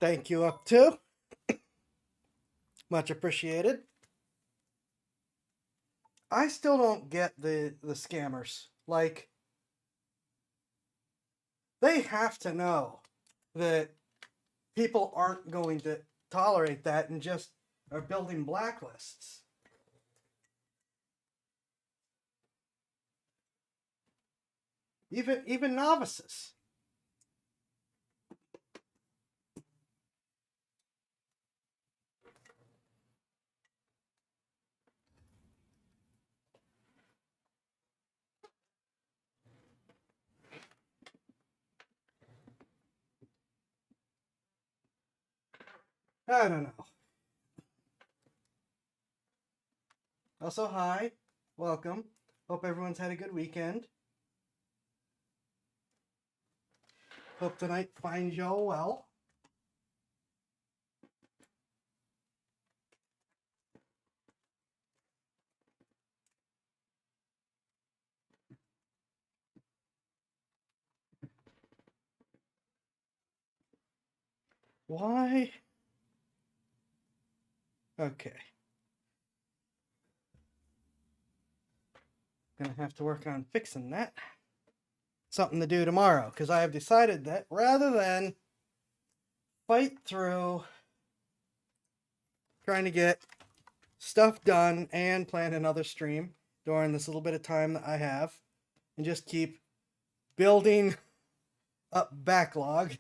thank you up too. Much appreciated. I still don't get the scammers. Like, they have to know that people aren't going to tolerate that and just are building blacklists. Even novices. I don't know. Also, hi. Welcome. Hope everyone's had a good weekend. Hope tonight finds y'all well. Why? Okay. Gonna have to work on fixing that. Something to do tomorrow, because I have decided that rather than fight through trying to get stuff done and plan another stream during this little bit of time that I have, and just keep building up backlog,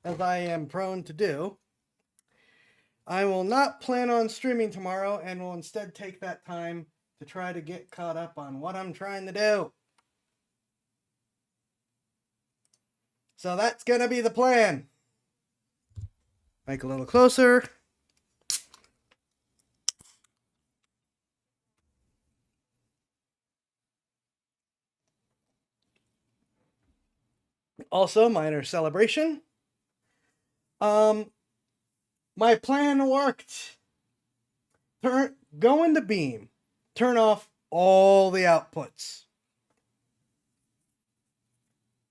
as I am prone to do, I will not plan on streaming tomorrow and will instead take that time to try to get caught up on what I'm trying to do. So that's going to be the plan. Mic a little closer. Also, minor celebration. My plan worked. Go into Beam. Turn off all the outputs.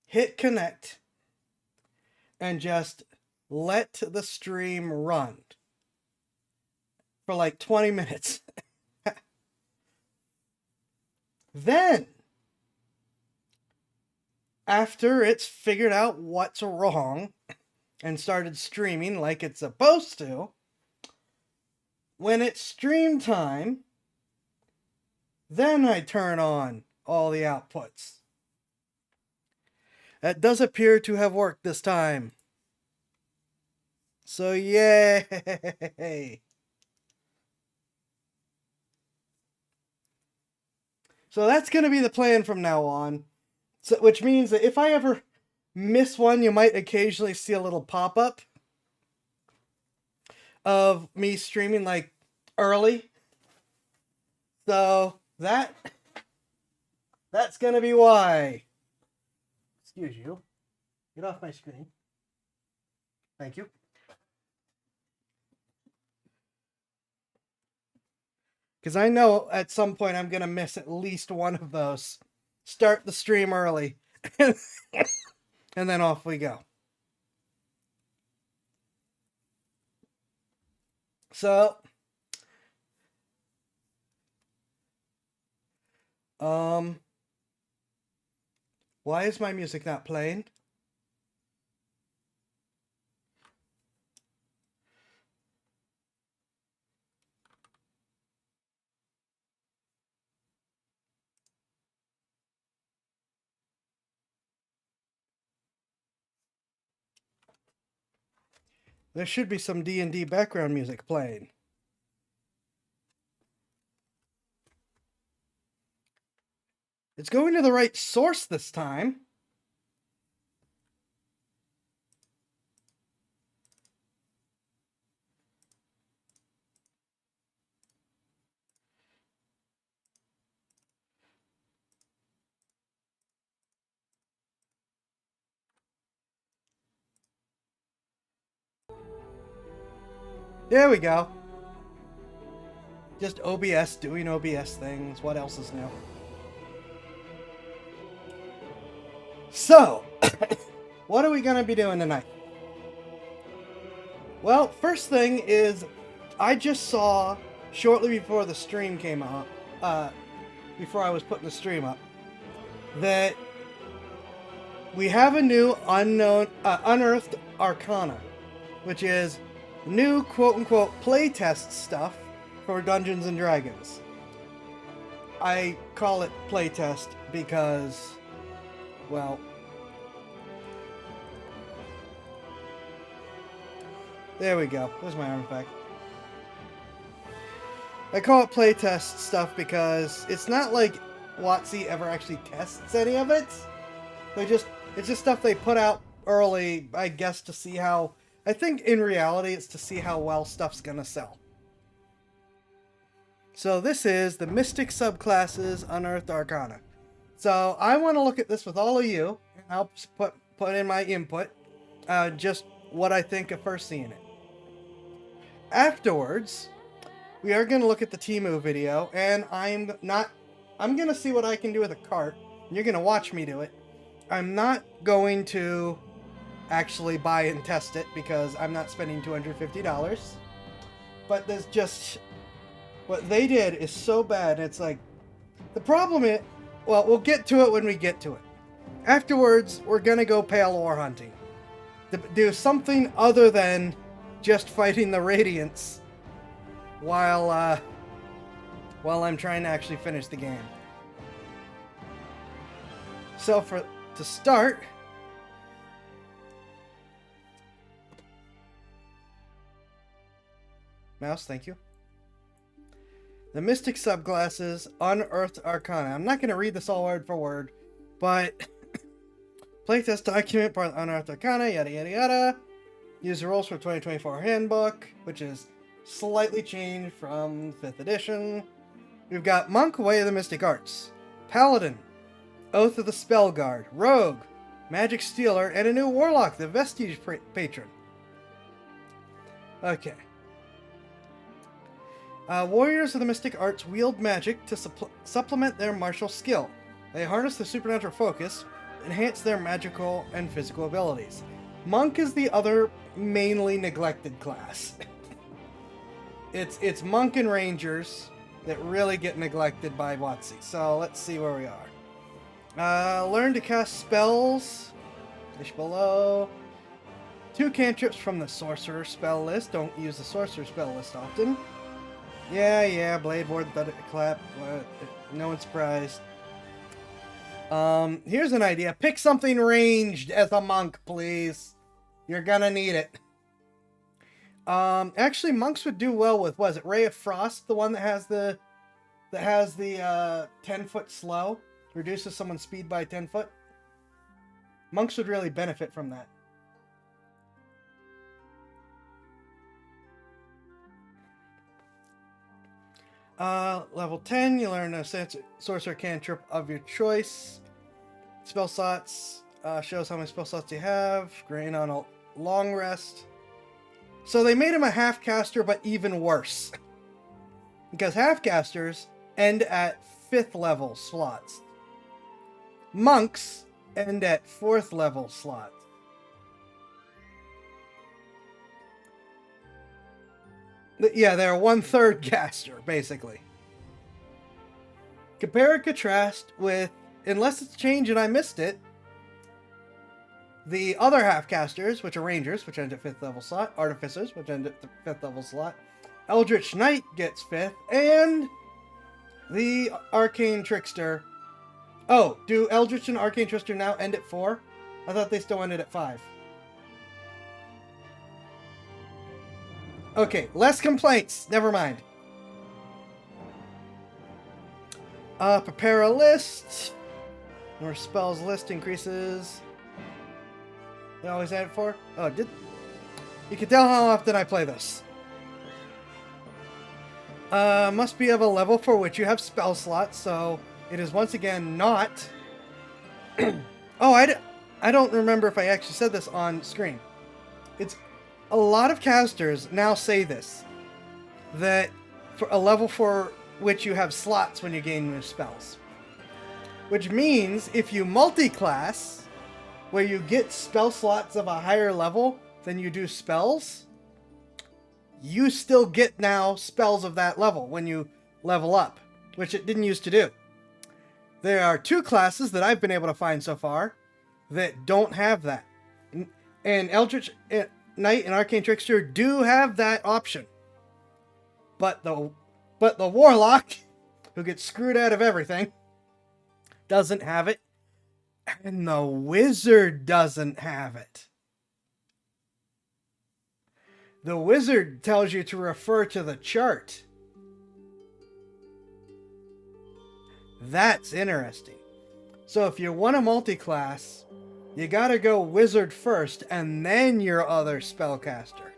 Hit connect. And just let the stream run for like 20 minutes. Then, after it's figured out what's wrong and started streaming like it's supposed to, when it's stream time, then I turn on all the outputs. That does appear to have worked this time. So yay! So that's going to be the plan from now on. So, which means that if I ever miss one, you might occasionally see a little pop-up of me streaming like early. So that's going to be why. Excuse you. Get off my screen. Thank you. Because I know at some point I'm going to miss at least one of those. Start the stream early. And then off we go. So, why is my music not playing? There should be some D&D background music playing. It's going to the right source this time. There we go. Just OBS doing OBS things. What else is new? So, what are we going to be doing tonight? Well, first thing is, I just saw shortly before the stream came up, before I was putting the stream up, that we have a new unearthed arcana, which is new quote-unquote playtest stuff for Dungeons and Dragons. I call it playtest because, well, there we go. There's my artifact. I call it playtest stuff because it's not like WotC ever actually tests any of it. It's just stuff they put out early, I guess, to see how... I think in reality it's to see how well stuff's gonna sell. So this is the Mystic Subclasses Unearthed Arcana. So I want to look at this with all of you, and I'll put in my input, just what I think of first seeing it. Afterwards, we are going to look at the Temu video, and I'm going to see what I can do with a cart. You're going to watch me do it. I'm not going to actually buy and test it because I'm not spending $250. But there's just... what they did is so bad. It's like... the problem is... well, we'll get to it when we get to it. Afterwards, we're going to go pale ore hunting. To do something other than just fighting the Radiants while I'm trying to actually finish the game. So to start... mouse, thank you. The Mystic Subclasses Unearthed Arcana. I'm not going to read this all word for word, but playtest document, part of Unearthed Arcana, yada yada yada. Use the rules for 2024 handbook, which is slightly changed from 5th edition. We've got Monk, Way of the Mystic Arts, Paladin, Oath of the Spellguard, Rogue, Magic Stealer, and a new Warlock, the Vestige Patron. Okay. Warriors of the Mystic Arts wield magic to supplement their martial skill. They harness their supernatural focus, enhance their magical and physical abilities. Monk is the other mainly neglected class. It's Monk and Rangers that really get neglected by WotC. So let's see where we are. Learn to cast spells. Fish below. 2 cantrips from the Sorcerer spell list. Don't use the Sorcerer spell list often. Yeah, Blade Ward, Thunderclap, no one's surprised. Here's an idea. Pick something ranged as a monk, please. You're gonna need it. Actually, monks would do well with, was it Ray of Frost, the one that has the 10-foot slow? Reduces someone's speed by 10 foot? Monks would really benefit from that. Level 10, you learn a sorcerer cantrip of your choice. Spell slots, shows how many spell slots you have. Grain on a long rest. So they made him a half-caster, but even worse. Because half-casters end at 5th level slots. Monks end at 4th level slots. Yeah, they're 1/3 caster, basically. Compare and contrast with, unless it's changed and I missed it, the other half-casters, which are Rangers, which end at 5th level slot, Artificers, which end at the 5th level slot, Eldritch Knight gets 5th, and the Arcane Trickster. Oh, do Eldritch and Arcane Trickster now end at 4? I thought they still ended at 5. Okay, less complaints. Never mind. Prepare a list. More spells list increases. They always add it for? Oh, you can tell how often I play this. Must be of a level for which you have spell slots, so it is once again not... oh, I don't remember if I actually said this on screen. It's... a lot of casters now say this, that for a level for which you have slots when you gain new spells. Which means if you multi-class, where you get spell slots of a higher level than you do spells, you still get now spells of that level when you level up, which it didn't used to do. There are 2 classes that I've been able to find so far that don't have that. And Eldritch Knight and Arcane Trickster do have that option. But the Warlock, who gets screwed out of everything, doesn't have it. And the Wizard doesn't have it. The Wizard tells you to refer to the chart. That's interesting. So if you want a multi-class, you gotta go Wizard first and then your other spellcaster.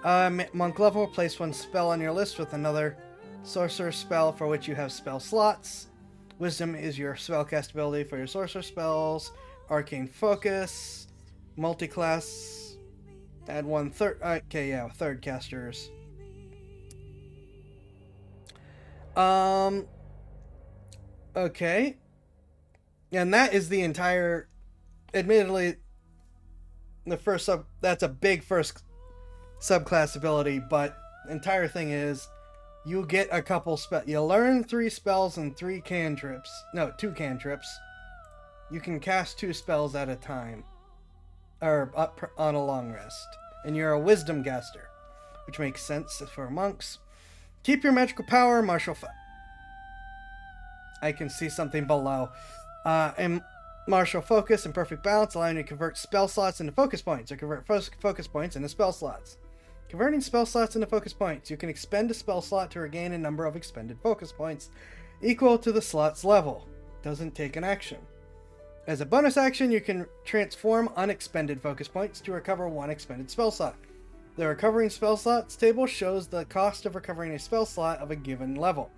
Monk level, place 1 spell on your list with another sorcerer spell for which you have spell slots. Wisdom is your spellcast ability for your sorcerer spells. Arcane Focus. Multiclass. Add 1 third. Okay, yeah, third casters. Okay. And that is the entire. Admittedly, the first sub. That's a big first subclass ability, but the entire thing is you get a couple you learn 3 spells and 3 cantrips. No, 2 cantrips. You can cast 2 spells at a time, or up on a long rest, and you're a wisdom caster, which makes sense for monks. Keep your magical power, martial I can see something below. And martial focus and perfect balance, allowing you to convert spell slots into focus points, or convert focus points into spell slots. Converting spell slots into focus points, you can expend a spell slot to regain a number of expended focus points equal to the slot's level. Doesn't take an action. As a bonus action, you can transform unexpended focus points to recover 1 expended spell slot. The recovering spell slots table shows the cost of recovering a spell slot of a given level,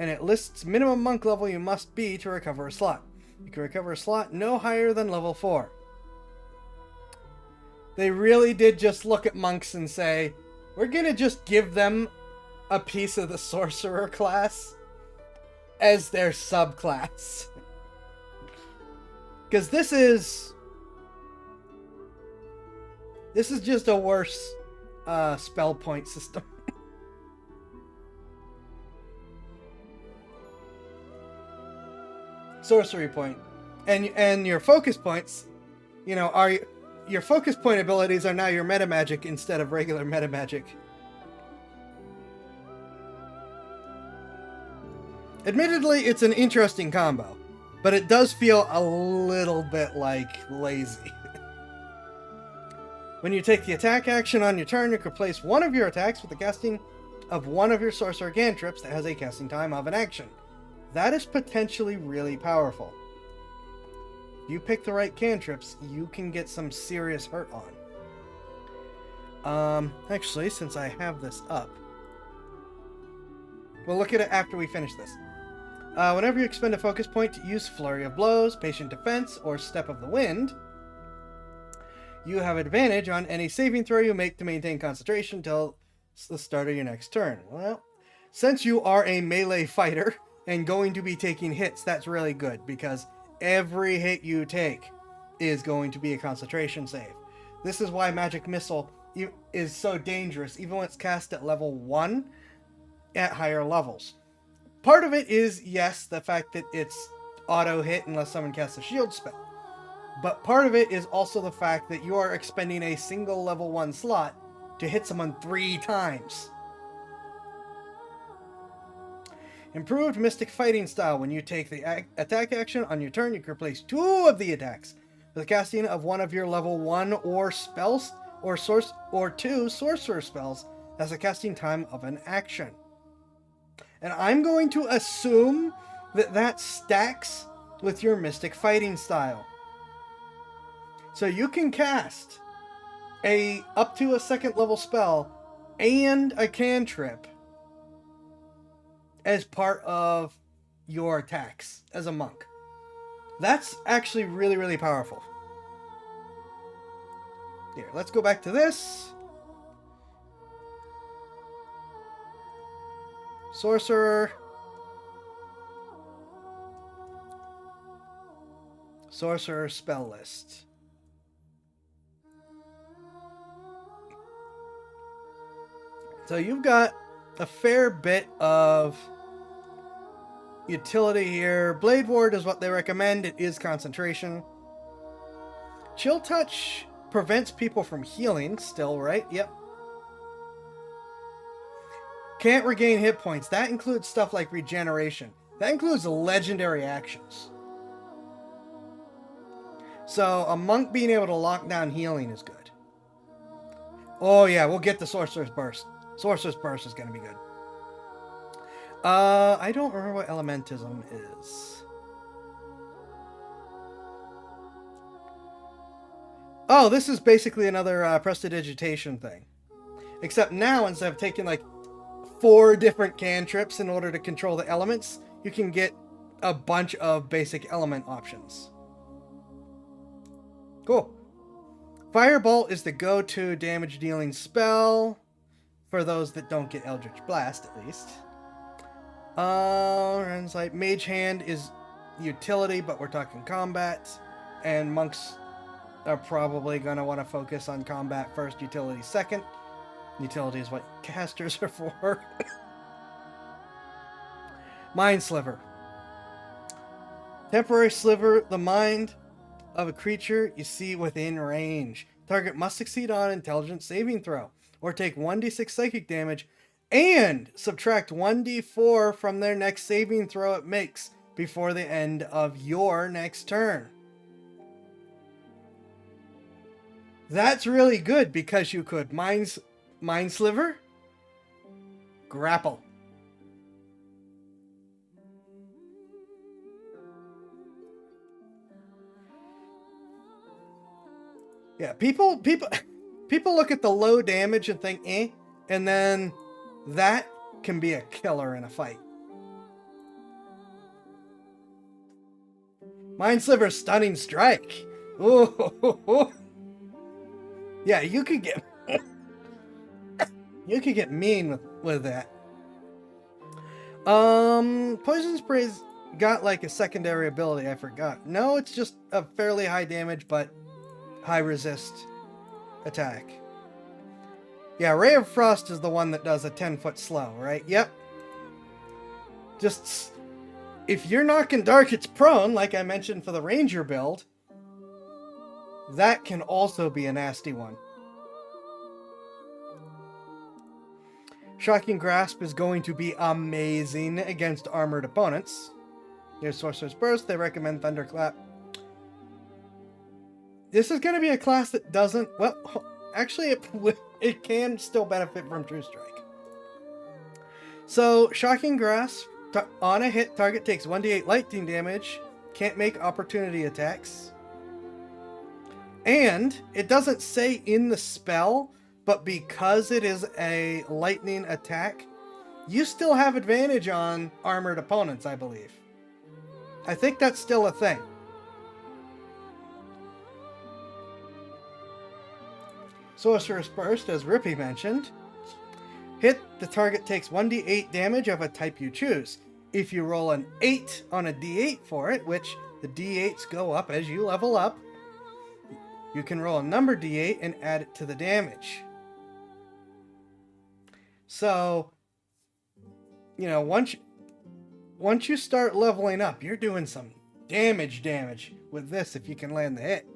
and it lists minimum monk level you must be to recover a slot. You can recover a slot no higher than level 4. They really did just look at monks and say, we're gonna just give them a piece of the sorcerer class as their subclass. Because this is just a worse spell point system. Sorcery point. And your focus points, you know, are your focus point abilities are now your meta magic instead of regular meta magic. Admittedly, it's an interesting combo, but it does feel a little bit like lazy. When you take the attack action on your turn, you can replace one of your attacks with the casting of one of your sorcerer cantrips that has a casting time of an action. That is potentially really powerful. If you pick the right cantrips, you can get some serious hurt on. Actually, since I have this up, we'll look at it after we finish this. Whenever you expend a focus point to use Flurry of Blows, Patient Defense, or Step of the Wind, you have advantage on any saving throw you make to maintain concentration until the start of your next turn. Well, since you are a melee fighter and going to be taking hits, that's really good, because every hit you take is going to be a concentration save. This is why Magic Missile is so dangerous, even when it's cast at level 1 at higher levels. Part of it is, yes, the fact that it's auto hit unless someone casts a shield spell. But part of it is also the fact that you are expending a single level 1 slot to hit someone 3 times. Improved Mystic Fighting Style. When you take the attack action on your turn, you can replace 2 of the attacks with the casting of one of your level 1 or spells or 2 sorcerer spells as the casting time of an action. And I'm going to assume that that stacks with your Mystic Fighting Style. So you can cast up to a 2nd level spell and a cantrip as part of your attacks as a monk. That's actually really, really powerful. Here, let's go back to this. Sorcerer. Sorcerer spell list. So you've got a fair bit of utility here. Blade Ward is what they recommend. It is concentration. Chill Touch prevents people from healing still, right? Yep. Can't regain hit points. That includes stuff like regeneration. That includes legendary actions. So a monk being able to lock down healing is good. Oh yeah, we'll get the Sorcerer's Burst. Sorcerer's Burst is going to be good. I don't remember what Elementism is. Oh, this is basically another Prestidigitation thing. Except now, instead of taking like 4 different cantrips in order to control the elements, you can get a bunch of basic element options. Cool. Fireball is the go-to damage dealing spell for those that don't get Eldritch Blast, at least. And like Mage Hand is utility, but we're talking combat, and monks are probably going to want to focus on combat first, utility second. Utility is what casters are for. Mind Sliver. Temporary sliver the mind of a creature you see within range. Target must succeed on intelligence saving throw, or take 1d6 psychic damage, and subtract 1d4 from their next saving throw it makes before the end of your next turn. That's really good because you could Mind Sliver, Grapple. Yeah, people look at the low damage and think, eh, and then that can be a killer in a fight. Mind Sliver, Stunning Strike. Ooh. Yeah, you could get mean with that. Poison Spray's got like a secondary ability, I forgot. No, it's just a fairly high damage but high resist attack. Yeah, Ray of Frost is the one that does a 10-foot slow, right? Yep. Just, if you're knocking Dark, prone, like I mentioned for the Ranger build, that can also be a nasty one. Shocking Grasp is going to be amazing against armored opponents. Here's Sorcerer's Burst. They recommend Thunderclap. This is going to be a class that doesn't... Well, actually, it can still benefit from True Strike. So, Shocking Grasp, on a hit, target takes 1d8 lightning damage. Can't make opportunity attacks. And it doesn't say in the spell, but because it is a lightning attack, you still have advantage on armored opponents, I believe. I think that's still a thing. Sorcerer's Burst, as Rippy mentioned. Hit, the target takes 1d8 damage of a type you choose. If you roll an 8 on a d8 for it, which the d8s go up as you level up, you can roll a number d8 and add it to the damage. So, you know, once you start leveling up, you're doing some damage with this if you can land the hit.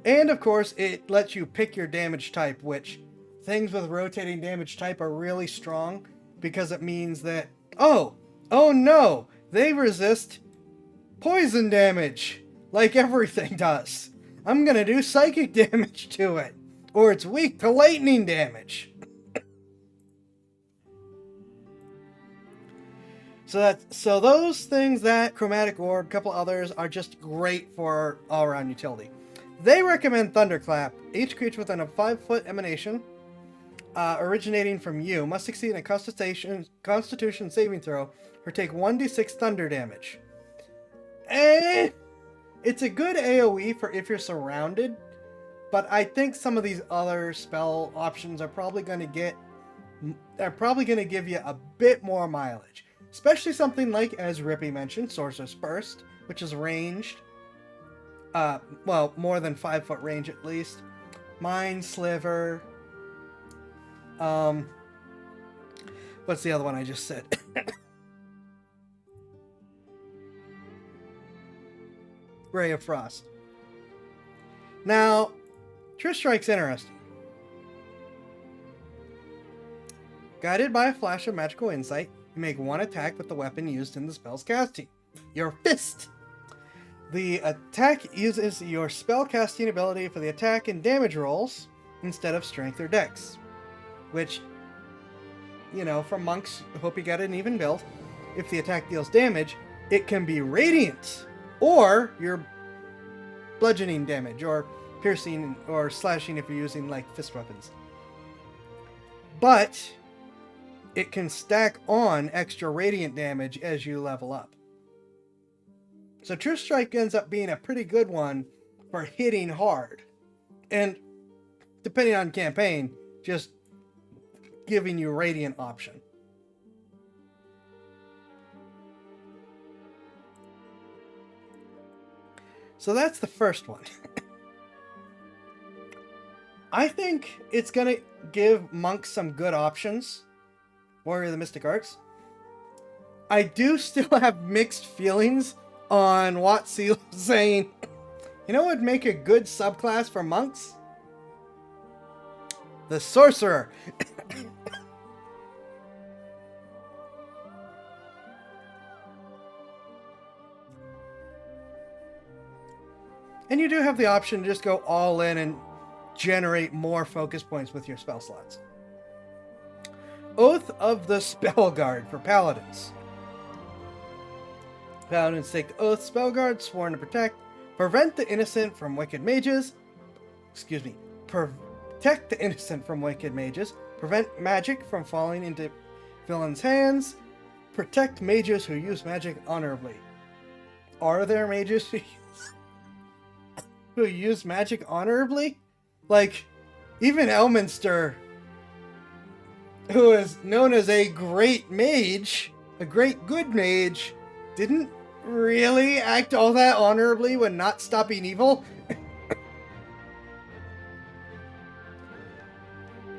And of course, it lets you pick your damage type, which things with rotating damage type are really strong because it means that, oh no, they resist poison damage like everything does. I'm gonna do psychic damage to it, or it's weak to lightning damage. So those things, that Chromatic Orb, a couple others, are just great for all-around utility. They recommend Thunderclap. Each creature within a 5-foot emanation originating from you must succeed in a Constitution saving throw or take 1d6 thunder damage. It's a good AoE for if you're surrounded, but I think some of these other spell options are probably going to give you a bit more mileage. Especially something like, as Rippy mentioned, Sorcerer's Burst, which is ranged. Well, more than 5-foot range at least. Mind Sliver. What's the other one I just said? Ray of Frost. Now, True Strike's interesting. Guided by a flash of magical insight, you make one attack with the weapon used in the spell's casting. Your fist! The attack uses your spell casting ability for the attack and damage rolls instead of strength or dex. Which, you know, for monks, hope you got an even build. If the attack deals damage, it can be radiant, or your bludgeoning damage, or piercing, or slashing if you're using, like, fist weapons. But it can stack on extra radiant damage as you level up. So True Strike ends up being a pretty good one for hitting hard. And depending on campaign, just giving you radiant option. So that's the first one. I think it's going to give monks some good options. Warrior of the Mystic Arts. I do still have mixed feelings on Watseel saying, you know what would make a good subclass for monks? The Sorcerer. And you do have the option to just go all in and generate more focus points with your spell slots. Oath of the Spellguard for Paladins. Paladins take the Oath Spellguard, sworn to prevent the innocent from wicked mages. Protect the innocent from wicked mages. Prevent magic from falling into villains' hands. Protect mages who use magic honorably. Are there mages who use magic honorably? Like, even Elminster, who is known as a great mage, a great good mage, didn't really act all that honorably when not stopping evil.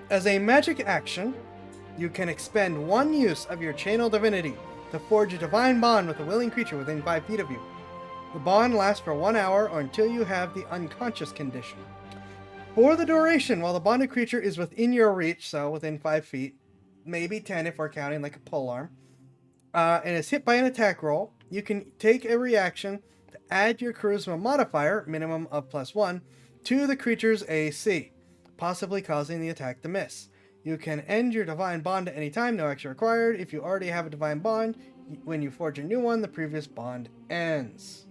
As a magic action, you can expend one use of your Channel Divinity to forge a divine bond with a willing creature within 5 feet of you. The bond lasts for 1 hour or until you have the unconscious condition. For the duration, while the bonded creature is within your reach, so within 5 feet, maybe 10 if we're counting like a polearm, and is hit by an attack roll, you can take a reaction to add your charisma modifier, minimum of +1, to the creature's AC, possibly causing the attack to miss. You can end your divine bond at any time, no action required. If you already have a divine bond, when you forge a new one, the previous bond ends.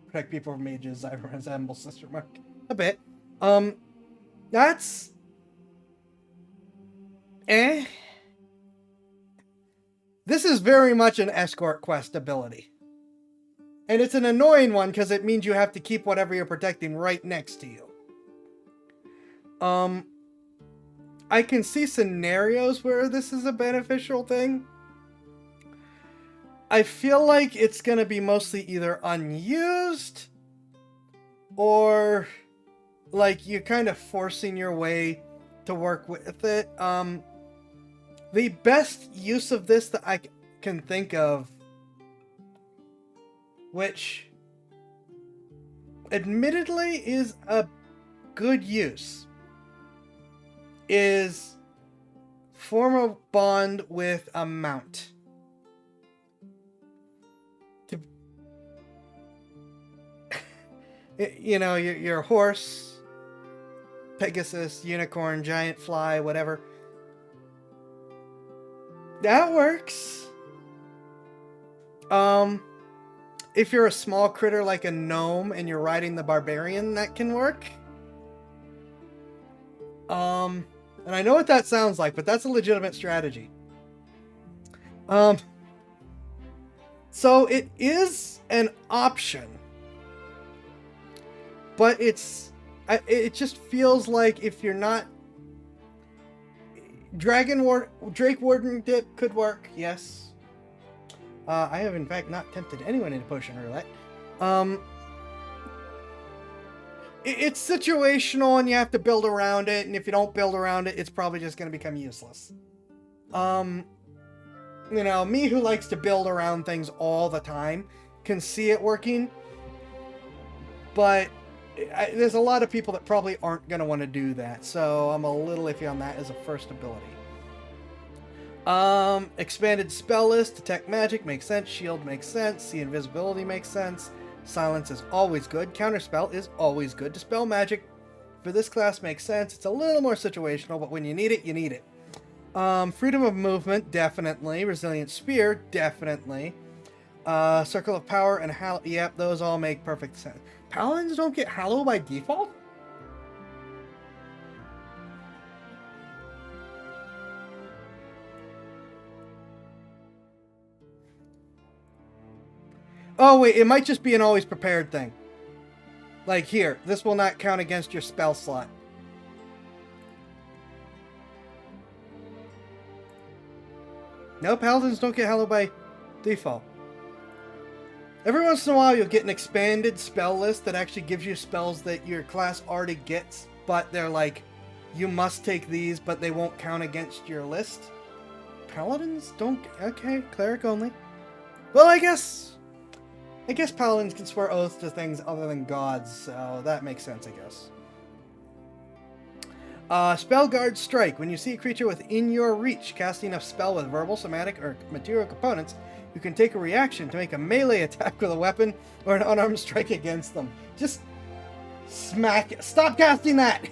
Protect people from mages, I resemble Sister Mark a bit. That's This is very much an escort quest ability. And it's an annoying one because it means you have to keep whatever you're protecting right next to you. I can see scenarios where this is a beneficial thing. I feel like it's going to be mostly either unused or like you're kind of forcing your way to work with it. The best use of this that I can think of, which admittedly is a good use, is form a bond with a mount. You know, your horse, Pegasus, unicorn, giant fly, whatever. That works. If you're a small critter like a gnome and you're riding the barbarian, that can work. And I know what that sounds like, but that's a legitimate strategy. So it is an option. But it just feels like if you're not... Drake Warden dip could work, yes. I have in fact not tempted anyone into potion roulette. It's situational and you have to build around it, and if you don't build around it, it's probably just going to become useless. You know, me who likes to build around things all the time can see it working, but there's a lot of people that probably aren't going to want to do that, so I'm a little iffy on that as a first ability. Expanded spell list, detect magic makes sense, shield makes sense, see invisibility makes sense, silence is always good, counterspell is always good, dispel magic for this class makes sense, it's a little more situational, but when you need it, you need it. Freedom of movement, definitely, resilient spear, definitely, circle of power and hallow, yep, those all make perfect sense. Paladins don't get hallow by default? Oh wait, it might just be an always prepared thing. Like here, this will not count against your spell slot. No, paladins don't get hallowed by default. Every once in a while you'll get an expanded spell list that actually gives you spells that your class already gets, but they're like, you must take these, but they won't count against your list. Paladins don't... Okay, cleric only. Well, I guess paladins can swear oaths to things other than gods, so that makes sense, I guess. Spell Guard Strike. When you see a creature within your reach casting a spell with verbal, somatic, or material components, you can take a reaction to make a melee attack with a weapon or an unarmed strike against them. Just smack it. Stop casting that!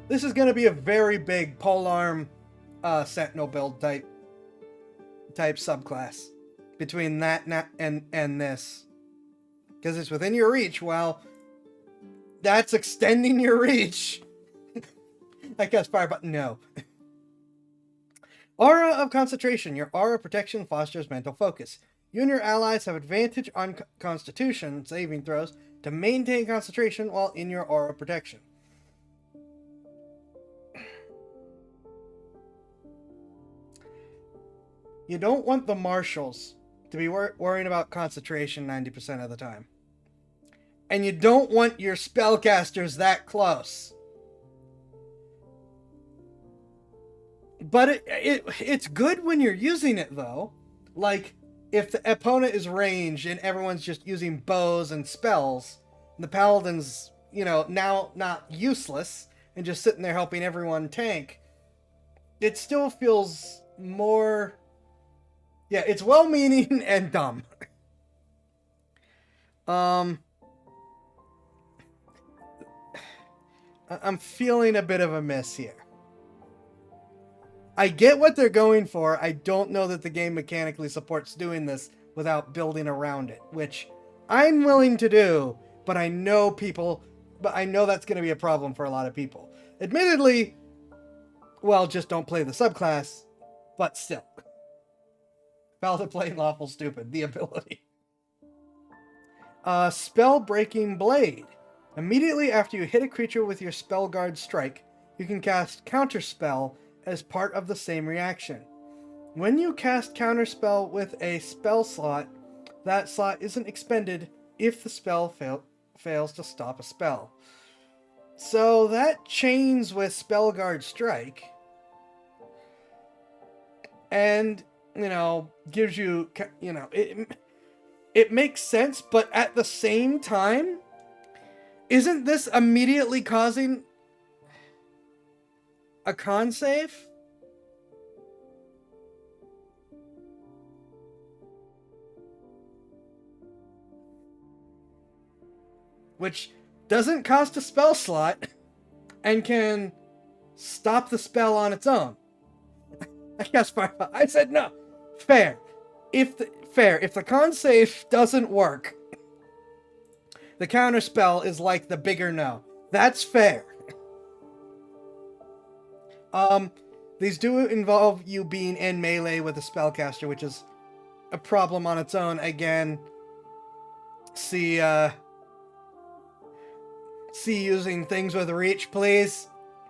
This is going to be a very big polearm sentinel build type subclass between that and this. Because it's within your reach. Well, that's extending your reach. I guess fire button, no. Aura of Concentration. Your aura protection fosters mental focus. You and your allies have advantage on Constitution saving throws to maintain concentration while in your aura protection. You don't want the marshals to be worrying about concentration 90% of the time. And you don't want your spellcasters that close. But it's good when you're using it, though. Like, if the opponent is ranged and everyone's just using bows and spells, and the paladin's, you know, now not useless and just sitting there helping everyone tank, it still feels more... Yeah, it's well-meaning and dumb. I'm feeling a bit of a miss here. I get what they're going for. I don't know that the game mechanically supports doing this without building around it, which I'm willing to do, but I know that's going to be a problem for a lot of people. Admittedly, well, just don't play the subclass, but still. Valid, plain, lawful, stupid. The ability. Spell Breaking Blade. Immediately after you hit a creature with your Spell Guard strike, you can cast Counterspell as part of the same reaction. When you cast Counterspell with a spell slot, that slot isn't expended if the spell fails to stop a spell. So that chains with Spell Guard strike. And, gives you, it makes sense, but at the same time, isn't this immediately causing a con save? Which doesn't cost a spell slot and can stop the spell on its own. I guess I said no. Fair. If the con save doesn't work, the counter spell is like the bigger no. That's fair. These do involve you being in melee with a spellcaster, which is a problem on its own. Again, see using things with reach, please.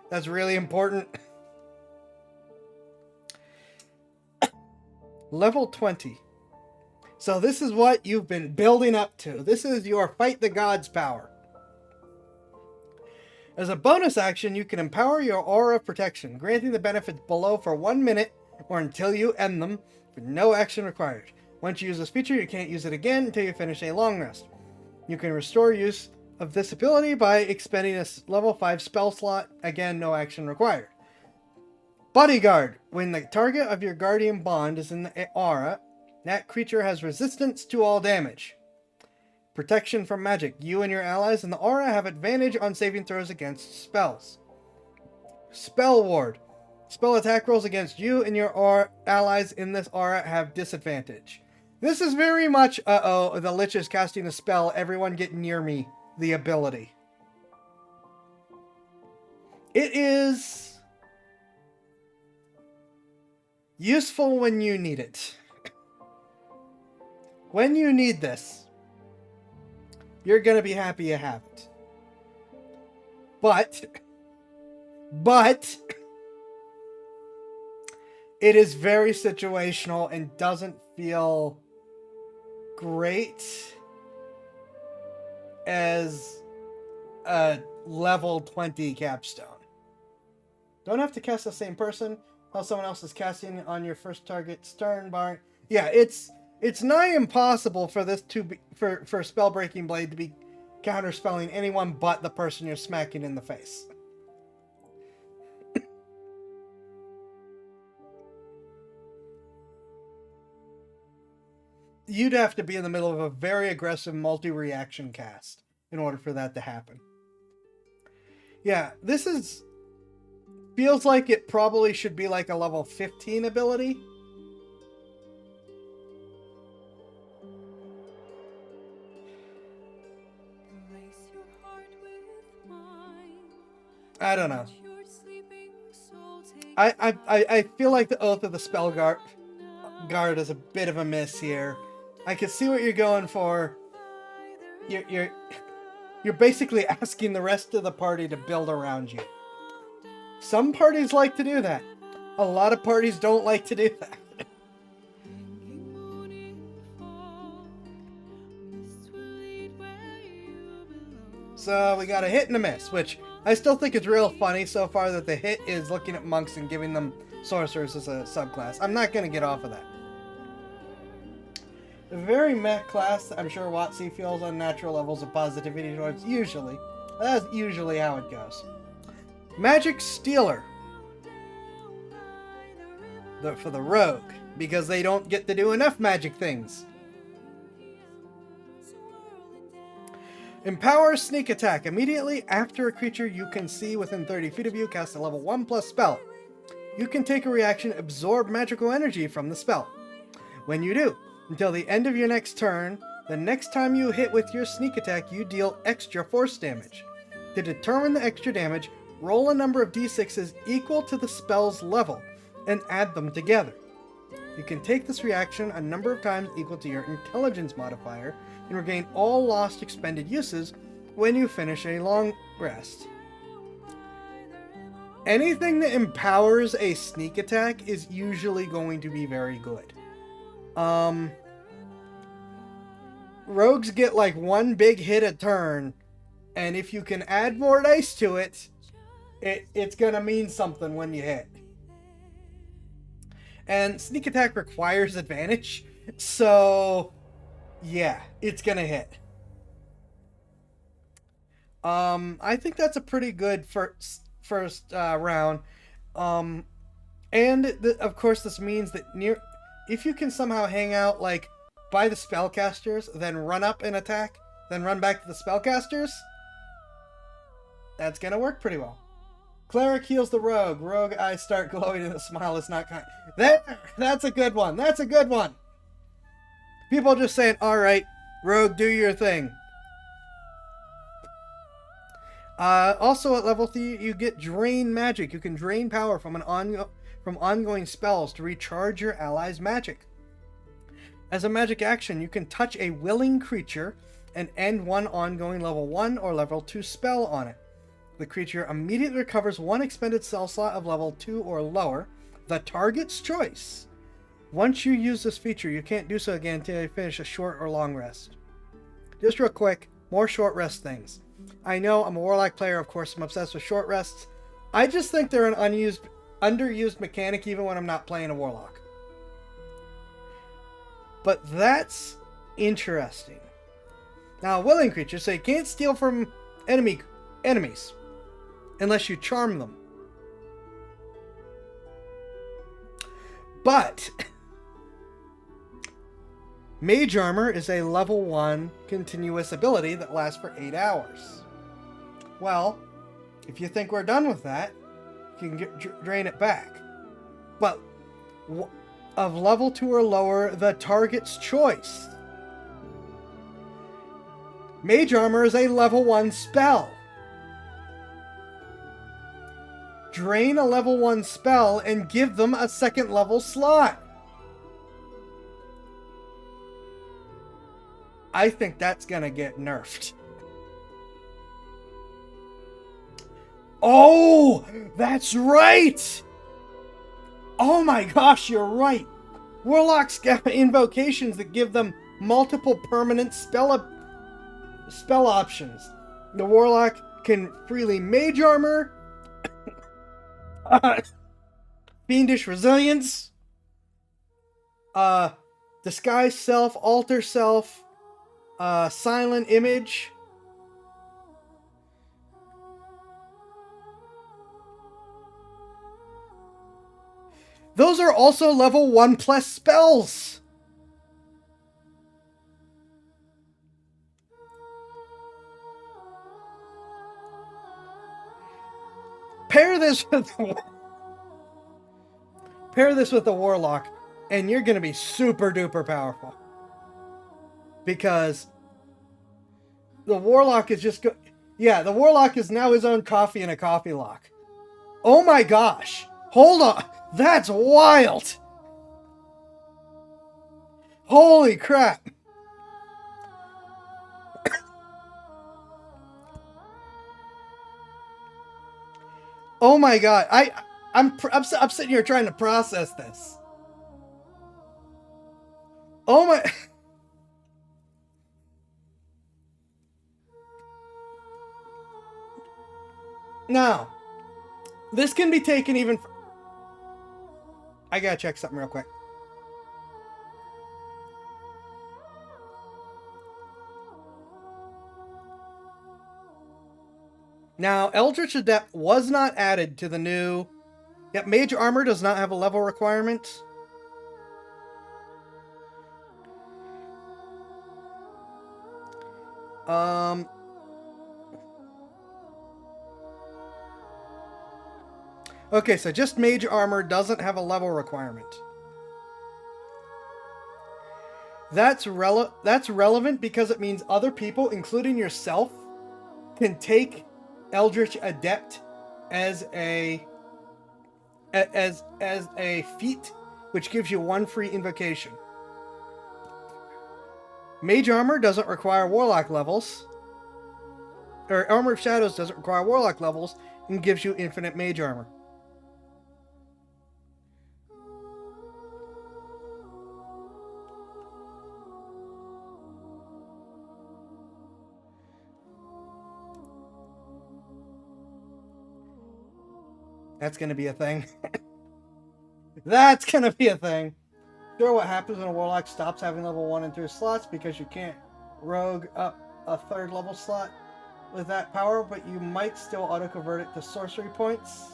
That's really important. Level 20. So this is what you've been building up to. This is your Fight the Gods power. As a bonus action, you can empower your Aura of Protection, granting the benefits below for 1 minute or until you end them, with no action required. Once you use this feature, you can't use it again until you finish a long rest. You can restore use of this ability by expending a level 5 spell slot. Again, no action required. Bodyguard. When the target of your Guardian Bond is in the aura, that creature has resistance to all damage. Protection from magic. You and your allies in the aura have advantage on saving throws against spells. Spell Ward. Spell attack rolls against you and your allies in this aura have disadvantage. This is very much, the Lich is casting a spell, everyone get near me, the ability. It is useful when you need it. When you need this, you're going to be happy you have it. But, it is very situational and doesn't feel great as a level 20 capstone. Don't have to cast the same person while someone else is casting on your first target's turn bar. Yeah, it's nigh impossible for this to be for Spell Breaking Blade to be counterspelling anyone but the person you're smacking in the face. You'd have to be in the middle of a very aggressive multi-reaction cast in order for that to happen. Yeah, this feels like it probably should be like a level 15 ability. I don't know. I feel like the Oath of the Spell Guard is a bit of a miss here. I can see what you're going for. You're basically asking the rest of the party to build around you. Some parties like to do that. A lot of parties don't like to do that. So we got a hit and a miss, which I still think is real funny so far that the hit is looking at monks and giving them sorcerers as a subclass. I'm not going to get off of that. A very meh class. I'm sure WotC feels unnatural levels of positivity towards usually. That's usually how it goes. Magic Stealer. For the rogue, because they don't get to do enough magic things. Empower Sneak Attack. Immediately after a creature you can see within 30 feet of you casts a level 1+ spell. You can take a reaction, absorb magical energy from the spell. When you do, until the end of your next turn, the next time you hit with your sneak attack, you deal extra force damage. To determine the extra damage, Roll a number of d6s equal to the spell's level and add them together. You can take this reaction a number of times equal to your intelligence modifier and regain all lost expended uses when you finish a long rest. Anything that empowers a sneak attack is usually going to be very good. Rogues get like one big hit a turn, and if you can add more dice to it, it's gonna mean something when you hit. And sneak attack requires advantage, so yeah, it's gonna hit. I think that's a pretty good first round. Of course, this means that if you can somehow hang out like by the spellcasters, then run up and attack, then run back to the spellcasters, that's gonna work pretty well. Cleric heals the rogue. Rogue eyes start glowing and the smile is not kind. That's a good one. That's a good one. People just saying, alright, rogue, do your thing. Also at level 3, you get drain magic. You can drain power from ongoing spells to recharge your allies' magic. As a magic action, you can touch a willing creature and end one ongoing level 1 or level 2 spell on it. The creature immediately recovers one expended spell slot of level 2 or lower, the target's choice. Once you use this feature, you can't do so again until you finish a short or long rest. Just real quick, more short rest things. I know I'm a Warlock player, of course I'm obsessed with short rests. I just think they're an underused mechanic even when I'm not playing a Warlock. But that's interesting. Now, a willing creature, so you can't steal from enemies unless you charm them. But Mage Armor is a level 1 continuous ability that lasts for 8 hours. Well, if you think we're done with that, you can drain it back. But of level 2 or lower, the target's choice. Mage Armor is a level 1 spell. Drain a level 1 spell and give them a second level slot. I think that's gonna get nerfed. Oh, that's right! Oh my gosh, you're right! Warlocks get invocations that give them multiple permanent spell options. The Warlock can freely Mage Armor, Fiendish Resilience, Disguise Self, Alter Self, Silent Image. Those are also level 1+ spells. Pair this with the Warlock, and you're going to be super duper powerful. Because the Warlock is just... the Warlock is now his own coffee in a coffee lock. Oh my gosh. Hold on. That's wild. Holy crap. Oh my god. I'm sitting here trying to process this. Oh my... Now, this can be taken even... I gotta check something real quick. Now, Eldritch Adept was not added to the new... Yep, Mage Armor does not have a level requirement. Okay, so just Mage Armor doesn't have a level requirement. That's relevant because it means other people, including yourself, can take Eldritch Adept as a feat, which gives you 1 free invocation. Mage Armor doesn't require Warlock levels. Or Armor of Shadows doesn't require Warlock levels and gives you infinite Mage Armor. That's going to be a thing. That's going to be a thing. Sure, what happens when a Warlock stops having level 1 and 2 slots because you can't rogue up a 3rd level slot with that power, but you might still auto-convert it to sorcery points.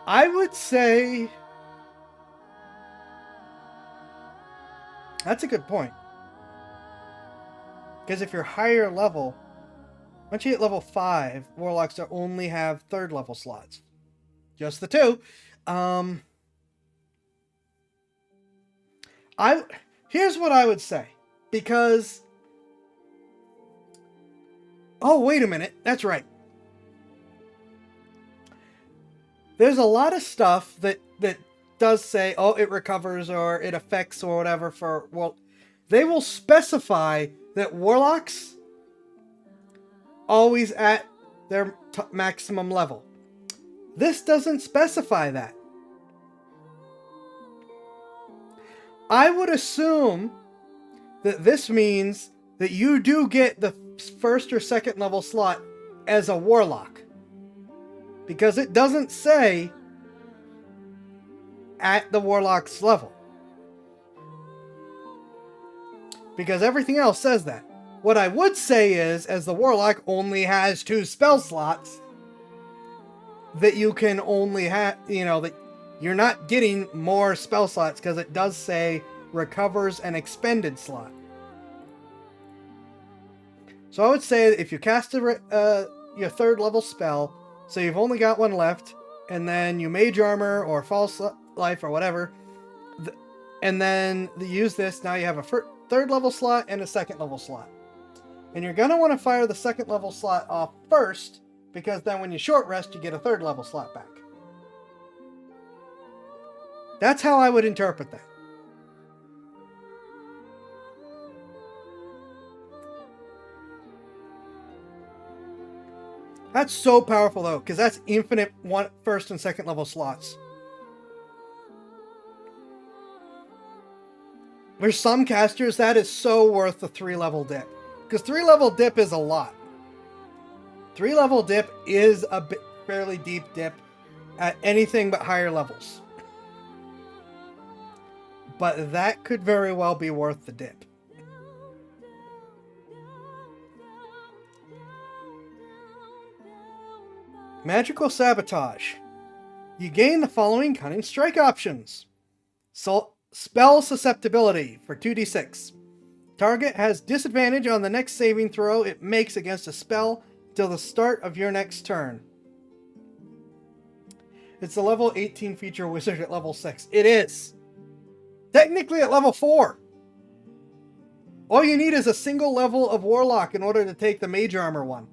I would say... That's a good point. Because if you're higher level... Once you hit level 5, Warlocks only have 3rd level slots. Just the 2. Here's what I would say. Because... Oh, wait a minute. That's right. There's a lot of stuff that does say, oh, it recovers or it affects or whatever for... Well, they will specify that Warlocks... always at their maximum level. This doesn't specify that. I would assume that this means that you do get the 1st or 2nd level slot as a Warlock. Because it doesn't say at the Warlock's level. Because everything else says that. What I would say is, as the Warlock only has 2 spell slots, that you can only have, that you're not getting more spell slots, because it does say recovers an expended slot. So I would say that if you cast your 3rd level spell, so you've only got 1 left, and then you Mage Armor or False Life or whatever, and then you use this, now you have a 3rd level slot and a 2nd level slot. And you're going to want to fire the 2nd level slot off first, because then when you short rest, you get a 3rd level slot back. That's how I would interpret that. That's so powerful, though, because that's infinite 1st and 2nd level slots. There's some casters, that is so worth the 3-level dip. Because 3-level dip is a lot. 3-level dip is a fairly deep dip at anything but higher levels. But that could very well be worth the dip. Magical Sabotage. You gain the following Cunning Strike options. Spell Susceptibility for 2d6. Target has disadvantage on the next saving throw it makes against a spell till the start of your next turn. It's a level 18 feature wizard at level 6. It is. Technically at level 4. All you need is a single level of Warlock in order to take the Mage Armor one.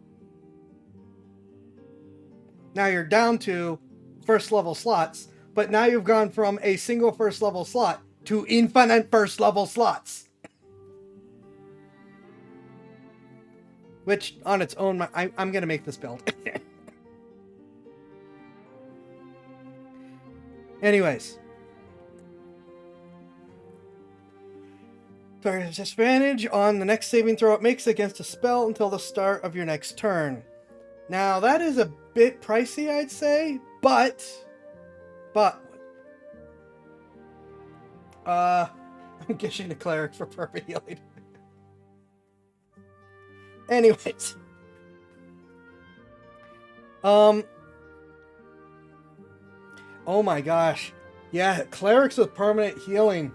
Now you're down to 1st level slots, but now you've gone from a single 1st level slot to infinite 1st level slots. Which, on its own, I'm going to make this build. Anyways. Target has disadvantage on the next saving throw it makes against a spell until the start of your next turn. Now, that is a bit pricey, I'd say, but... I'm guessing the Cleric for Purple Healing. Anyways. Oh my gosh. Yeah, Clerics with permanent healing.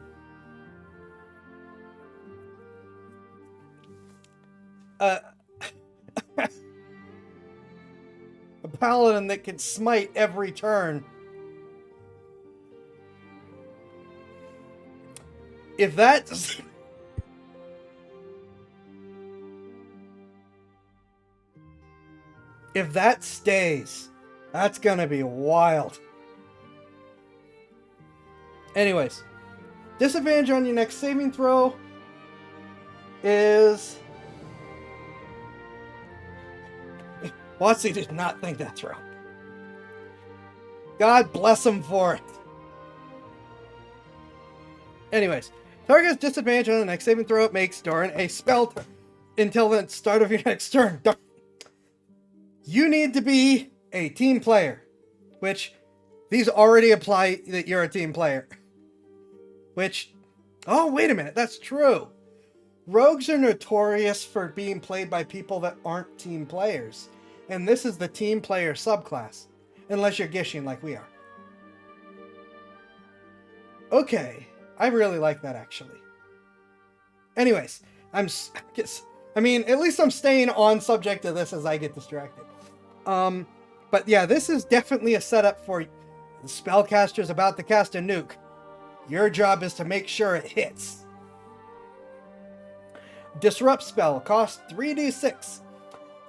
A paladin that can smite every turn. If that's... If that stays, that's gonna be wild. Anyways, disadvantage on your next saving throw is... Watsy did not think that through. God bless him for it. Anyways, target's disadvantage on the next saving throw it makes during a spell until the start of your next turn. You need to be a team player, which these already apply that you're a team player. Which, oh, wait a minute, that's true. Rogues are notorious for being played by people that aren't team players. And this is the team player subclass. Unless you're Gishin like we are. Okay, I really like that actually. Anyways, at least I'm staying on subject to this as I get distracted. But yeah, this is definitely a setup for the spellcaster's about to cast a nuke. Your job is to make sure it hits. Disrupt spell costs 3d6.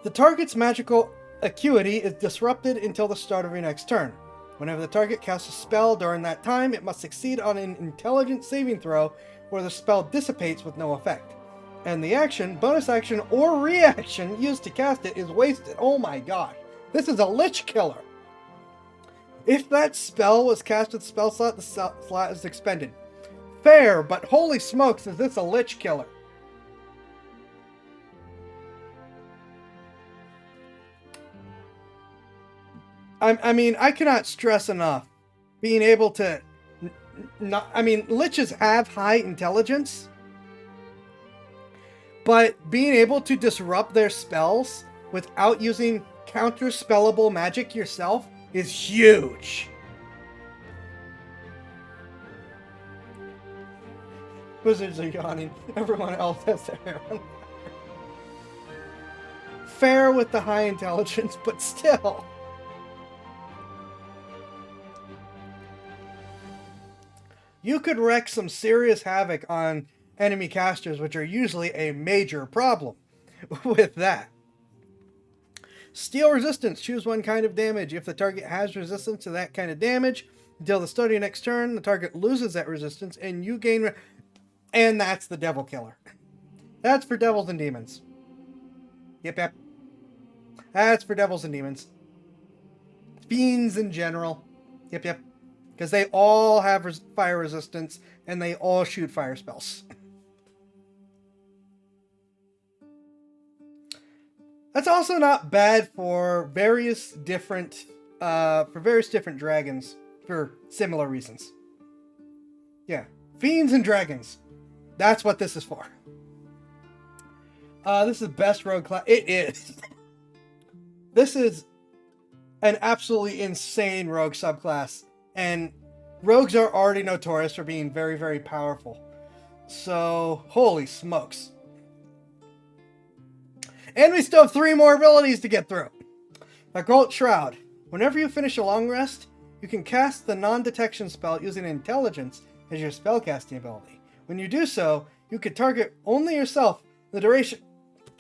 The target's magical acuity is disrupted until the start of your next turn. Whenever the target casts a spell during that time, it must succeed on an intelligence saving throw where the spell dissipates with no effect. And the action, bonus action, or reaction used to cast it is wasted. Oh my gosh. This is a Lich Killer. If that spell was cast at the spell slot, the slot is expended. Fair, but holy smokes, is this a Lich Killer. I cannot stress enough being able to Liches have high intelligence, but being able to disrupt their spells without using counter-spellable magic yourself is huge. Wizards are yawning. Everyone else has their hair on fire. Fair with the high intelligence, but still. You could wreak some serious havoc on enemy casters, which are usually a major problem with that. Steel resistance. Choose one kind of damage. If the target has resistance to that kind of damage, until the start of your next turn, the target loses that resistance, and you gain... And that's the Devil Killer. That's for Devils and Demons. Yep. That's for Devils and Demons. Fiends in general. Yep. Because they all have fire resistance, and they all shoot fire spells. That's also not bad for various different dragons for similar reasons. Yeah, fiends and dragons. That's what this is for. This is best rogue class. It is. This is an absolutely insane rogue subclass. And rogues are already notorious for being very, very powerful. So, holy smokes. And we still have 3 more abilities to get through. Occult Shroud. Whenever you finish a long rest, you can cast the non-detection spell using intelligence as your spellcasting ability. When you do so, you can target only yourself the duration.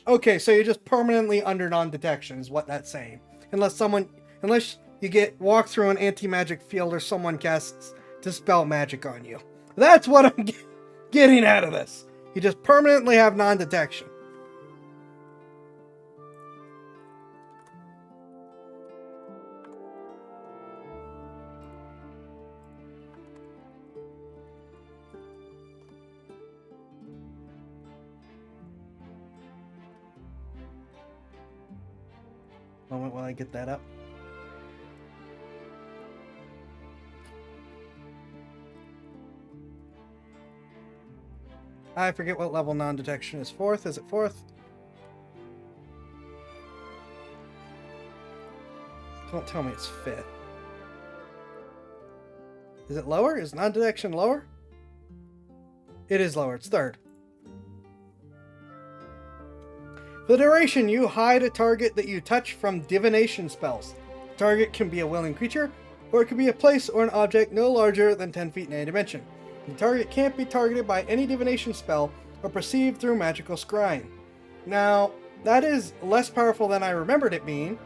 Okay, so you're just permanently under non-detection is what that's saying. Unless you walk through an anti-magic field or someone casts Dispel Magic on you. That's what I'm getting out of this. You just permanently have non-detection. Moment while I get that up. I forget what level non-detection is. 4th? Is it 4th? Don't tell me it's 5th. Is it lower? Is non-detection lower? It is lower. It's 3rd. For the duration, you hide a target that you touch from divination spells. The target can be a willing creature, or it can be a place or an object no larger than 10 feet in any dimension. The target can't be targeted by any divination spell or perceived through magical scrying. Now, that is less powerful than I remembered it being,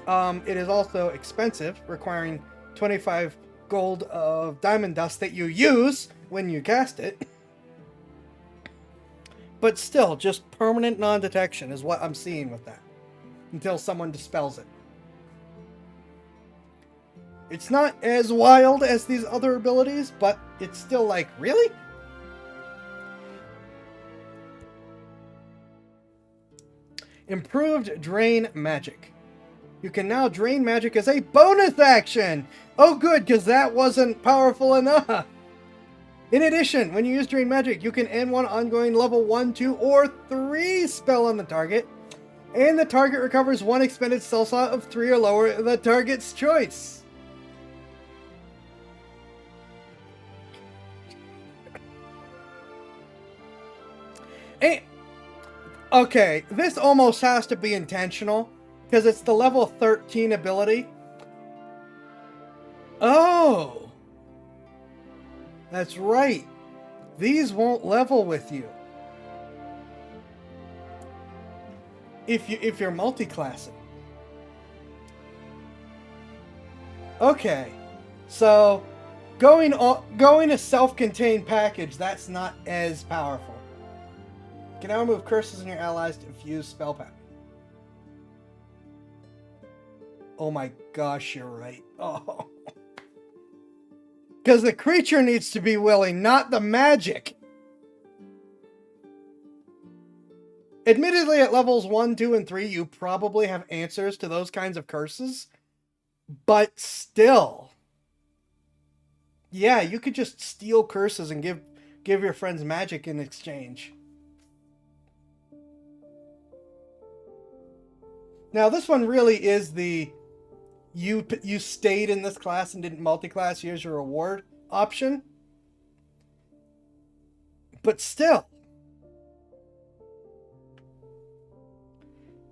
It is also expensive, requiring 25 gold of diamond dust that you use when you cast it. But still, just permanent non-detection is what I'm seeing with that. Until someone dispels it. It's not as wild as these other abilities, but it's still like, really? Improved Drain Magic. You can now drain magic as a bonus action! Oh good, because that wasn't powerful enough! In addition, when you use Drain Magic, you can end one ongoing level 1, 2, or 3 spell on the target, and the target recovers one expended spell slot of 3 or lower, the target's choice. And, okay, this almost has to be intentional, because it's the level 13 ability. Oh! That's right. These won't level with you. If you're multi-classing. Okay. So going a self-contained package, that's not as powerful. You can now remove curses on your allies to infuse spell pattern. Oh my gosh, you're right. Oh. Because the creature needs to be willing, not the magic. Admittedly, at levels 1, 2, and 3, you probably have answers to those kinds of curses. But still. Yeah, you could just steal curses and give your friends magic in exchange. Now, this one really is the you stayed in this class and didn't multi-class, here's your reward option. But still.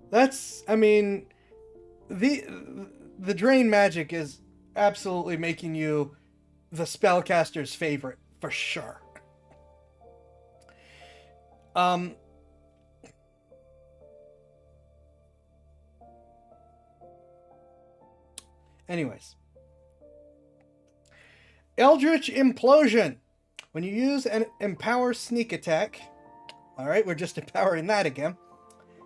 That's, I mean, the drain magic is absolutely making you the spellcaster's favorite, for sure. Anyways. Eldritch Implosion. When you use an Empower Sneak attack, alright, we're just empowering that again,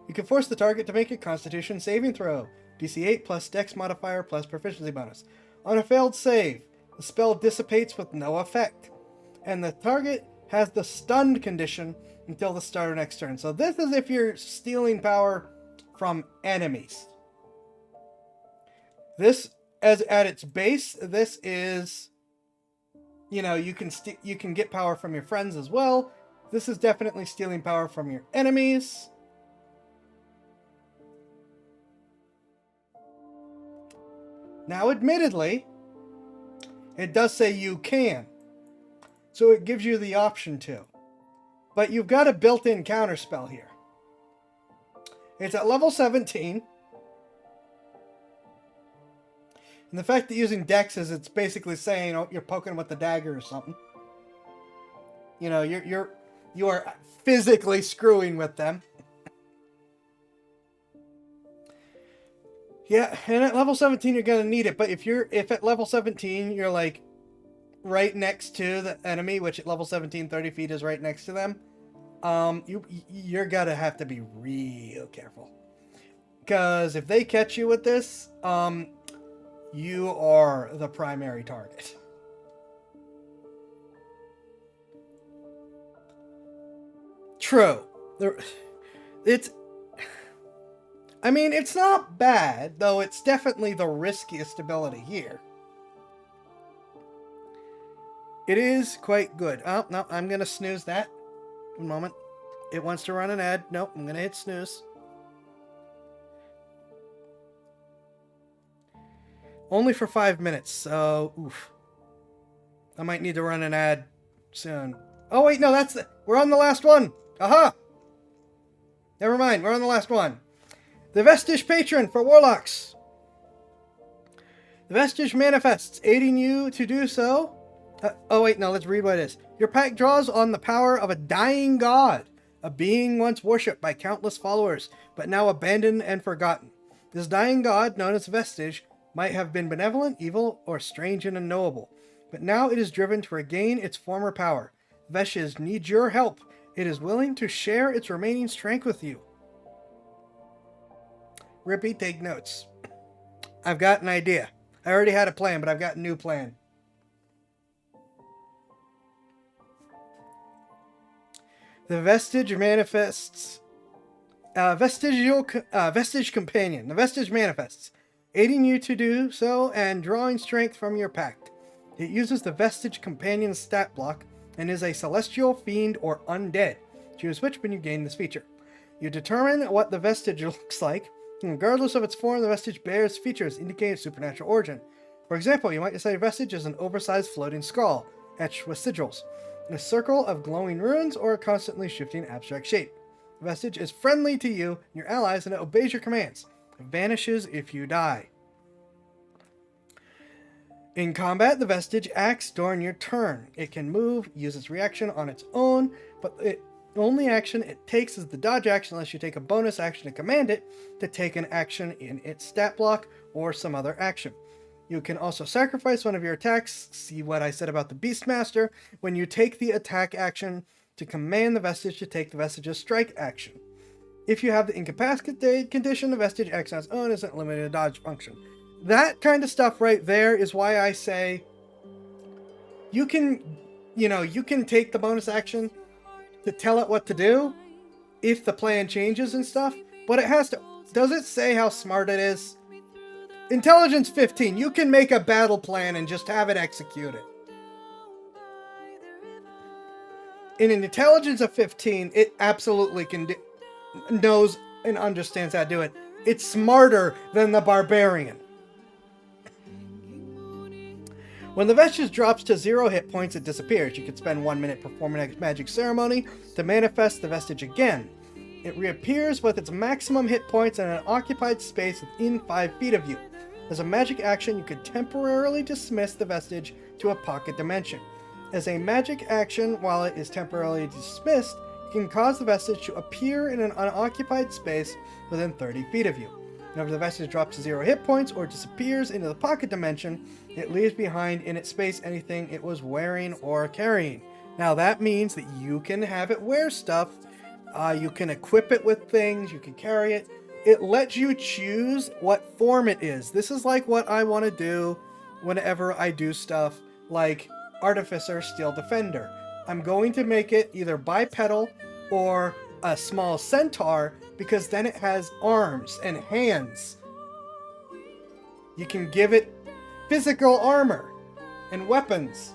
you can force the target to make a Constitution saving throw. DC 8 plus Dex modifier plus proficiency bonus. On a failed save, the spell dissipates with no effect, and the target has the stunned condition until the start of next turn. So this is if you're stealing power from enemies. This, as at its base, this is, you know, you can get power from your friends as well. This is definitely stealing power from your enemies. Now, admittedly, it does say you can. So it gives you the option to. But you've got a built-in counterspell here. It's at level 17. And the fact that using Dex is, it's basically saying, oh, you're poking with the dagger or something. You know, you are physically screwing with them. Yeah, and at level 17 you're gonna need it, but if at level 17 you're like right next to the enemy, which at level 17, 30 feet is right next to them, you're gonna have to be real careful. Because if they catch you with this, you are the primary target. True. I mean, it's not bad, though it's definitely the riskiest ability here. It is quite good. Oh, no, I'm going to snooze that. One moment. It wants to run an ad. Nope, I'm going to hit snooze. Only for 5 minutes, so oof. I might need to run an ad soon. Oh wait, no, we're on the last one. Aha! Never mind, we're on the last one. The Vestige Patron for Warlocks. The Vestige manifests, aiding you to do so. Oh wait, no, let's read what it is. Your pack draws on the power of a dying god, a being once worshipped by countless followers, but now abandoned and forgotten. This dying god, known as Vestige, might have been benevolent, evil, or strange and unknowable, but now it is driven to regain its former power. Vestige needs your help. It is willing to share its remaining strength with you. Rippy, take notes. I've got an idea. I already had a plan, but I've got a new plan. The Vestige manifests. Vestige companion. The Vestige manifests, aiding you to do so and drawing strength from your pact. It uses the Vestige companion stat block and is a celestial, fiend, or undead. Choose which when you gain this feature. You determine what the Vestige looks like. Regardless of its form, the Vestige bears features indicating supernatural origin. For example, you might decide Vestige is an oversized floating skull, etched with sigils, a circle of glowing runes, or a constantly shifting abstract shape. The Vestige is friendly to you and your allies, and it obeys your commands. It vanishes if you die. In combat, the Vestige acts during your turn. It can move, use its reaction on its own, but the only action it takes is the dodge action unless you take a bonus action to command it to take an action in its stat block or some other action. You can also sacrifice one of your attacks. See what I said about the Beastmaster when you take the attack action to command the Vestige to take the Vestige's strike action. If you have the incapacitated condition, the Vestige acts on its own, isn't limited to dodge function. That kind of stuff right there is why I say you can take the bonus action to tell it what to do if the plan changes and stuff, but it has to. Does it say how smart it is? Intelligence 15, you can make a battle plan and just have it executed. In an intelligence of 15, it absolutely knows and understands how to do it. It's smarter than the barbarian. When the Vestige drops to 0 hit points, it disappears. You can spend 1 minute performing a magic ceremony to manifest the Vestige again. It reappears with its maximum hit points in an occupied space within 5 feet of you. As a magic action, you could temporarily dismiss the Vestige to a pocket dimension. As a magic action, while it is temporarily dismissed, you can cause the Vestige to appear in an unoccupied space within 30 feet of you. Whenever the Vestige drops to 0 hit points or disappears into the pocket dimension, it leaves behind in its space anything it was wearing or carrying. Now that means that you can have it wear stuff, you can equip it with things, you can carry it. It lets you choose what form it is. This is like what I want to do whenever I do stuff like Artificer Steel Defender. I'm going to make it either bipedal or a small centaur because then it has arms and hands. You can give it physical armor and weapons.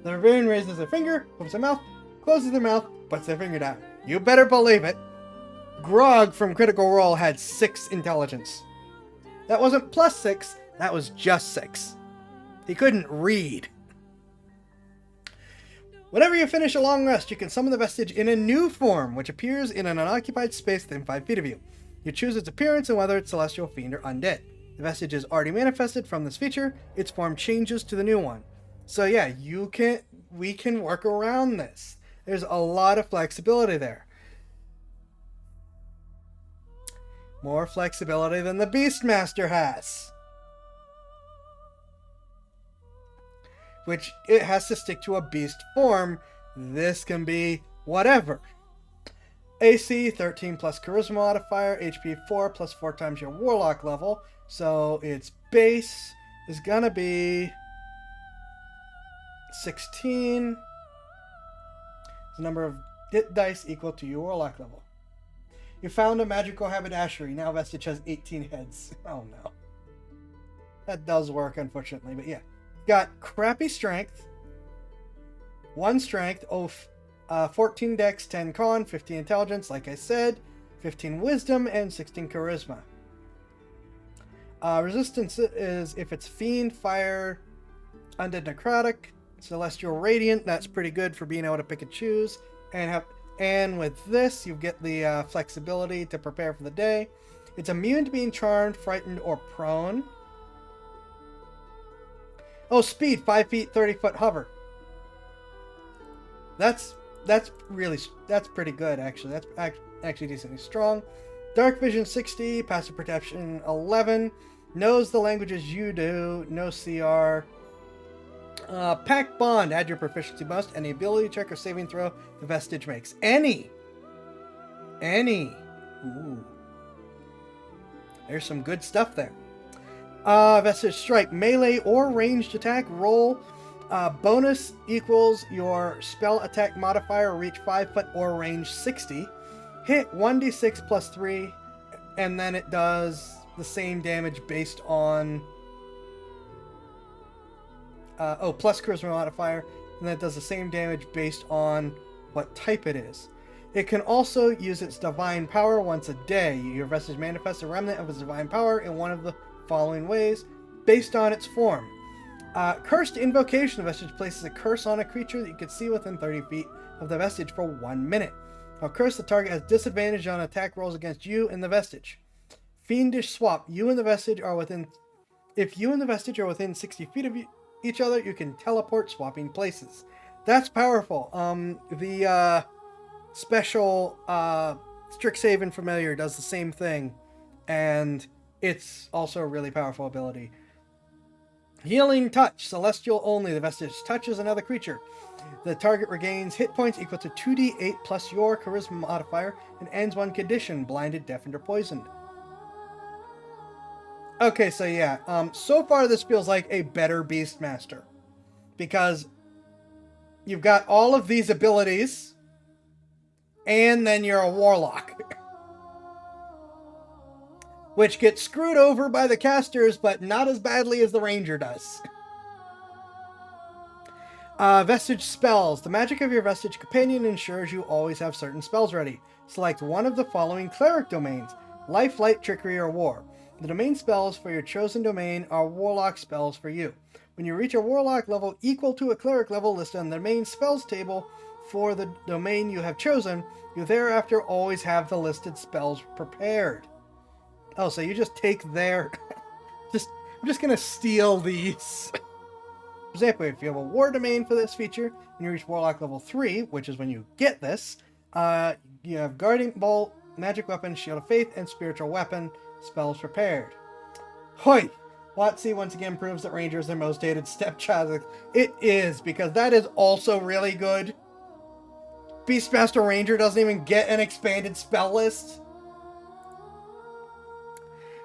The barbarian raises their finger, opens their mouth, closes their mouth, puts their finger down. You better believe it. Grog from Critical Role had 6 intelligence. That wasn't plus 6, that was just 6. He couldn't read. Whenever you finish a long rest, you can summon the Vestige in a new form, which appears in an unoccupied space within 5 feet of you. You choose its appearance and whether it's celestial, fiend, or undead. The Vestige is already manifested from this feature. Its form changes to the new one. So yeah, we can work around this. There's a lot of flexibility there. More flexibility than the Beastmaster has. Which it has to stick to a beast form. This can be whatever. AC 13 plus charisma modifier, HP 4 plus 4 times your warlock level. So its base is gonna be 16. The number of hit dice equal to your warlock level. You found a magical haberdashery. Now Vestige has 18 heads. Oh no. That does work, unfortunately, but yeah. Got crappy strength, 1 strength, 14 dex, 10 con, 15 intelligence, like I said, 15 wisdom, and 16 charisma. Resistance is if it's fiend, fire, undead, necrotic, celestial, radiant. That's pretty good for being able to pick and choose. And with this, you get the flexibility to prepare for the day. It's immune to being charmed, frightened, or prone. Oh, speed, 5 feet, 30 foot hover. That's pretty good, actually. That's actually decently strong. Dark Vision 60, Passive Perception 11, knows the languages you do, no CR. Pact Bond, add your proficiency bonus, any ability check or saving throw the Vestige makes. Any. Ooh. There's some good stuff there. Vestige Strike, melee or ranged attack, roll. Bonus equals your spell attack modifier, reach 5 foot or range 60. Hit 1d6 plus 3, and then it does the same damage based on... plus charisma modifier, and then it does the same damage based on what type it is. It can also use its divine power once a day. Your Vestige manifests a remnant of its divine power in one of the following ways, based on its form. Cursed Invocation. The Vestige places a curse on a creature that you can see within 30 feet of the Vestige for 1 minute. While cursed, the target has disadvantage on attack rolls against you and the Vestige. Fiendish Swap. You and the Vestige are within... If you and the Vestige are within 60 feet of each other, you can teleport, swapping places. That's powerful. The special Strixhaven Familiar does the same thing, and it's also a really powerful ability. Healing Touch, Celestial only. The Vestige touches another creature. The target regains hit points equal to 2d8 plus your charisma modifier and ends one condition, blinded, deafened, or poisoned. Okay, so yeah, so far this feels like a better Beastmaster, because you've got all of these abilities, and then you're a Warlock. Which gets screwed over by the casters, but not as badly as the Ranger does. Vestige Spells. The magic of your Vestige Companion ensures you always have certain spells ready. Select one of the following Cleric domains: Life, Light, Trickery, or War. The domain spells for your chosen domain are Warlock spells for you. When you reach a Warlock level equal to a Cleric level listed on the domain spells table for the domain you have chosen, you thereafter always have the listed spells prepared. Oh, so you just take their... I'm just gonna steal these. For example, if you have a war domain for this feature, when you reach Warlock level 3, which is when you get this, you have Guardian Bolt, Magic Weapon, Shield of Faith, and Spiritual Weapon spells prepared. Hoi! WotC once again proves that Ranger is their most hated stepchild. It is, because that is also really good. Beastmaster Ranger doesn't even get an expanded spell list.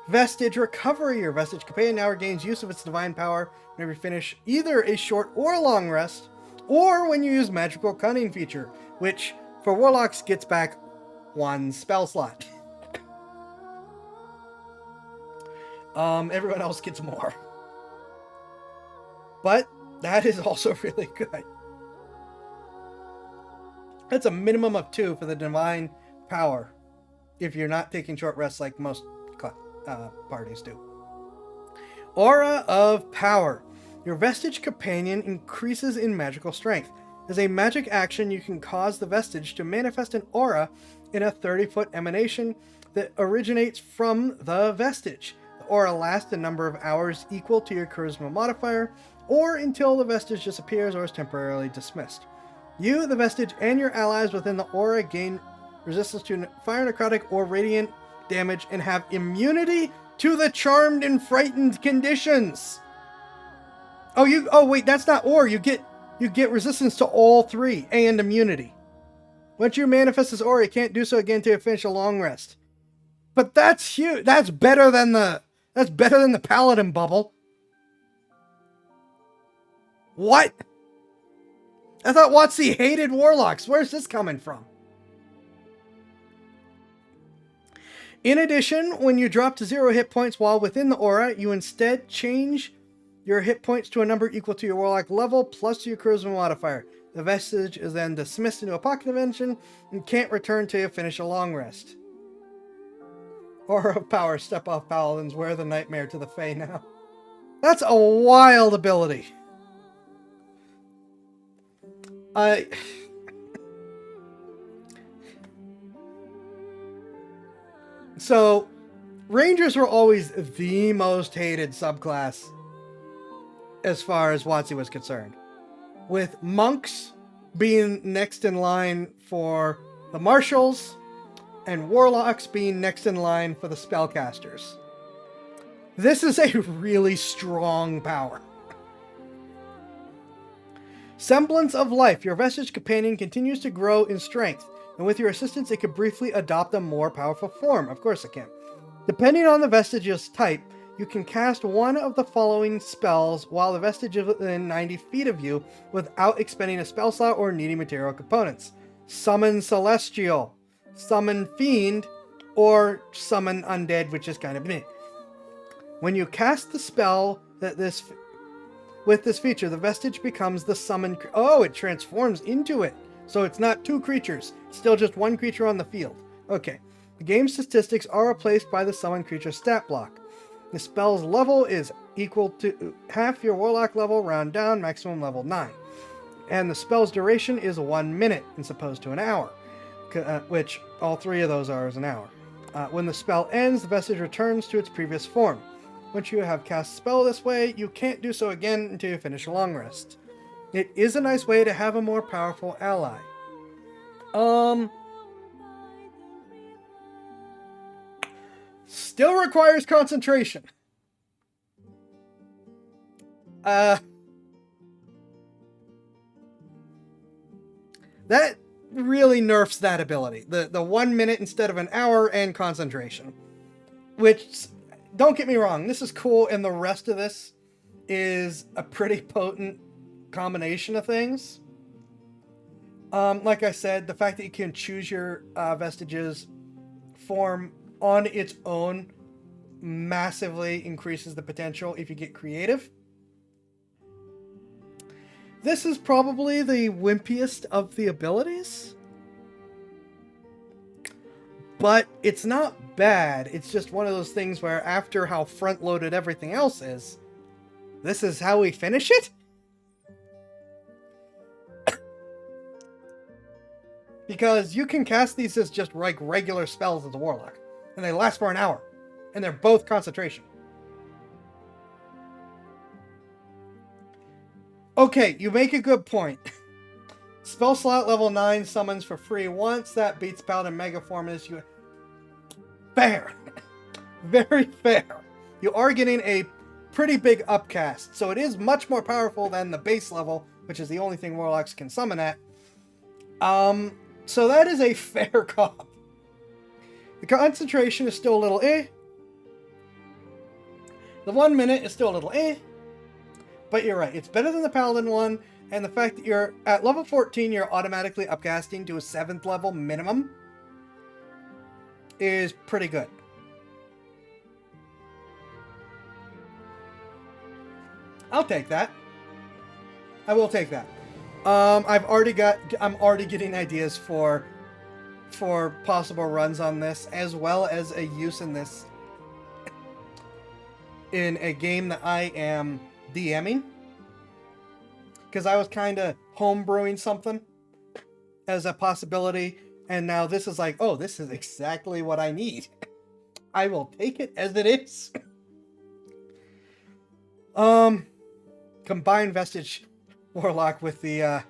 Vestige Recovery. Your Vestige Companion now regains use of its divine power whenever you finish either a short or long rest, or when you use Magical Cunning feature, which for Warlocks gets back 1 spell slot. Everyone else gets more. But that is also really good. That's a minimum of 2 for the divine power, if you're not taking short rests like most parties do. Aura of Power. Your Vestige Companion increases in magical strength. As a magic action, you can cause the Vestige to manifest an aura in a 30-foot emanation that originates from the Vestige. The aura lasts a number of hours equal to your charisma modifier, or until the Vestige disappears or is temporarily dismissed. You, the Vestige, and your allies within the aura gain resistance to fire, necrotic, or radiant damage and have immunity to the charmed and frightened conditions. Oh wait, that's not or. You get resistance to all 3 and immunity. Once you manifest this aura, you can't do so again until you finish a long rest. But that's huge. That's better than the Paladin bubble. What? I thought WotC hated Warlocks. Where's this coming from? In addition, when you drop to 0 hit points while within the aura, you instead change your hit points to a number equal to your Warlock level plus your charisma modifier. The Vestige is then dismissed into a pocket dimension and can't return till you finish a long rest. Aura of Power. Step off Paladins. Wear the Nightmare to the Fae now. That's a wild ability. So, Rangers were always the most hated subclass as far as WotC was concerned, with Monks being next in line for the Marshals, and warlocks being next in line for the spellcasters. This is a really strong power. Semblance of life. Your vestige companion continues to grow in strength, and with your assistance, it could briefly adopt a more powerful form. Of course it can. Depending on the vestige's type, you can cast one of the following spells while the vestige is within 90 feet of you without expending a spell slot or needing material components. Summon Celestial, Summon Fiend, or Summon Undead, which is kind of meh. When you cast the spell with this feature, the vestige becomes the summon... Oh, it transforms into it. So it's not two creatures. It's still just one creature on the field. Okay. The game's statistics are replaced by the summon creature stat block. The spell's level is equal to half your warlock level, round down, maximum level 9. And the spell's duration is 1 minute as opposed to an hour, which all three of those are as an hour. When the spell ends, the vestige returns to its previous form. Once you have cast a spell this way, you can't do so again until you finish a long rest. It is a nice way to have a more powerful ally. Still requires concentration. That really nerfs that ability. The 1 minute instead of an hour and concentration. Which, don't get me wrong, this is cool, and the rest of this is a pretty potent combination of things. Like I said, the fact that you can choose your vestige's form on its own massively increases the potential if you get creative. This is probably the wimpiest of the abilities, but it's not bad. It's just one of those things where after how front-loaded everything else is, this is how we finish it? Because you can cast these as just like regular spells as a warlock, and they last for an hour, and they're both concentration. Okay, you make a good point. Spell slot level 9 summons for free once. That beats Paladin Mega Form. Fair. Very fair. You are getting a pretty big upcast, so it is much more powerful than the base level, which is the only thing warlocks can summon at. So that is a fair call. The concentration is still a little eh. The 1 minute is still a little eh. But you're right, it's better than the Paladin one, and the fact that you're at level 14, you're automatically upcasting to a 7th level minimum is pretty good. I'll take that. I will take that. I'm already getting ideas for possible runs on this, as well as a use in this in a game that I am DMing, because I was kind of homebrewing something as a possibility, and now this is like, oh, this is exactly what I need. I will take it as it is. Combine Vestige Warlock with the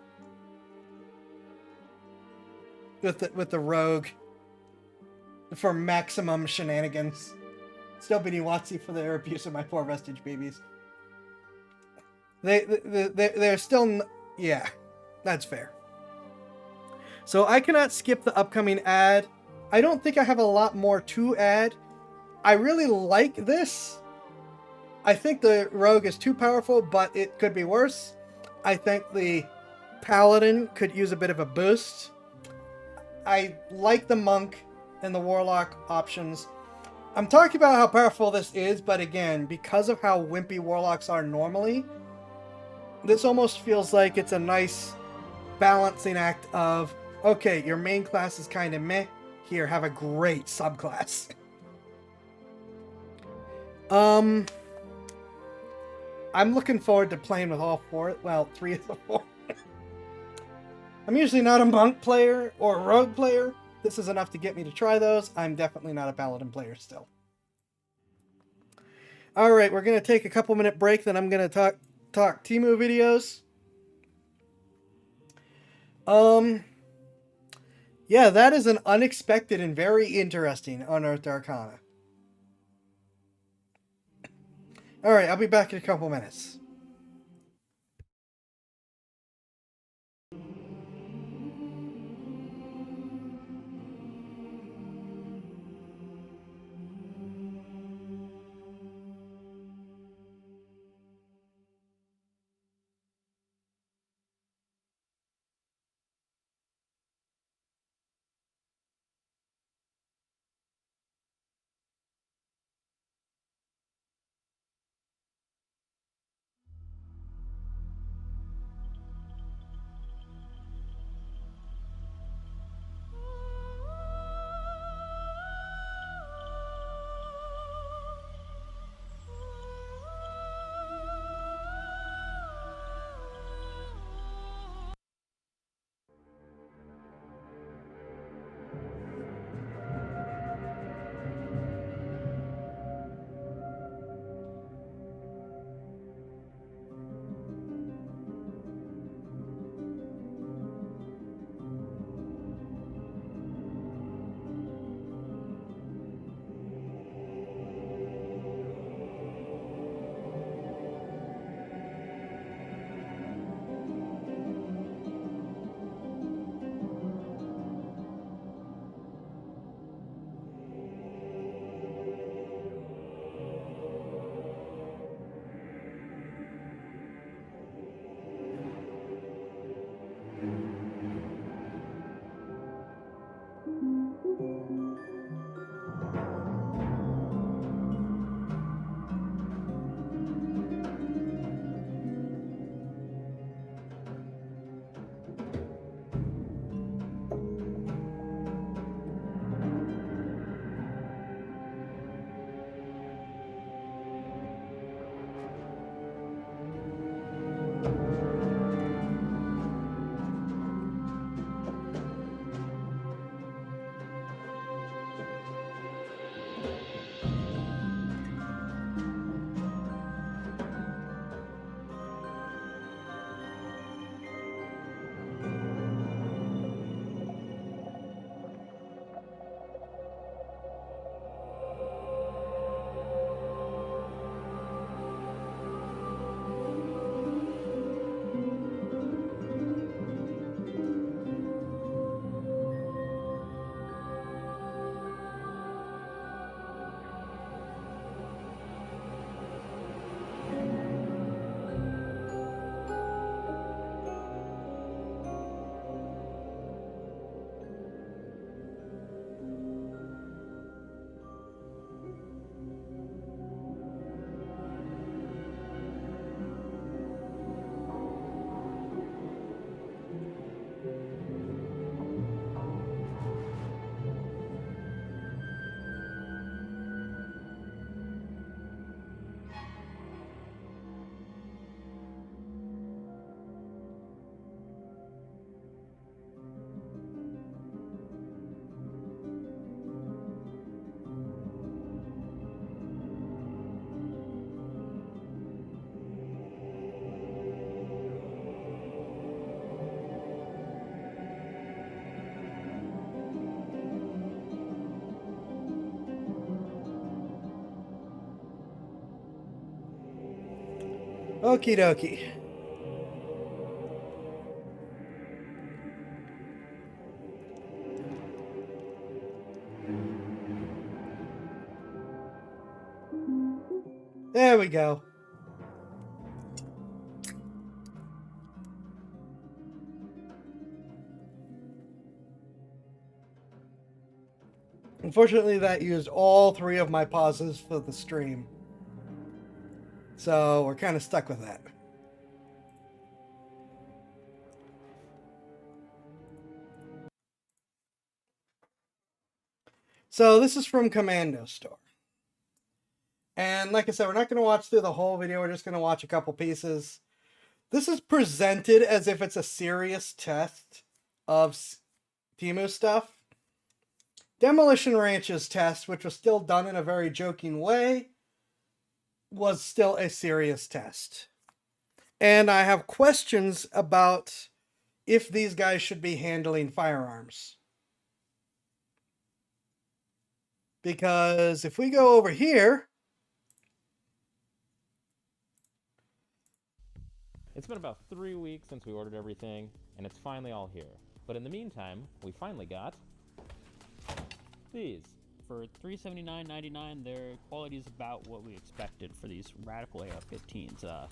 Rogue for maximum shenanigans. Still beating Watsy for their abuse of my poor Vestige babies. They're still... Yeah, that's fair. So I cannot skip the upcoming ad. I don't think I have a lot more to add. I really like this. I think the Rogue is too powerful, but it could be worse. I think the Paladin could use a bit of a boost. I like the Monk and the Warlock options. I'm talking about how powerful this is, but again, because of how wimpy Warlocks are normally, this almost feels like it's a nice balancing act of, okay, your main class is kind of meh, here, have a great subclass. I'm looking forward to playing with all four, well, 3 of the 4. I'm usually not a Monk player or a Rogue player. This is enough to get me to try those. I'm definitely not a Paladin player still. Alright, we're going to take a couple minute break, then I'm going to talk Temu videos. Yeah, that is an unexpected and very interesting Unearthed Arcana. Alright, I'll be back in a couple minutes. Okie dokie. There we go. Unfortunately, that used all 3 of my pauses for the stream. So we're kind of stuck with that. So this is from Commando Store. And like I said, we're not going to watch through the whole video. We're just going to watch a couple pieces. This is presented as if it's a serious test of Temu stuff. Demolition Ranch's test, which was still done in a very joking way, was still a serious test. And I have questions about if these guys should be handling firearms. Because if we go over here, It's been about 3 weeks since we ordered everything, and it's finally all here. But in the meantime, we finally got these. For $379.99, their quality is about what we expected for these Radical AR-15s. Got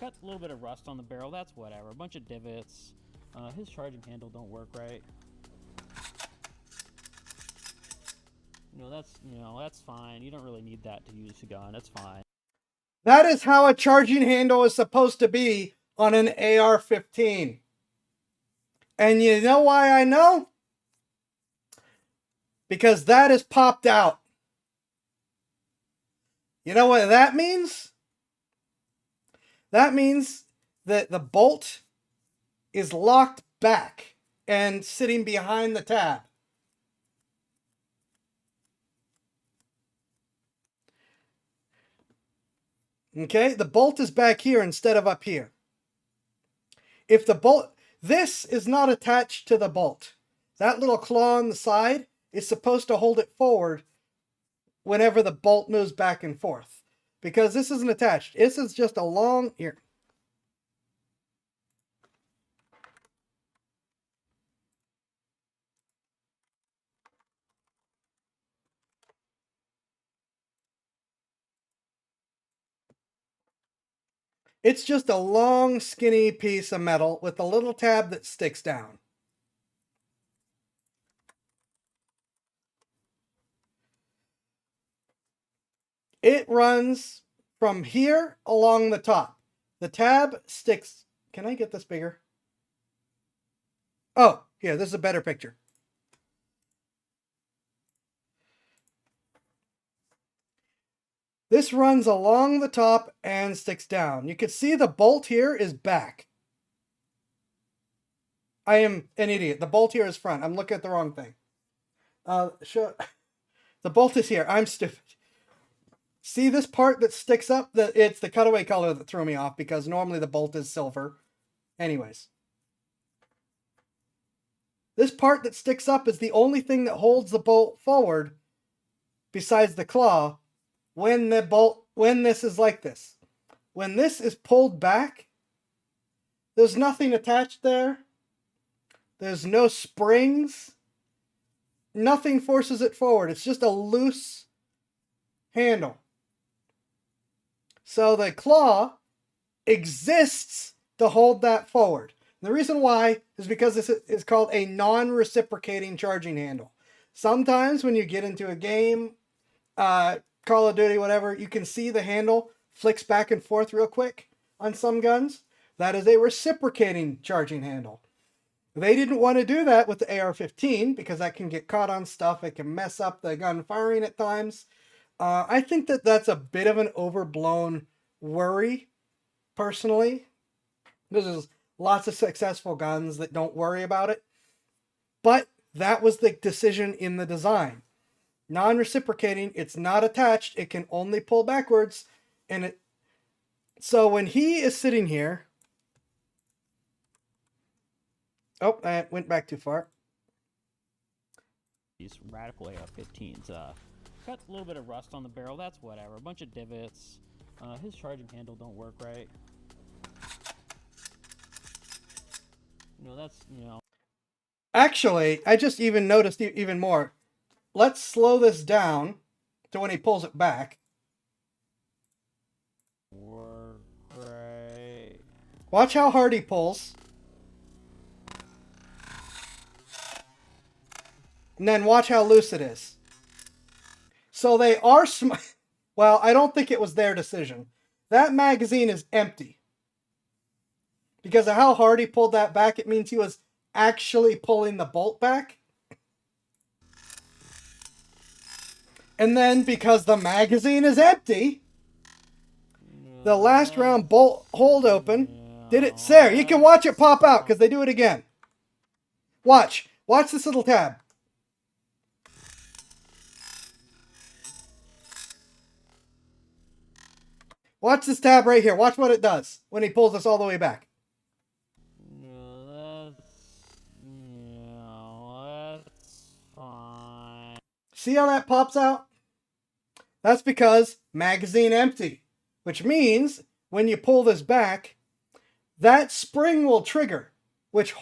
a little bit of rust on the barrel, that's whatever. A bunch of divots. His charging handle don't work right. That's fine. You don't really need that to use a gun. That's fine. that is how a charging handle is supposed to be on an AR-15. And you know why I know? Because that is popped out. You know what that means? That means that the bolt is locked back and sitting behind the tab. Okay, the bolt is back here instead of up here. If the bolt, this is not attached to the bolt. That little claw on the side is supposed to hold it forward whenever the bolt moves back and forth. Because this isn't attached. This is just a long, here. It's just a long, skinny piece of metal with a little tab that sticks down. It runs from here along the top. The tab sticks. Can I get this bigger? Oh, here, this is a better picture. This runs along the top and sticks down. You can see the bolt here is back. I am an idiot. The bolt here is front. I'm looking at the wrong thing. The bolt is here. I'm stupid. See this part that sticks up? It's the cutaway color that threw me off because normally the bolt is silver. Anyways. This part that sticks up is the only thing that holds the bolt forward besides the claw when this is like this. When this is pulled back, there's nothing attached there. There's no springs. Nothing forces it forward. It's just a loose handle. So the claw exists to hold that forward. And the reason why is because this is called a non-reciprocating charging handle. Sometimes when you get into a game, Call of Duty, whatever, you can see the handle flicks back and forth real quick on some guns. That is a reciprocating charging handle. They didn't want to do that with the AR-15 because that can get caught on stuff. It can mess up the gun firing at times. I think that that's a bit of an overblown worry, personally. There's lots of successful guns that don't worry about it. But that was the decision in the design. Non-reciprocating, it's not attached. It can only pull backwards. So when he is sitting here... Oh, I went back too far. These Radical AR-15s. Got a little bit of rust on the barrel, that's whatever. A bunch of divots. His charging handle don't work right. Actually, I just even noticed even more. Let's slow this down to when he pulls it back. Work right. Watch how hard he pulls. And then watch how loose it is. So they are well, I don't think it was their decision. That magazine is empty. Because of how hard he pulled that back, it means he was actually pulling the bolt back. And then because the magazine is empty, the last round bolt hold open did it. There, you can watch it pop out because they do it again. Watch this little tab. Watch this tab right here. Watch what it does when he pulls us all the way back. That's fine. See how that pops out? That's because magazine empty, which means when you pull this back, that spring will trigger, which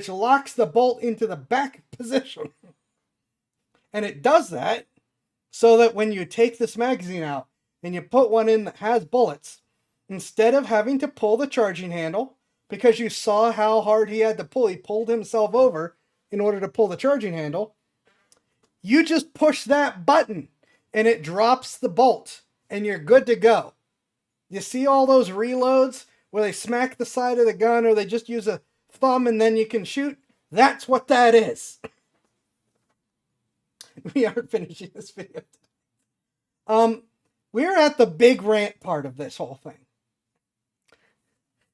locks the bolt into the back position. And it does that so that when you take this magazine out and you put one in that has bullets, instead of having to pull the charging handle, because you saw how hard he had to pull, he pulled himself over in order to pull the charging handle, you just push that button and it drops the bolt and you're good to go. You see all those reloads where they smack the side of the gun or they just use a thumb and then you can shoot? That's what that is. We aren't finishing this video. We're at the big rant part of this whole thing.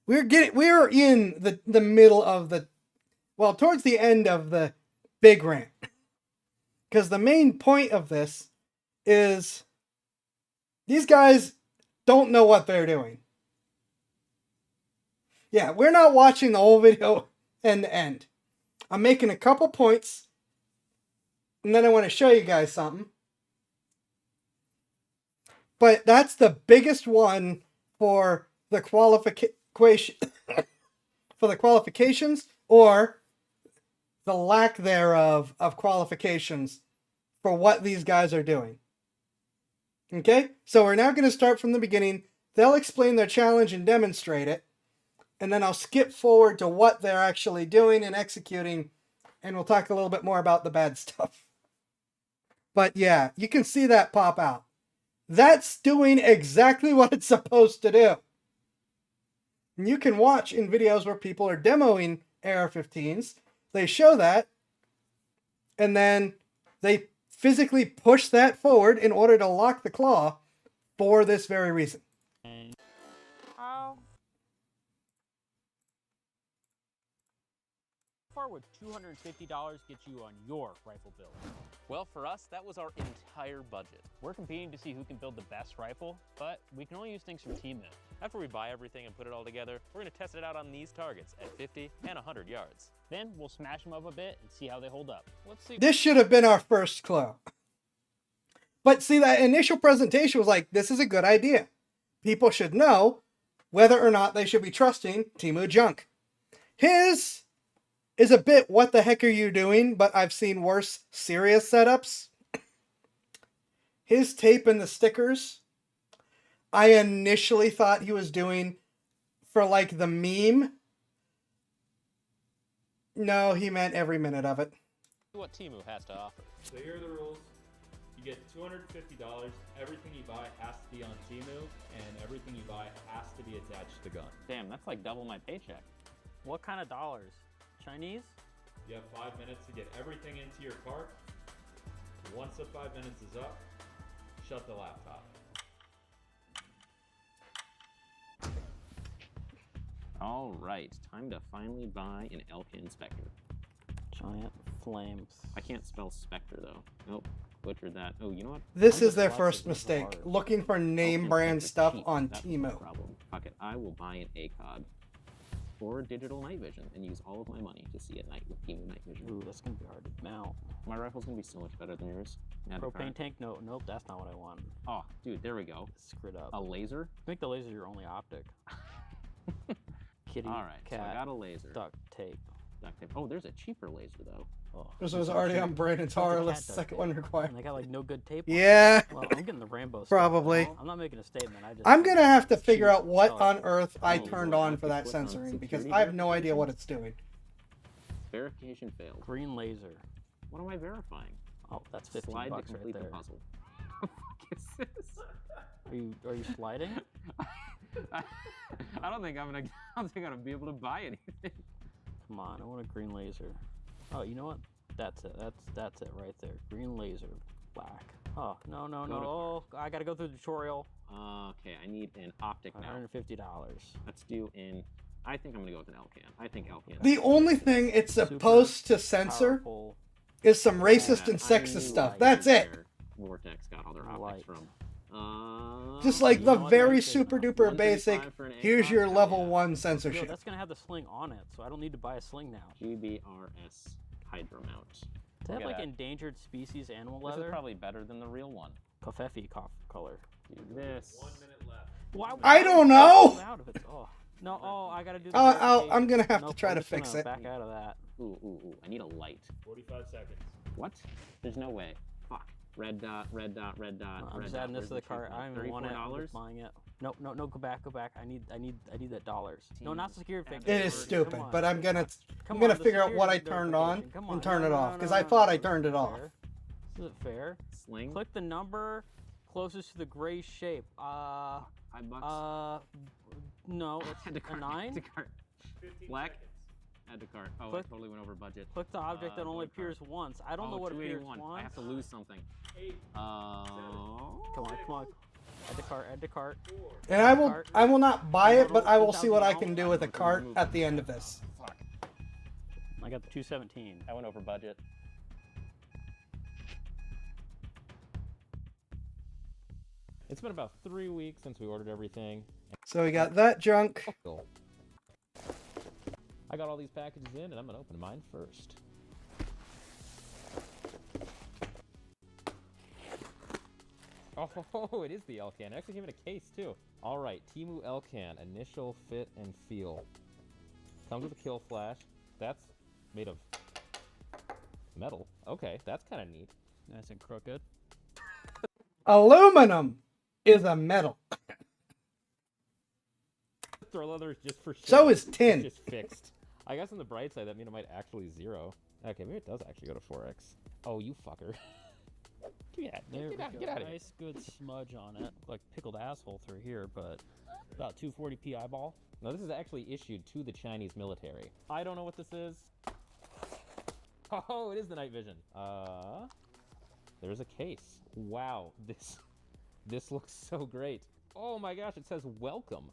We're in the middle of towards the end of the big rant. Because the main point of this is these guys don't know what they're doing. Yeah, we're not watching the whole video end to end. I'm making a couple points, and then I want to show you guys something. But that's the biggest one for the qualifications or the lack thereof of qualifications for what these guys are doing. Okay, so we're now going to start from the beginning. They'll explain their challenge and demonstrate it. And then I'll skip forward to what they're actually doing and executing. And we'll talk a little bit more about the bad stuff. But yeah, you can see that pop out. That's doing exactly what it's supposed to do. And you can watch in videos where people are demoing AR-15s. They show that. And then they physically push that forward in order to lock the claw for this very reason. How far would $250 get you on your rifle build? Well, for us, that was our entire budget. We're competing to see who can build the best rifle, but we can only use things from Temu. After we buy everything and put it all together, we're going to test it out on these targets at 50 and 100 yards. Then we'll smash them up a bit and see how they hold up. Let's see. This should have been our first clue. But see, that initial presentation was like, this is a good idea. People should know whether or not they should be trusting Temu junk. His is a bit, what the heck are you doing? But I've seen worse serious setups. His tape and the stickers, I initially thought he was doing for like the meme. No, he meant every minute of it. What Temu has to offer. So here are the rules. You get $250. Everything you buy has to be on Temu, and everything you buy has to be attached to the gun. Damn, that's like double my paycheck. What kind of dollars? Chinese? You have 5 minutes to get everything into your cart. Once the 5 minutes is up, shut the laptop. All right, time to finally buy an Elka inspector. Giant flames. I can't spell specter though. Nope, butchered that. Oh, you know what? This Why is their does first lots of these mistake, hard? looking for name Elka brand inspector stuff cheap. on That's no Temu. problem. Fuck it, I will buy an ACOG or digital night vision and use all of my money to see at night with Temu night vision. Ooh, that's gonna be hard to mount. My rifle's gonna be so much better than yours. Add to Propane cart. tank? No, nope, that's not what I want. Oh, dude, there we go. Screwed up. A laser? Make the laser your only optic. Kitty, All right, so I cat, got a laser. duct tape. Duct tape. Oh, there's a cheaper laser though. Oh, This was already on Brandon's What's a horror cat list, duct second tape? one required. And they got like no good tape. on it. Yeah, Well, I'm getting the Rambo stuff. probably. I'm not making a statement. I just. I'm gonna have to figure Cheap out what stuff. on earth I Oh, turned well, on I for could that click on censoring because security I have no idea verification. what it's doing. Verification failed. Green laser. What am I verifying? Oh, that's 15 Slide to bucks right complete the there. puzzle. What the fuck is this? Are you sliding? I don't think I'm gonna be able to buy anything. Come on, I want a green laser. Oh, you know what? That's it. That's it right there. Green laser, black. Oh, no. Go to Oh, I gotta go through the tutorial. Okay, I need an optic now. $150. Let's do in. I think I'm gonna go with an Elcan. I think Elcan. The only thing it's supposed to censor Powerful. is some racist Yeah, and sexist I stuff. like That's it. where Vortex got all their optics Light. from. Just like You the know what, very that's super good. duper 135 basic, for an here's ACOG? your Hell level yeah. 1 Yo, censorship. that's gonna have the sling on it, so I don't need to buy a sling now. GBRS Hydra mount. Does that have Look like at that. endangered species animal This leather? is probably better than the real one. Kofefi color. Do this. 1 minute left. Why? I don't why know. pull out of it? Oh. No, I gotta do the I'm gonna have nope, to try I'm to just gonna fix it. back out of that. Ooh. I need a light. 45 seconds. What? There's no way. Fuck. Red dot, red dot, red dot, I'm red just dot. adding this Where's to the cheap cart. one? I don't even want it. I'm $34? just buying it. No, go back. I need that dollars. No, not secured fake. It is stupid, Come on. but I'm gonna Come figure on, the out what I security turned on verification. Come and on. turn No, it no, off no, because no, I no, thought no, I this turned it isn't off. fair. This isn't fair. Sling. Click the number closest to the gray shape. $5. No, Add to it's a cart. 9. Add to cart. 15 Black. seconds. Add to cart. Oh, Click- I totally went over budget. Click the object that Go only to cart. appears once. I don't know what appears 281. once. I have to lose something. 8, Oh. Come on. Add to cart. 4, And I will not buy it, but I will see what I can do with a cart at the end of this. Fuck. I got the 217. I went over budget. It's been about 3 weeks since we ordered everything. So we got that junk. Cool. I got all these packages in, and I'm gonna open mine first. Oh, it is the L-Can. It actually came in a case, too. All right, Temu L-Can. Initial fit and feel. Comes with a kill flash. That's made of metal. Okay, that's kind of neat. Nice and crooked. Aluminum is a metal. Throw leather is just for show. So is It's tin. just fixed. I guess on the bright side, that means it might actually 0. Okay, maybe it does actually go to 4x. Oh, you fucker. Get out There we of go. here. Nice good smudge on it. Like pickled asshole through here, but about 240p eyeball. No, this is actually issued to the Chinese military. I don't know what this is. Oh, it is the night vision. There's a case. Wow, this looks so great. Oh my gosh, it says welcome.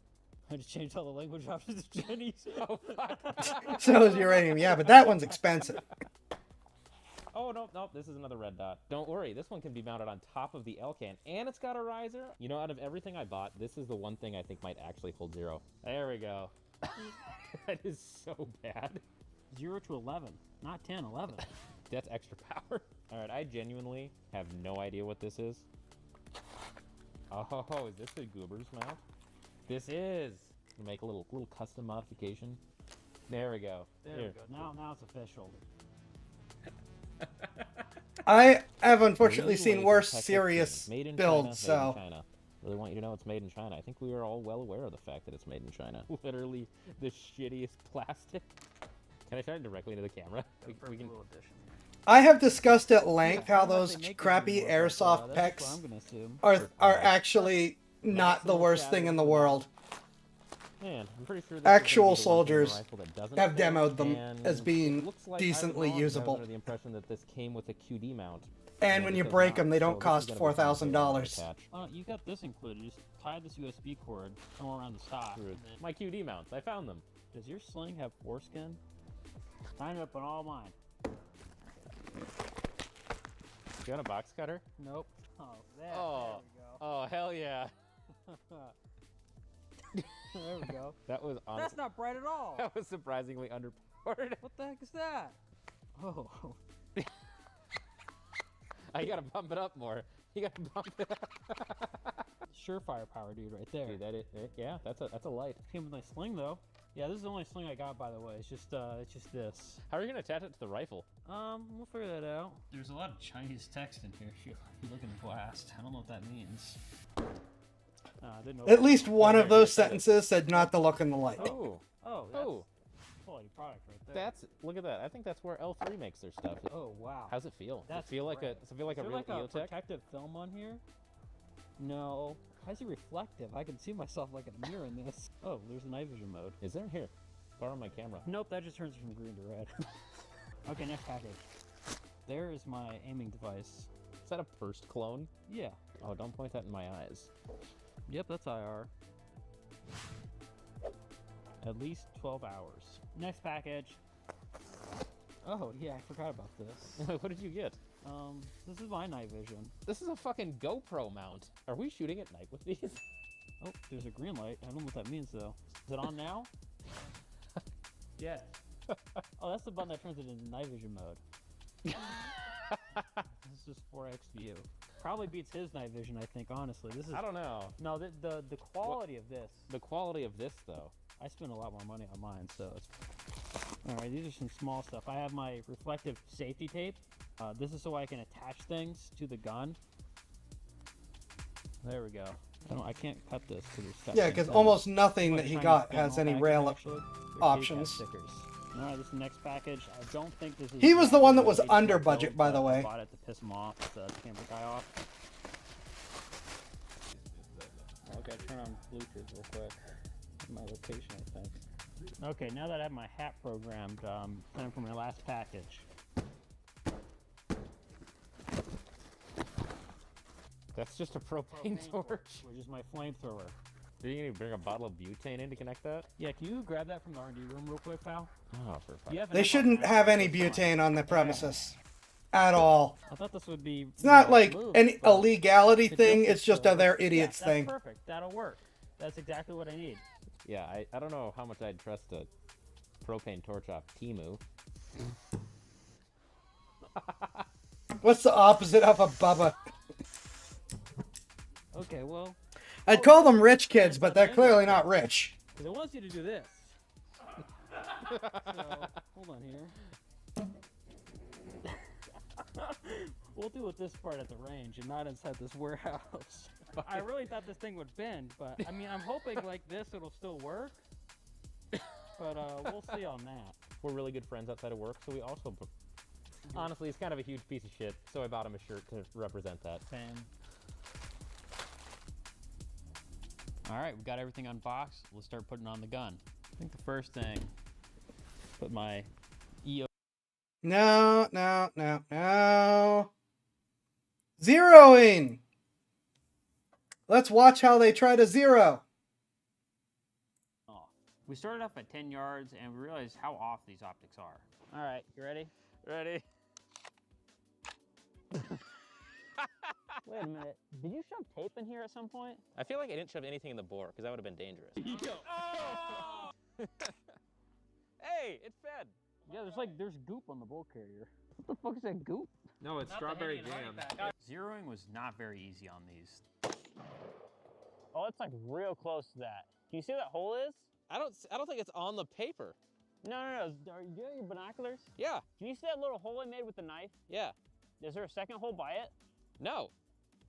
I just changed all the language options to Chinese. Oh fuck. So is uranium. Yeah, but that one's expensive. Oh, no, this is another red dot. Don't worry, this one can be mounted on top of the L-Can, and it's got a riser. You know, out of everything I bought, this is the one thing I think might actually hold 0. There we go. That is so bad. 0 to 11, not 10, 11. That's extra power. All right, I genuinely have no idea what this is. Oh, is this the Goober's mount? This is. You make a little custom modification. There we go. There we go. Now it's official. I have unfortunately Green seen laser worse Texas serious made in builds, China, made in so China. Really want you to know it's made in China. I think we are all well aware of the fact that it's made in China. Literally the shittiest plastic. Can I try it directly into the camera? We can. I have discussed at length Yeah, I how don't know if those they make these crappy anymore, but, airsoft that's what pecs I'm gonna assume. are actually not the worst thing in the world. Man, I'm pretty sure this Actual is gonna be the one soldiers rifle that doesn't have fit, demoed them and as being it looks like I was decently wrong, 'cause I was usable. under the impression that this came with a QD mount. And when it you does break not, them, they so don't this is cost gonna be $4,000. attach. You got this included. You just tie this USB cord somewhere around the stock. Screwed. and then- My QD mounts, I found them. Does your sling have foreskin? Sign up on all mine. You got a box cutter? Nope. Oh, there, Oh. there Oh, hell yeah. we go. There we go. That was That's honestly, not bright at all. that was surprisingly underpowered. What the heck is that? Oh. You gotta bump it up more. You gotta bump it up. Surefire power, dude, right there. Dude, yeah, that's a light. Came with my sling though. Yeah, this is the only sling I got, by the way. It's just this. How are you gonna attach it to the rifle? We'll figure that out. There's a lot of Chinese text in here. If you look in the blast, I don't know what that means. I didn't know. At least one of those sentences said not to look in the light. Oh, Oh, that's oh, quality product right there. look at that. I think that's where L3 makes their stuff. Oh wow. How's it feel? That's Does it feel like great. does it feel like Is a there real like a EOTech? protective film on here? No. Why is it reflective? I can see myself like in a mirror in this. Oh, there's a night vision mode. Is there? Here, borrow my camera. Nope, that just turns from green to red. Okay, next package. There is my aiming device. Is that a burst clone? Yeah. Oh, don't point that in my eyes. Yep, that's IR. At least 12 hours. Next package. Oh, yeah, I forgot about this. What did you get? This is my night vision. This is a fucking GoPro mount. Are we shooting at night with these? Oh, there's a green light. I don't know what that means, though. Is it on now? Yeah. Oh, that's the button that turns it into night vision mode. This is 4x view. Probably beats his night vision, I think, honestly. This is I don't know. no the quality of this. The quality of this, though. I spend a lot more money on mine, so it's all right. These are some small stuff. I have my reflective safety tape. This is so I can attach things to the gun. There we go. I can't cut this because it's got Yeah, because almost nothing that he got has any rail options. Stickers. All right, this is the next package. I don't think this is. He was the one that was exactly what under HDR budget, built, by the but I way. bought it to piss him off, the camera guy off. Okay, turn on Bluetooth real quick. My location, I think. Okay, now that I have my hat programmed, time for my last package. That's just a propane torch. Which is my flamethrower. Did you need to bring a bottle of butane in to connect that? Yeah, can you grab that from the R&D room real quick, pal? Oh, for fuck's Do you have They enough shouldn't on have that? any That's fine. butane on the premises at all. I thought this would be. It's not like any a illegality thing. It's just a they're idiots that's thing. Perfect. That'll work. That's exactly what I need. Yeah, I don't know how much I'd trust a propane torch off Temu. What's the opposite of a bubba? Okay, well, I'd call them rich kids, but they're clearly not rich. because it wants you to do this. So, hold on here. We'll do with this part at the range and not inside this warehouse. I really thought this thing would bend, but I mean, I'm hoping like this it'll still work. But we'll see on that. We're really good friends outside of work, so we also... Honestly, he's kind of a huge piece of shit, so I bought him a shirt to represent that. Fan. All right, we got everything unboxed. Let's start putting on the gun. I think the first thing, put my EO. No, no, no, no. Zeroing. Let's watch how they try to zero. off. We started off at 10 yards and we realized how off these optics are. All right, you ready? Ready? Wait a minute. Did you shove tape in here at some point? I feel like I didn't shove anything in the bore, because that would have been dangerous. Oh! Hey, it fed! Yeah, there's goop on the bull carrier. What the fuck is that goop? No, it's strawberry jam. Zeroing was not very easy on these. Oh, it's like real close to that. Can you see where that hole is? I don't think it's on the paper. No. Are you doing your binoculars? Yeah, Can you see that little hole I made with the knife? yeah. Is there a second hole by it? No,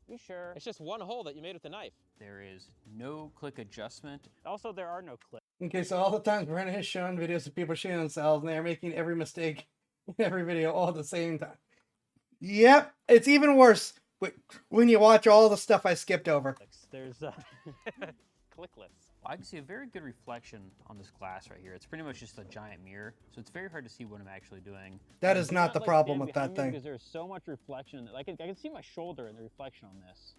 You sure? it's just one hole that you made with the knife. There is no click adjustment. Also, there are no clicks. Okay, so all the times Brennan has shown videos of people shooting themselves and they're making every mistake in every video all at the same time. Yep, it's even worse when you watch all the stuff I skipped over. There's Clickless. I can see a very good reflection on this glass right here. It's pretty much just a giant mirror, so it's very hard to see what I'm actually doing. That is not the problem with that thing. Because there's so much reflection. I can see my shoulder in the reflection on this.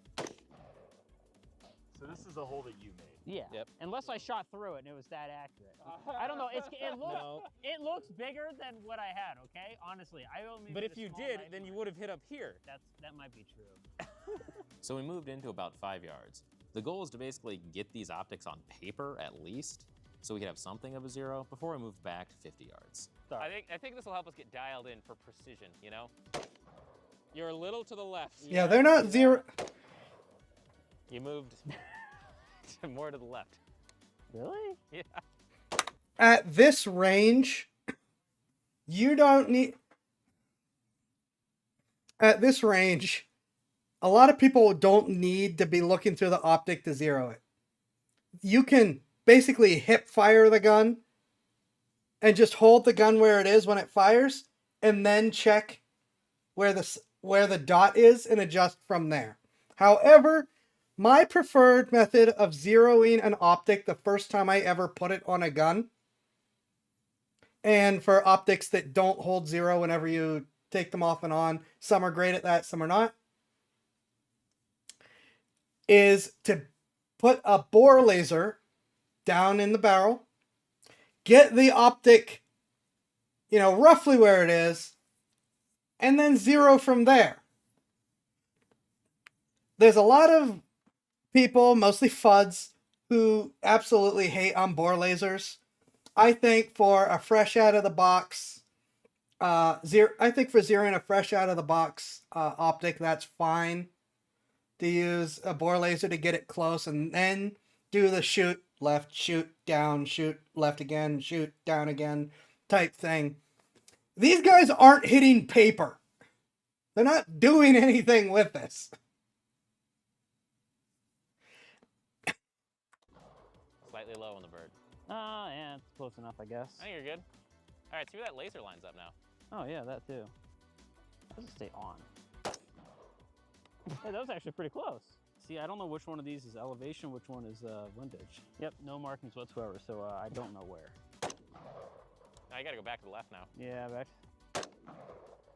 So this is the hole that you made. Yeah. Yep. Unless I shot through it and it was that accurate. I don't know. No. It looks bigger than what I had. Okay, honestly, I only. But if you did, then you would have hit up here. That might be true. So we moved into about 5 yards. The goal is to basically get these optics on paper at least, so we could have something of a zero before we move back to 50 yards. Sorry. I think this will help us get dialed in for precision, you know? You're a little to the left. Yeah, they're not zero. You moved more to the left. Really? Yeah. At this range, you don't need... At this range, a lot of people don't need to be looking through the optic to zero it. You can basically hip fire the gun and just hold the gun where it is when it fires and then check where the dot is and adjust from there. However, my preferred method of zeroing an optic the first time I ever put it on a gun, and for optics that don't hold zero whenever you take them off and on, some are great at that, some are not, is to put a bore laser down in the barrel, get the optic, roughly where it is, and then zero from there. There's a lot of people, mostly FUDs, who absolutely hate on bore lasers. I think for a fresh out of the box I think for zeroing a fresh out of the box optic, that's fine to use a bore laser to get it close and then do the shoot left, shoot down, shoot left again, shoot down again type thing. These guys aren't hitting paper. They're not doing anything with this. Slightly low on the bird. Yeah, it's close enough, I guess. I think you're good. All right, see where that laser lines up now. Oh yeah, that too. Doesn't stay on. Hey, that was actually pretty close. See, I don't know which one of these is elevation, which one is windage. Yep, no markings whatsoever, so I don't know where. Now you gotta go back to the left now. Yeah, back.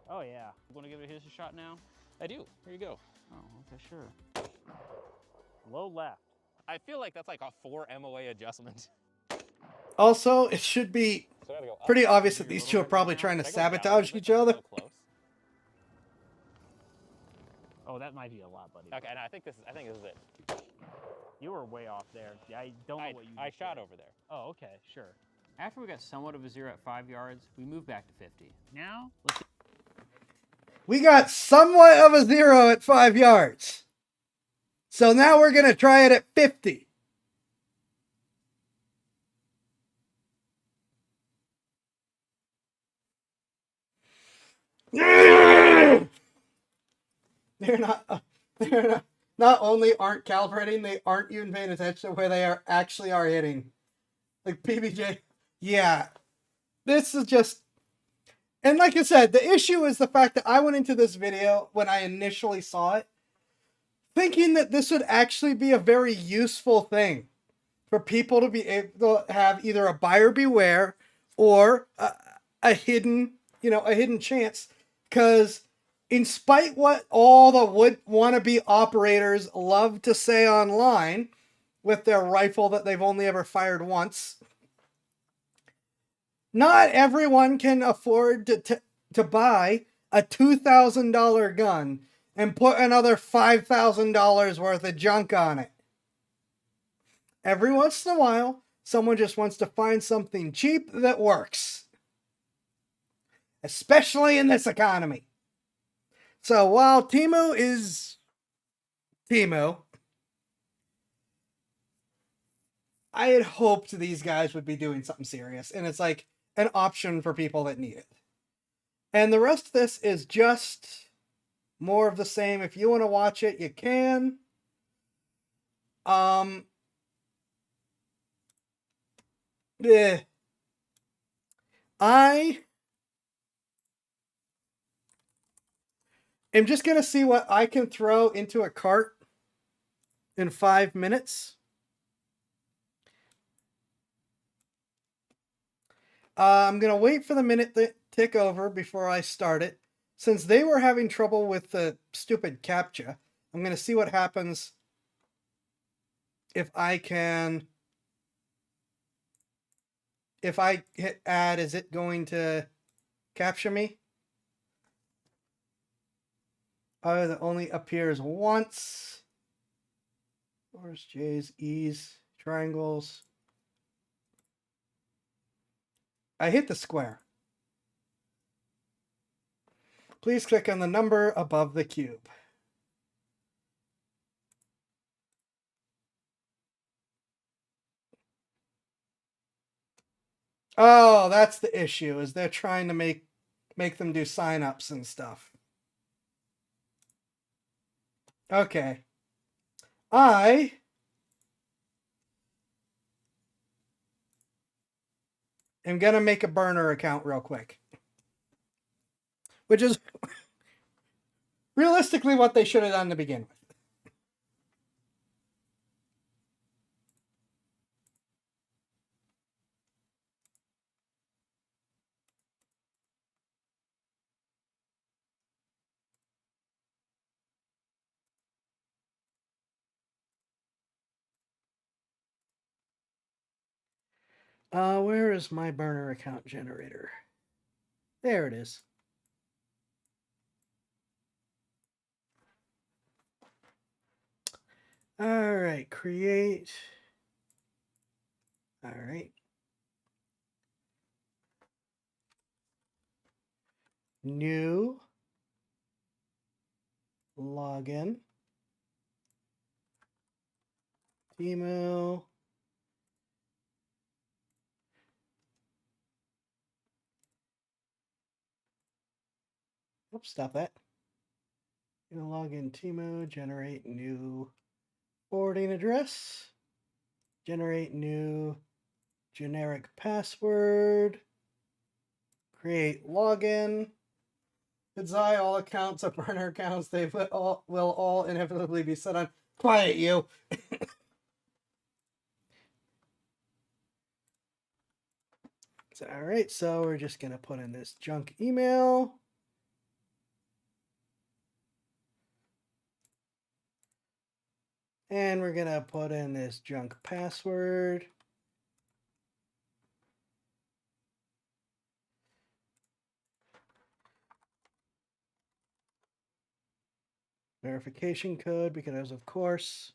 Oh yeah. You want to give it a shot now? I do. Here you go. Oh, okay, sure. Low left. I feel like that's like a 4 MOA adjustment. Also, it should be So I gotta go up pretty obvious that maybe a these little two are bit probably now. trying to Should I go down a sabotage bit? each That's other. so close. Oh, that might be a lot, buddy. Okay, no, I think this is it. You were way off there. I don't know what you I just shot did. over there. Oh, okay, sure. After we got somewhat of a 0 at 5 yards, we moved back to 50. Now, let's see. We got somewhat of a 0 at 5 yards. So now we're going to try it at 50. They're not only aren't calibrating, they aren't even paying attention to where they are actually are hitting. Like PBJ, yeah. This is just, and like I said, the issue is the fact that I went into this video when I initially saw it, thinking that this would actually be a very useful thing for people to be able to have either a buyer beware or a hidden, a hidden chance. Because in spite what all the wannabe operators love to say online with their rifle that they've only ever fired once, not everyone can afford to buy a $2,000 gun and put another $5,000 worth of junk on it. Every once in a while, someone just wants to find something cheap that works. Especially in this economy. So while Temu is Temu, I had hoped these guys would be doing something serious. And it's like an option for people that need it. And the rest of this is just more of the same. If you want to watch it, you can. I am just going to see what I can throw into a cart in 5 minutes. I'm going to wait for the minute to tick over before I start it. Since they were having trouble with the stupid CAPTCHA, I'm going to see what happens if I can... If I hit add, is it going to capture me? Oh, that only appears once. Where's J's, E's, triangles? I hit the square. Please click on the number above the cube. Oh, that's the issue, is they're trying to make them do sign-ups and stuff. Okay. I am going to make a burner account real quick. Which is realistically what they should have done to begin with. Where is my burner account generator? There it is. All right, create. All right. new login. Temu. Oops, stop that. Gonna log in Temu, generate new forwarding address, generate new generic password, create login. Goodbye, all accounts are burner accounts. They will all inevitably be set on. Quiet, you. All right, so we're just gonna put in this junk email. And we're gonna put in this junk password. Verification code, because of course.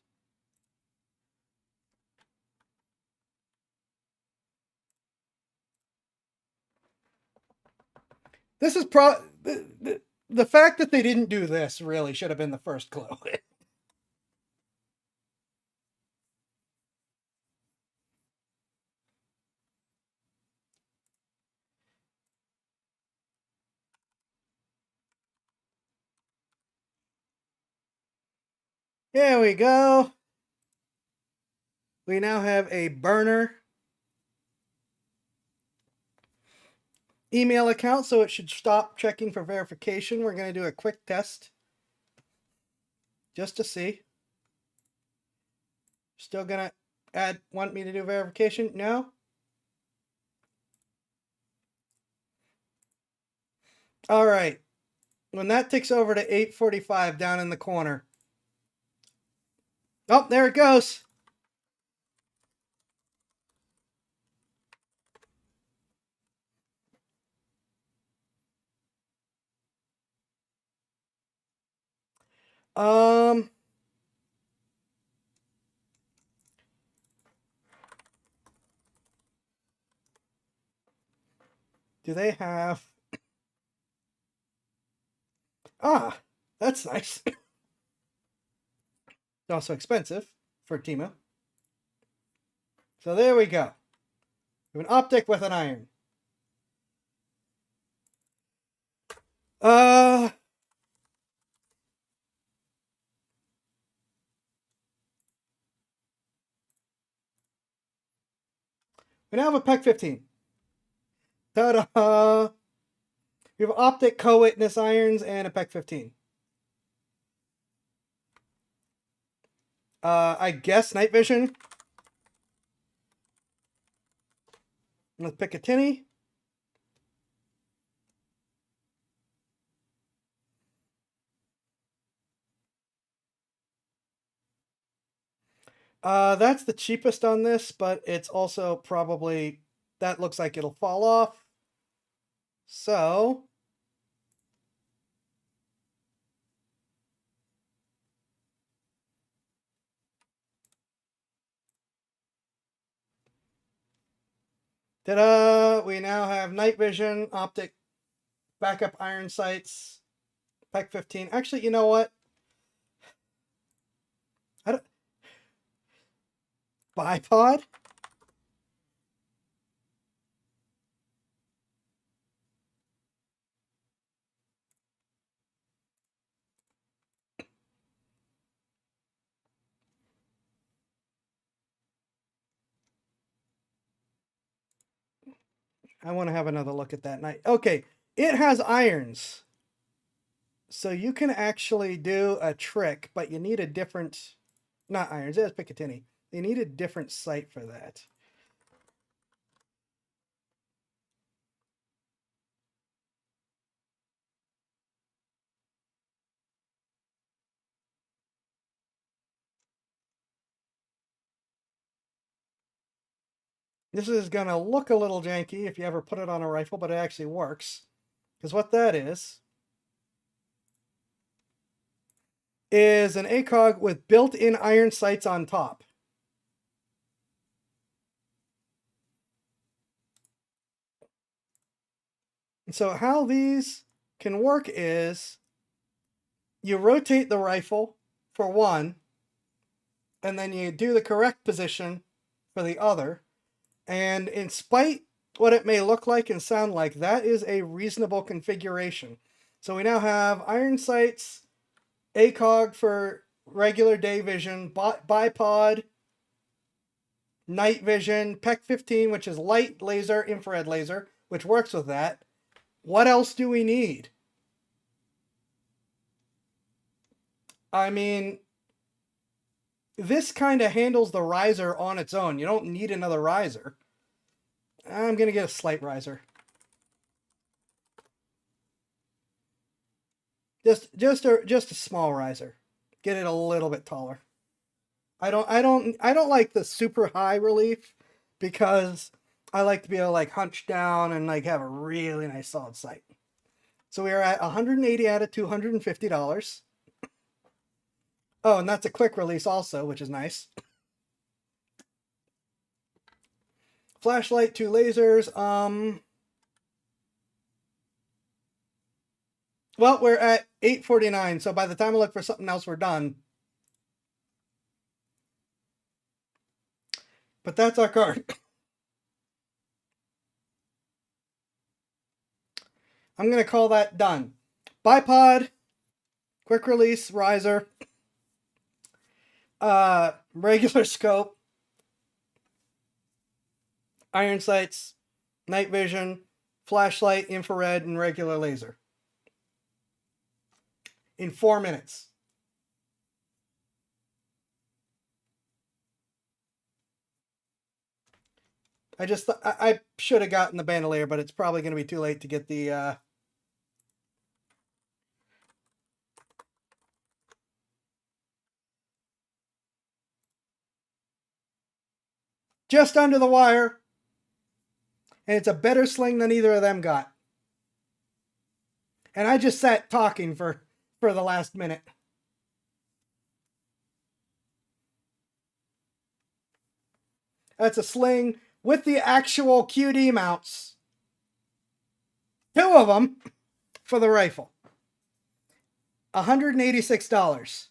This is the fact that they didn't do this really should have been the first clue. Here we go. We now have a burner email account, so it should stop checking for verification. We're going to do a quick test just to see. Still going to want me to do verification? No? All right. When that ticks over to 8:45 down in the corner. Oh, there it goes. Do they have... Ah, that's nice. It's also expensive for Temu. So there we go. We have an optic with an iron. We now have a PEC 15. Ta-da! We have optic co-witness irons and a PEC 15. I guess night vision. Let's pick a tinny. That's the cheapest on this, but it's also probably, that looks like it'll fall off. So, ta-da! We now have night vision, optic, backup iron sights, PEC 15. Actually, you know what? I don't... Bipod? I want to have another look at that night. Okay, it has irons. So you can actually do a trick, but you need a different... Not irons, it's Picatinny. You need a different sight for that. This is going to look a little janky if you ever put it on a rifle, but it actually works. Because what that is an ACOG with built-in iron sights on top. And so how these can work is you rotate the rifle for one, and then you do the correct position for the other. And in spite what it may look like and sound like, that is a reasonable configuration. So we now have iron sights, ACOG for regular day vision, bipod, night vision, PEC 15, which is light laser, infrared laser, which works with that. What else do we need? I mean, this kind of handles the riser on its own. You don't need another riser. I'm going to get a slight riser. Just a small riser. Get it a little bit taller. I don't like the super high relief because I like to be able to like hunch down and like have a really nice solid sight. So we are at 180 out of $250. Oh, and that's a quick release also, which is nice. Flashlight, 2 lasers. Well, we're at 849, so by the time I look for something else, we're done. But that's our card. I'm going to call that done. Bipod, quick release, riser, regular scope, iron sights, night vision, flashlight, infrared, and regular laser. In 4 minutes. I just I should have gotten the bandolier, but it's probably going to be too late to get the just under the wire. And it's a better sling than either of them got. And I just sat talking for the last minute. That's a sling with the actual QD mounts. 2 of them for the rifle. $186.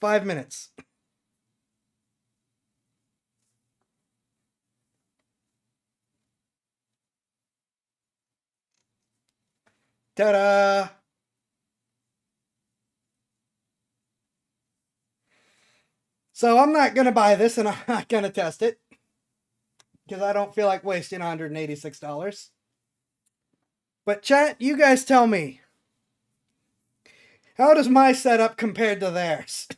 5 minutes. Ta-da! So I'm not going to buy this and I'm not going to test it because I don't feel like wasting $186. But chat, you guys tell me. How does my setup compare to theirs?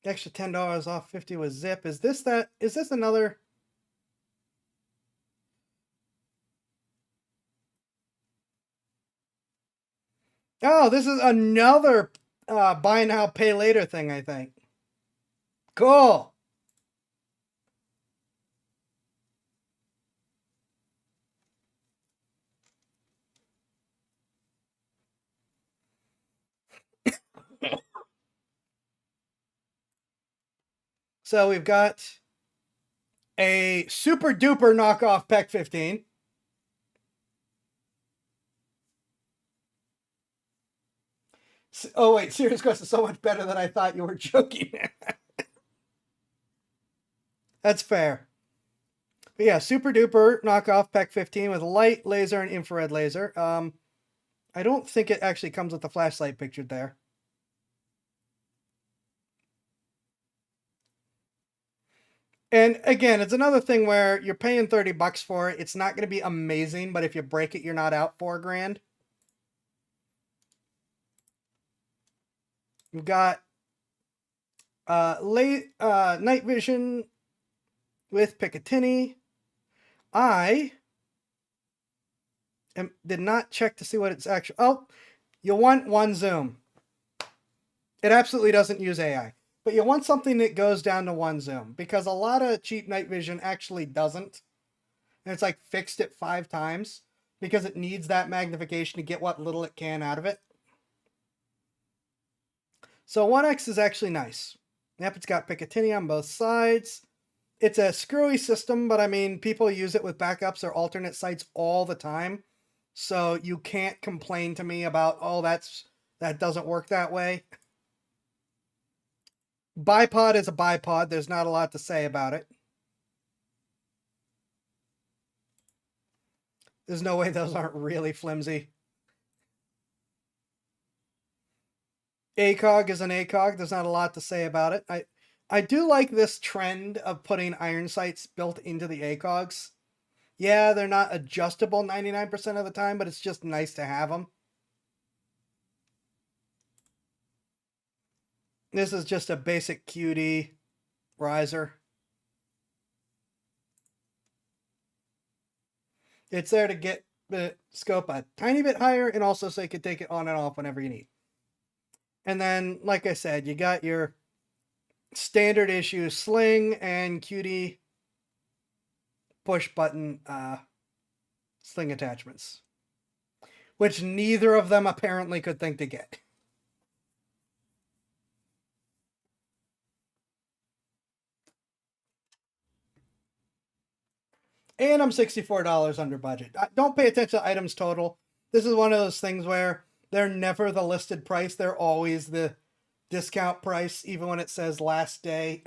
Extra $10 off 50 with zip. Is this another? Oh, this is another buy now, pay later thing, I think. Cool. So we've got a super duper knockoff PEC 15. Oh wait, Serious Quest is so much better than I thought you were joking. That's fair. But yeah, super duper knockoff PEC 15 with light laser and infrared laser. I don't think it actually comes with the flashlight pictured there. And again, it's another thing where you're paying $30 for it. It's not going to be amazing, but if you break it, you're not out $4,000. You've got night vision with Picatinny. I did not check to see what it's actually. Oh, you want one zoom. It absolutely doesn't use AI. But you want something that goes down to 1 zoom. Because a lot of cheap night vision actually doesn't. And it's like fixed it 5 times. Because it needs that magnification to get what little it can out of it. So 1X is actually nice. Yep, it's got Picatinny on both sides. It's a screwy system, but I mean, people use it with backups or alternate sites all the time. So you can't complain to me about, oh, that doesn't work that way. Bipod is a bipod. There's not a lot to say about it. There's no way those aren't really flimsy. ACOG is an ACOG. There's not a lot to say about it. I do like this trend of putting iron sights built into the ACOGs. Yeah, they're not adjustable 99% of the time, but it's just nice to have them. This is just a basic QD riser. It's there to get the scope a tiny bit higher and also so you can take it on and off whenever you need. And then, like I said, you got your standard issue sling and QD push button sling attachments, which neither of them apparently could think to get. And I'm $64 under budget. Don't pay attention to items total. This is one of those things where they're never the listed price. They're always the discount price, even when it says last day.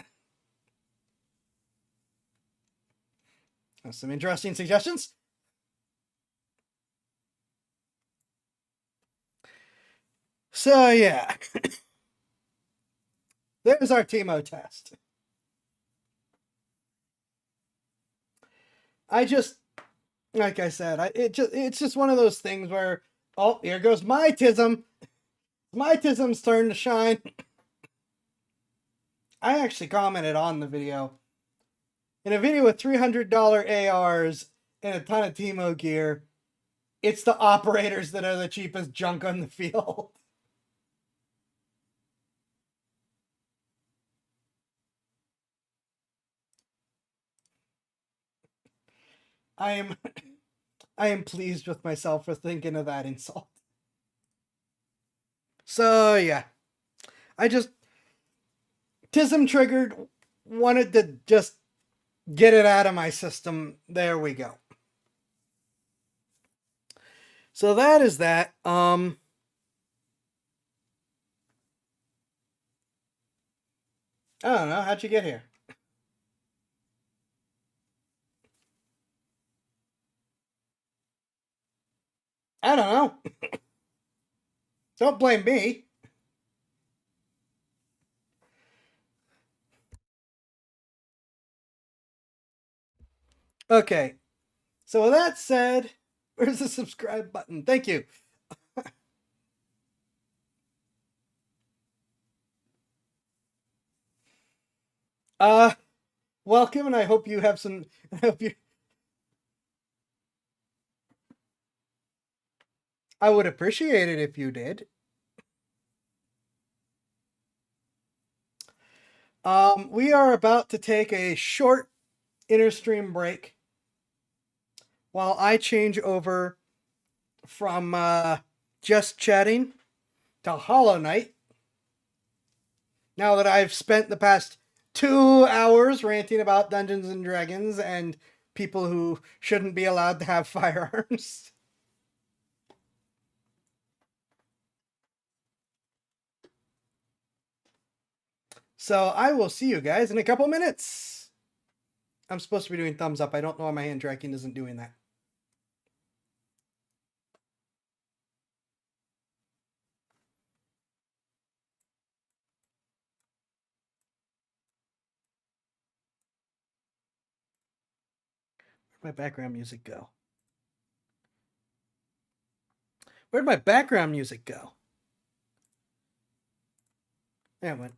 That's some interesting suggestions. So yeah, there's our Temu test. I just, like I said, it's just one of those things where, oh, here goes my tism. My tism's turn to shine. I actually commented on the video. In a video with $300 ARs and a ton of Temu gear, it's the operators that are the cheapest junk on the field. I am pleased with myself for thinking of that insult. So yeah, I just tism triggered, wanted to just get it out of my system. There we go. So that is that. I don't know, how'd you get here? I don't know. Don't blame me. Okay. So with that said, where's the subscribe button? Thank you. Welcome, and I hope you have some. I would appreciate it if you did. We are about to take a short interstream break while I change over from just chatting to Hollow Knight. Now that I've spent the past 2 hours ranting about Dungeons and Dragons and people who shouldn't be allowed to have firearms. So I will see you guys in a couple minutes. I'm supposed to be doing thumbs up. I don't know why my hand tracking isn't doing that. Where'd my background music go? Where'd my background music go? There it went.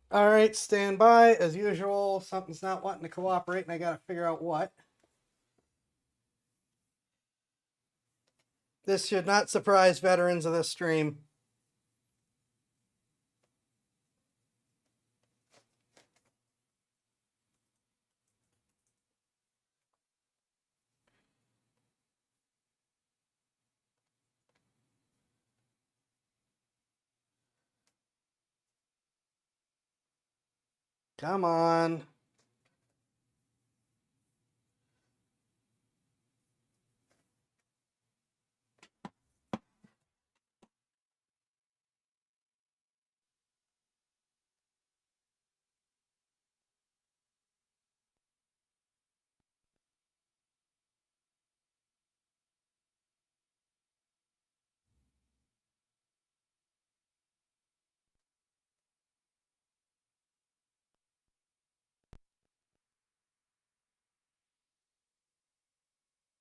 All right, stand by. As usual, something's not wanting to cooperate, and I got to figure out what. This should not surprise veterans of this stream. Come on.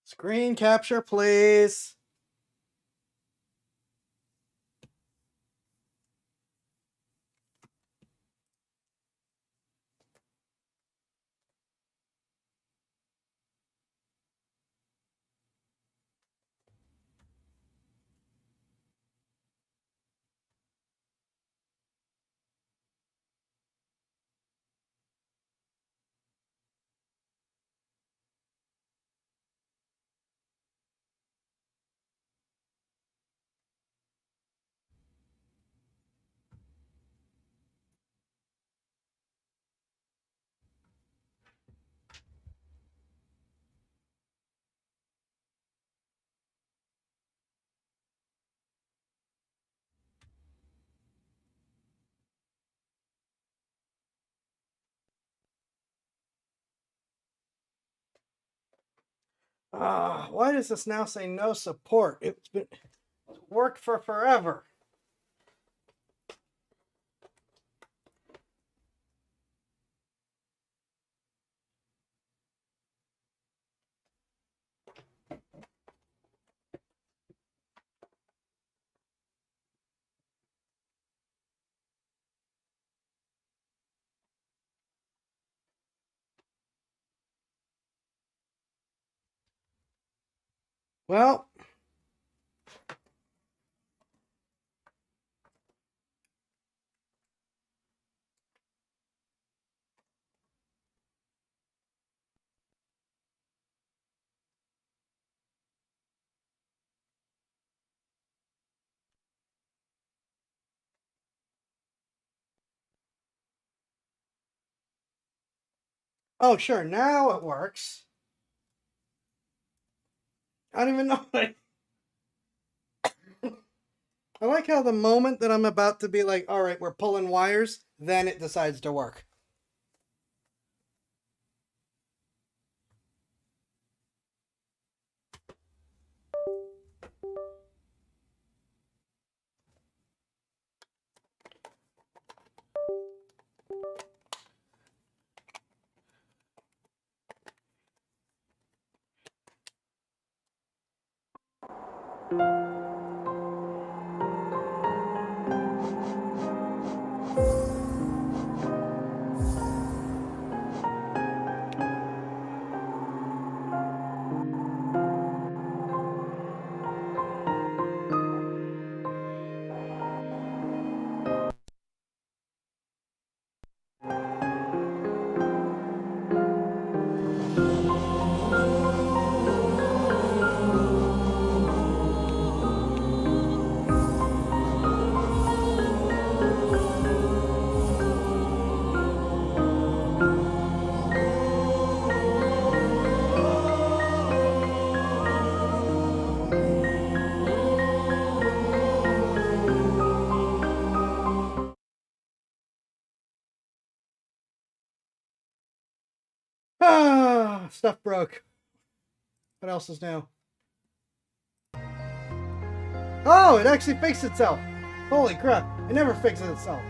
Screen capture, please. Why does this now say no support? It's been worked for forever. Well, oh, sure, now it works. I don't even know what I like how the moment that I'm about to be like, all right, we're pulling wires, then it decides to work. Stuff broke. What else is new? Oh, it actually fixed itself. Holy crap, it never fixes itself.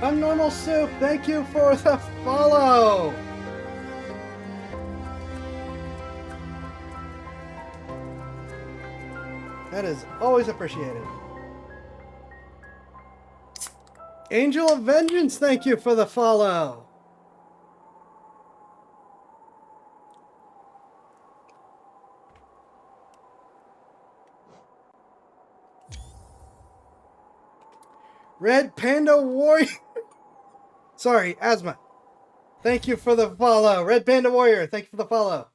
Unnormal Soup, thank you for the follow. That is always appreciated. Angel of Vengeance, thank you for the follow. Red Panda Warrior. Sorry, asthma. Thank you for the follow. Red Panda Warrior, thank you for the follow.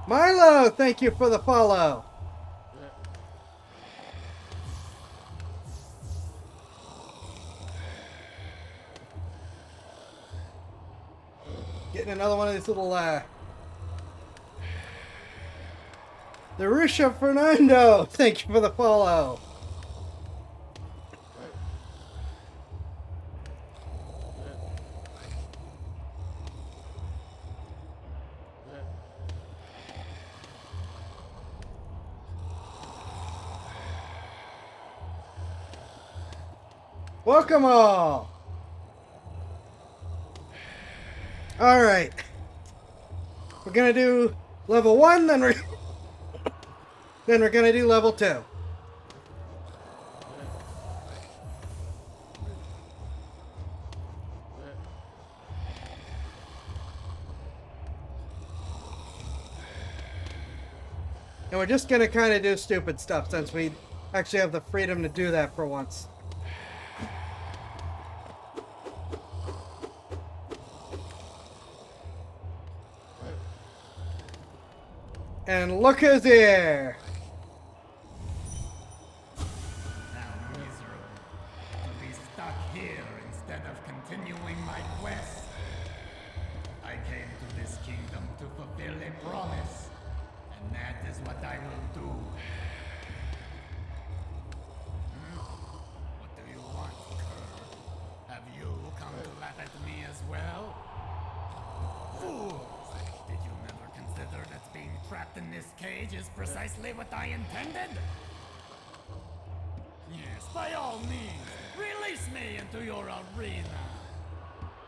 Milo, thank you for the follow. Getting another one of these little Darusha Fernando, thank you for the follow. Welcome all. All right. We're gonna do level 1, then we're gonna do level 2. And we're just gonna kind of do stupid stuff since we actually have the freedom to do that for once. And look who's here! How miserable to be stuck here instead of continuing my quest. I came to this kingdom to fulfill a promise, and that is what I will do. What do you want, Cur? Have you come to laugh at me as well? Fools! Did you never consider that being trapped in this cage is precisely what I intended? Yes, by all means, release me into your arena.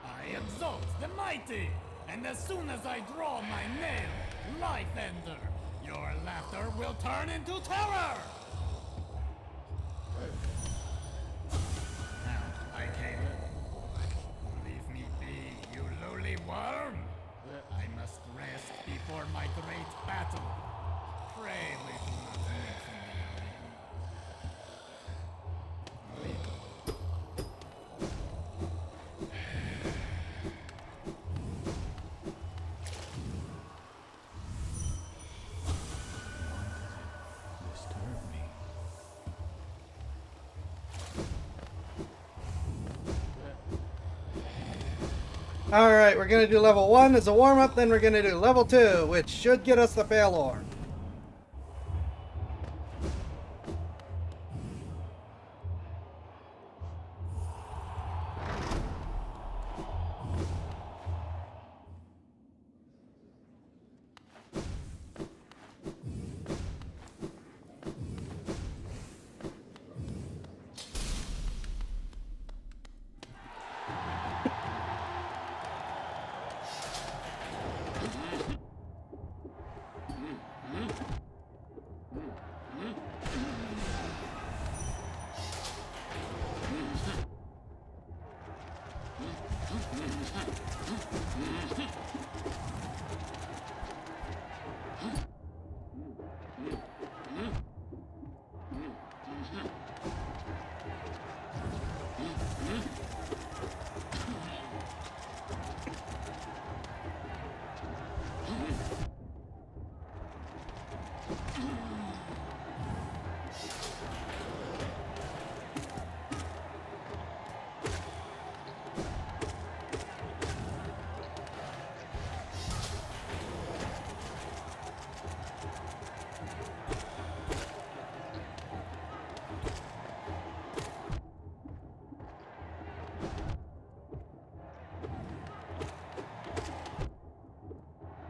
I exalt the mighty, and as soon as I draw my nail, Life Ender, your laughter will turn into terror! Now, I came. Leave me be, you lowly worm! I must rest before my great battle. Pray we do not meet in the arena. Alright, we're gonna do level 1 as a warm-up, then we're gonna do level 2, which should get us the Pale.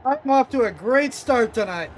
I'm off to a great start tonight.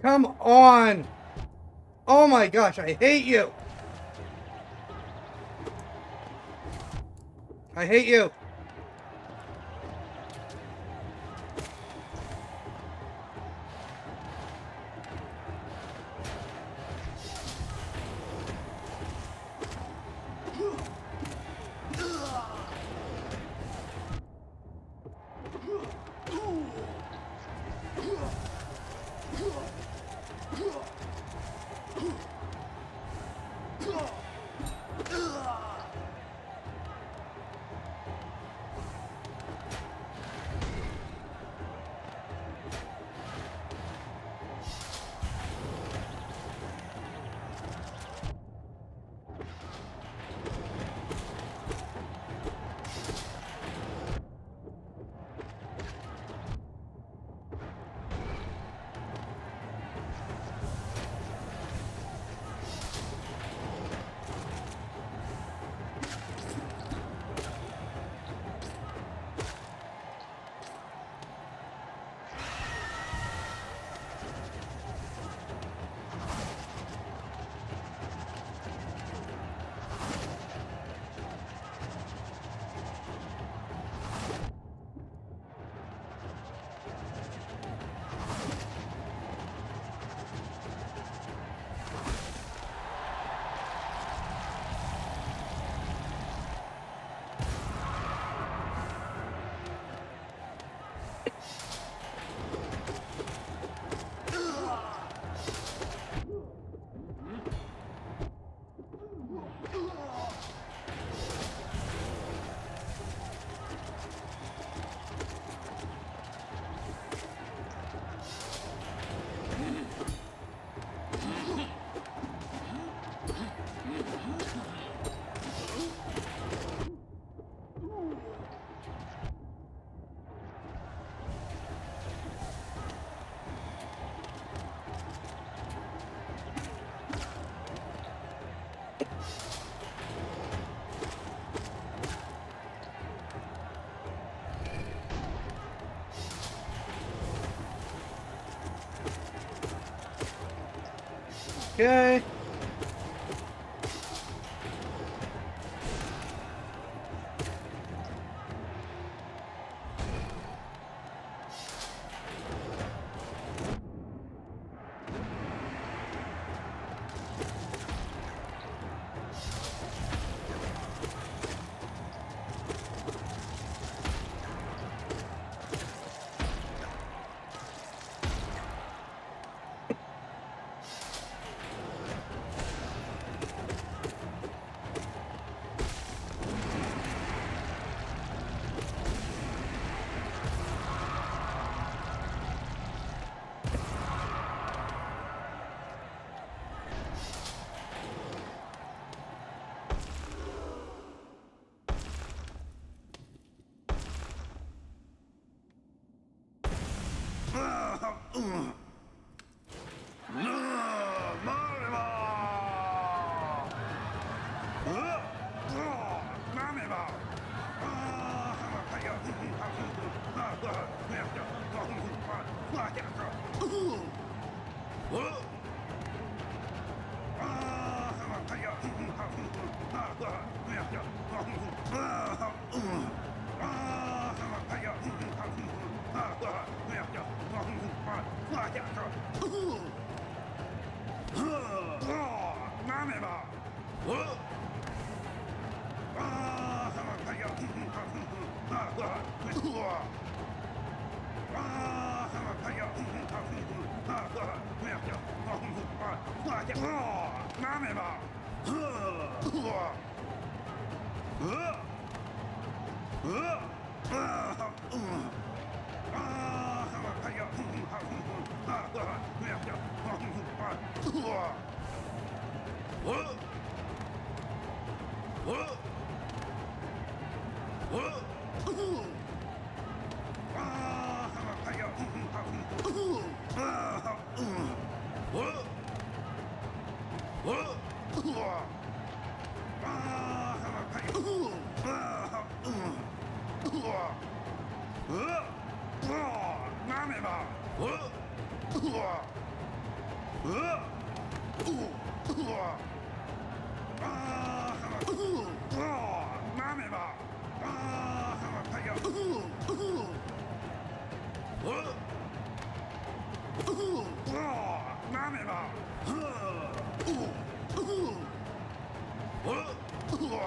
Come on! Oh my gosh, I hate you! I hate you! Okay.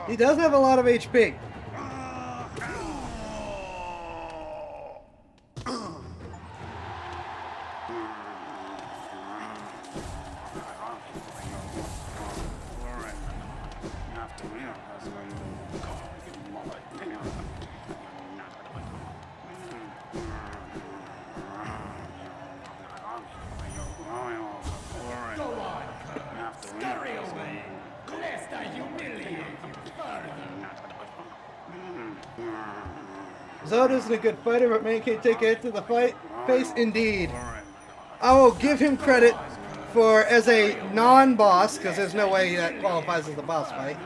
He does have a lot of HP. Go on, Kurt. Scurry away, lest I humiliate you further. Zod isn't a good fighter, but man can't take a hit to the face. Indeed. I will give him credit for, as a non-boss, because there's no way that qualifies as a boss fight,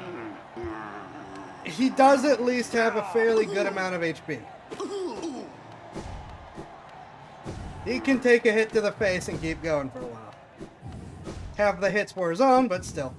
he does at least have a fairly good amount of HP. He can take a hit to the face and keep going for a while. Half the hits were his own, but still.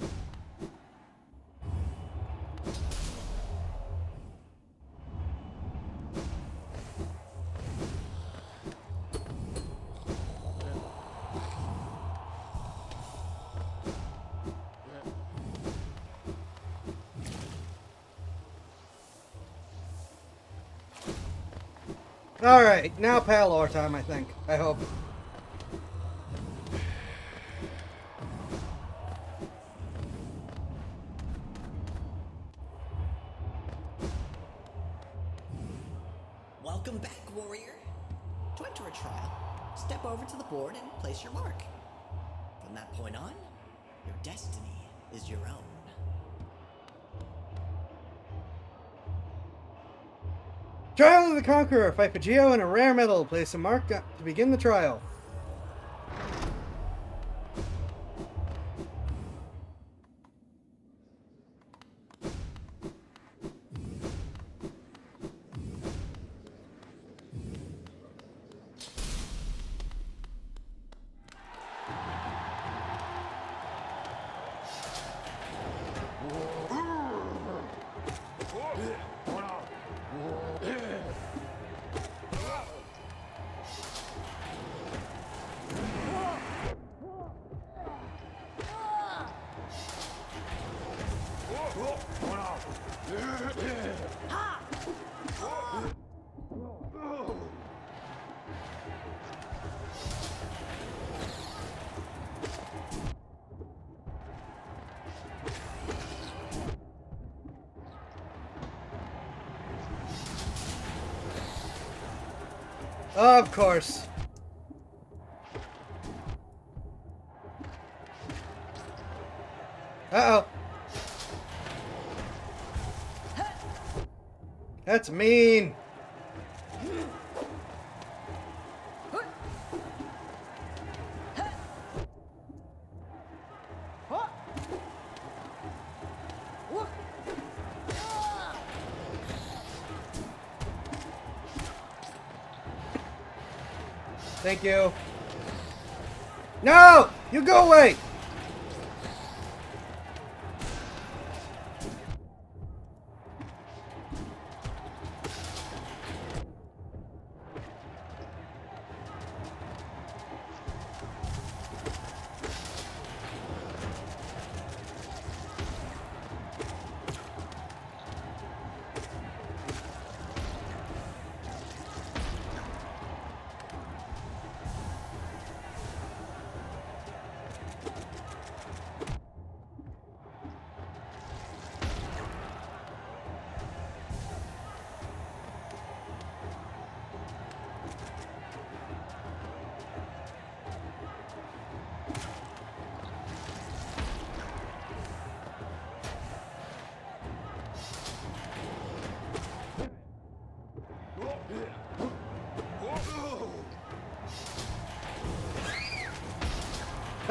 Alright, now Palor time, I think. I hope. Welcome back, warrior. To enter a trial, step over to the board and place your mark. From that point on, your destiny is your own. Trial of the Conqueror. Fight for Geo and a rare medal. Place a mark to begin the trial. Of course. Uh-oh. That's mean. Thank you. No! You go away!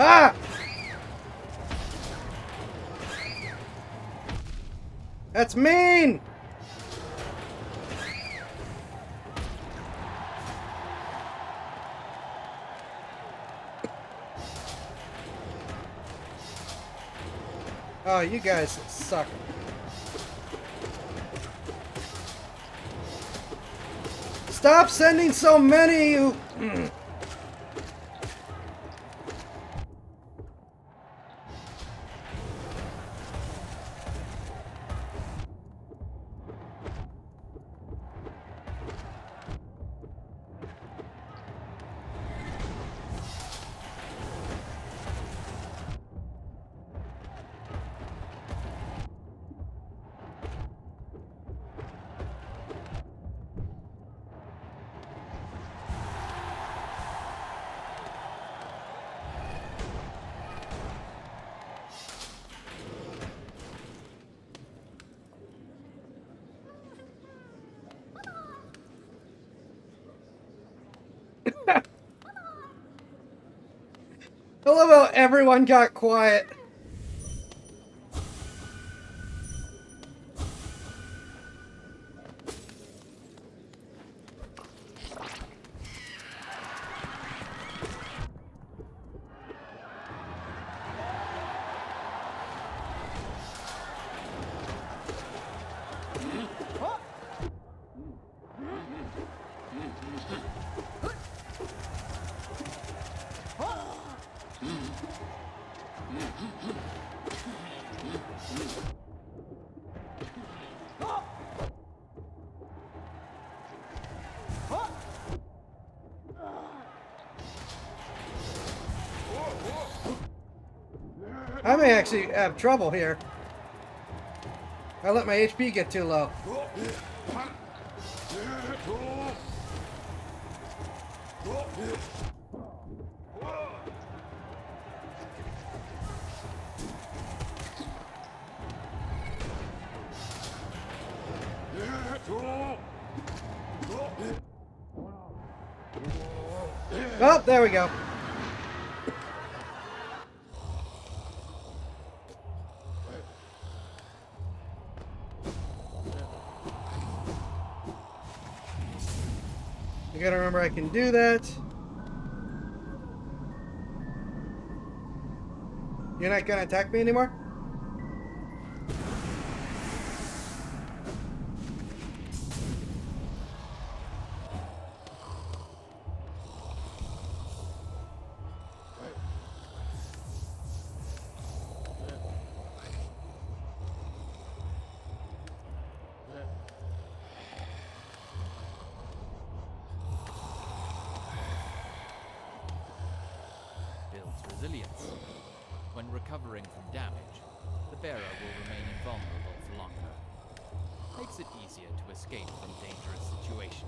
Ah! That's mean! Oh, you guys suck. Stop sending so many, you... love how everyone got quiet. I may actually have trouble here. I let my HP get too low. Oh, there we go. I gotta remember I can do that. You're not gonna attack me anymore? Builds resilience. When recovering from damage, the bearer will remain invulnerable for longer. Makes it easier to escape from dangerous situations.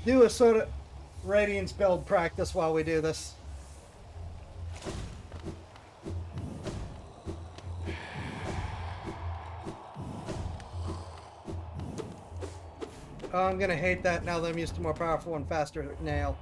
Do a sort of Radiance build practice while we do this. Oh, I'm gonna hate that now that I'm used to more powerful and faster nail.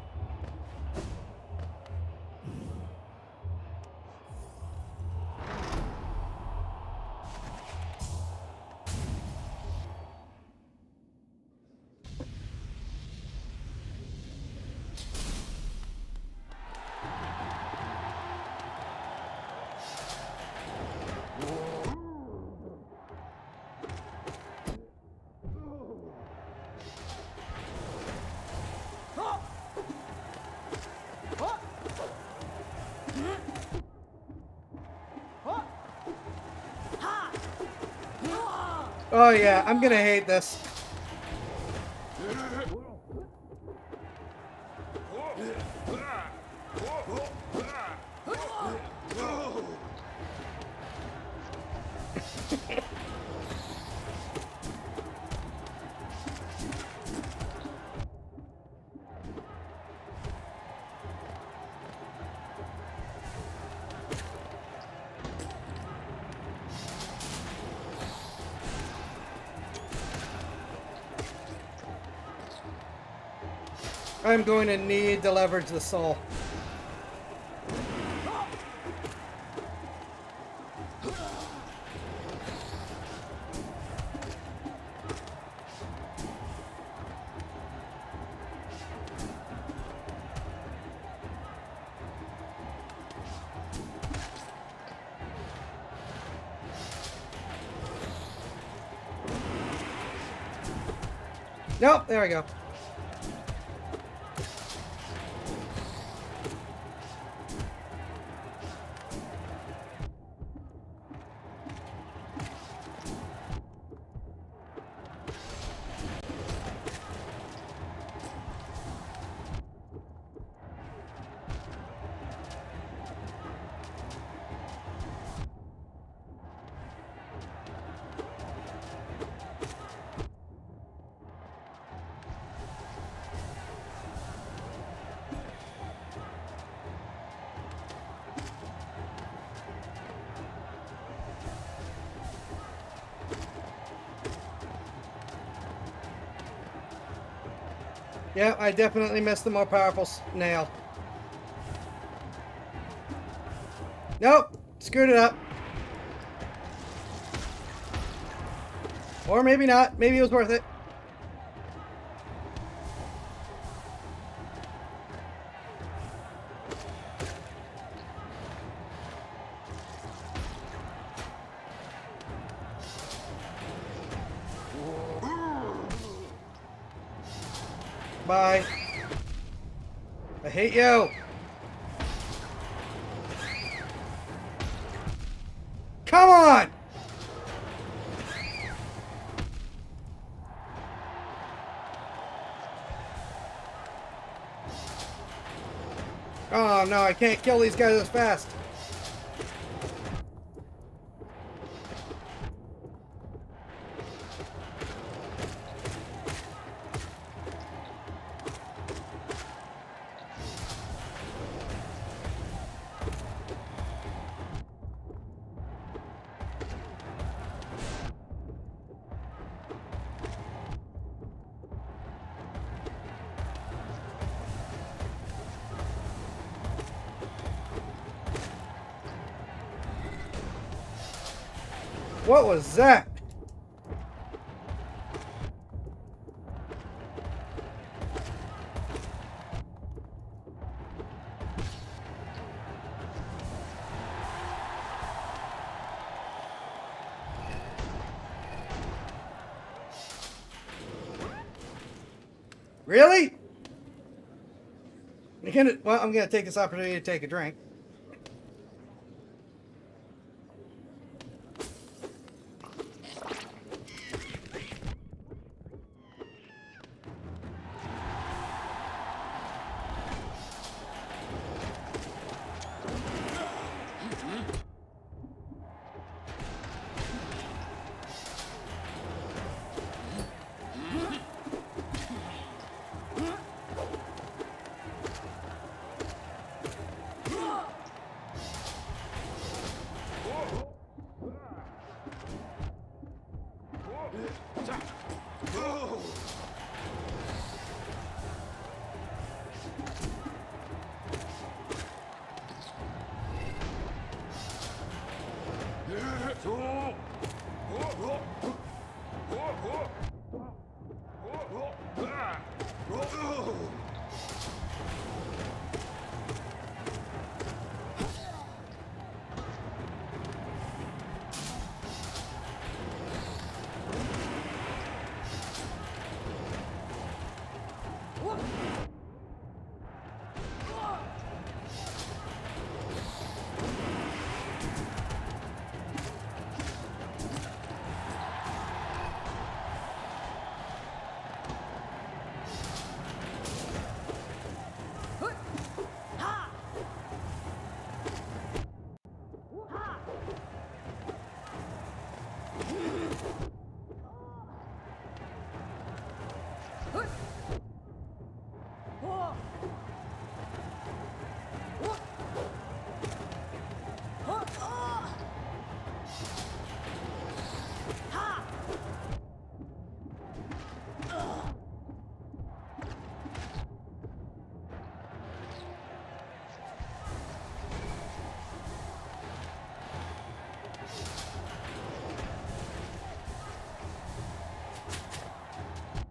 Oh yeah, I'm gonna hate this. I'm going to need to leverage the soul. Nope, there we go. Yeah, I definitely missed the more powerful nail. Nope, screwed it up. Or maybe not. Maybe it was worth it. Bye. I hate you. Come on! Oh no, I can't kill these guys as fast. What was that? Really? Well, I'm gonna take this opportunity to take a drink.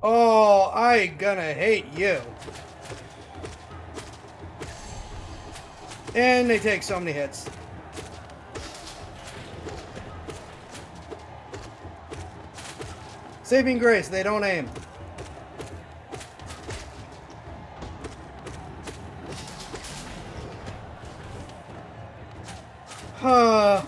Oh, I gonna hate you. And they take so many hits. Saving grace, they don't aim. Huh.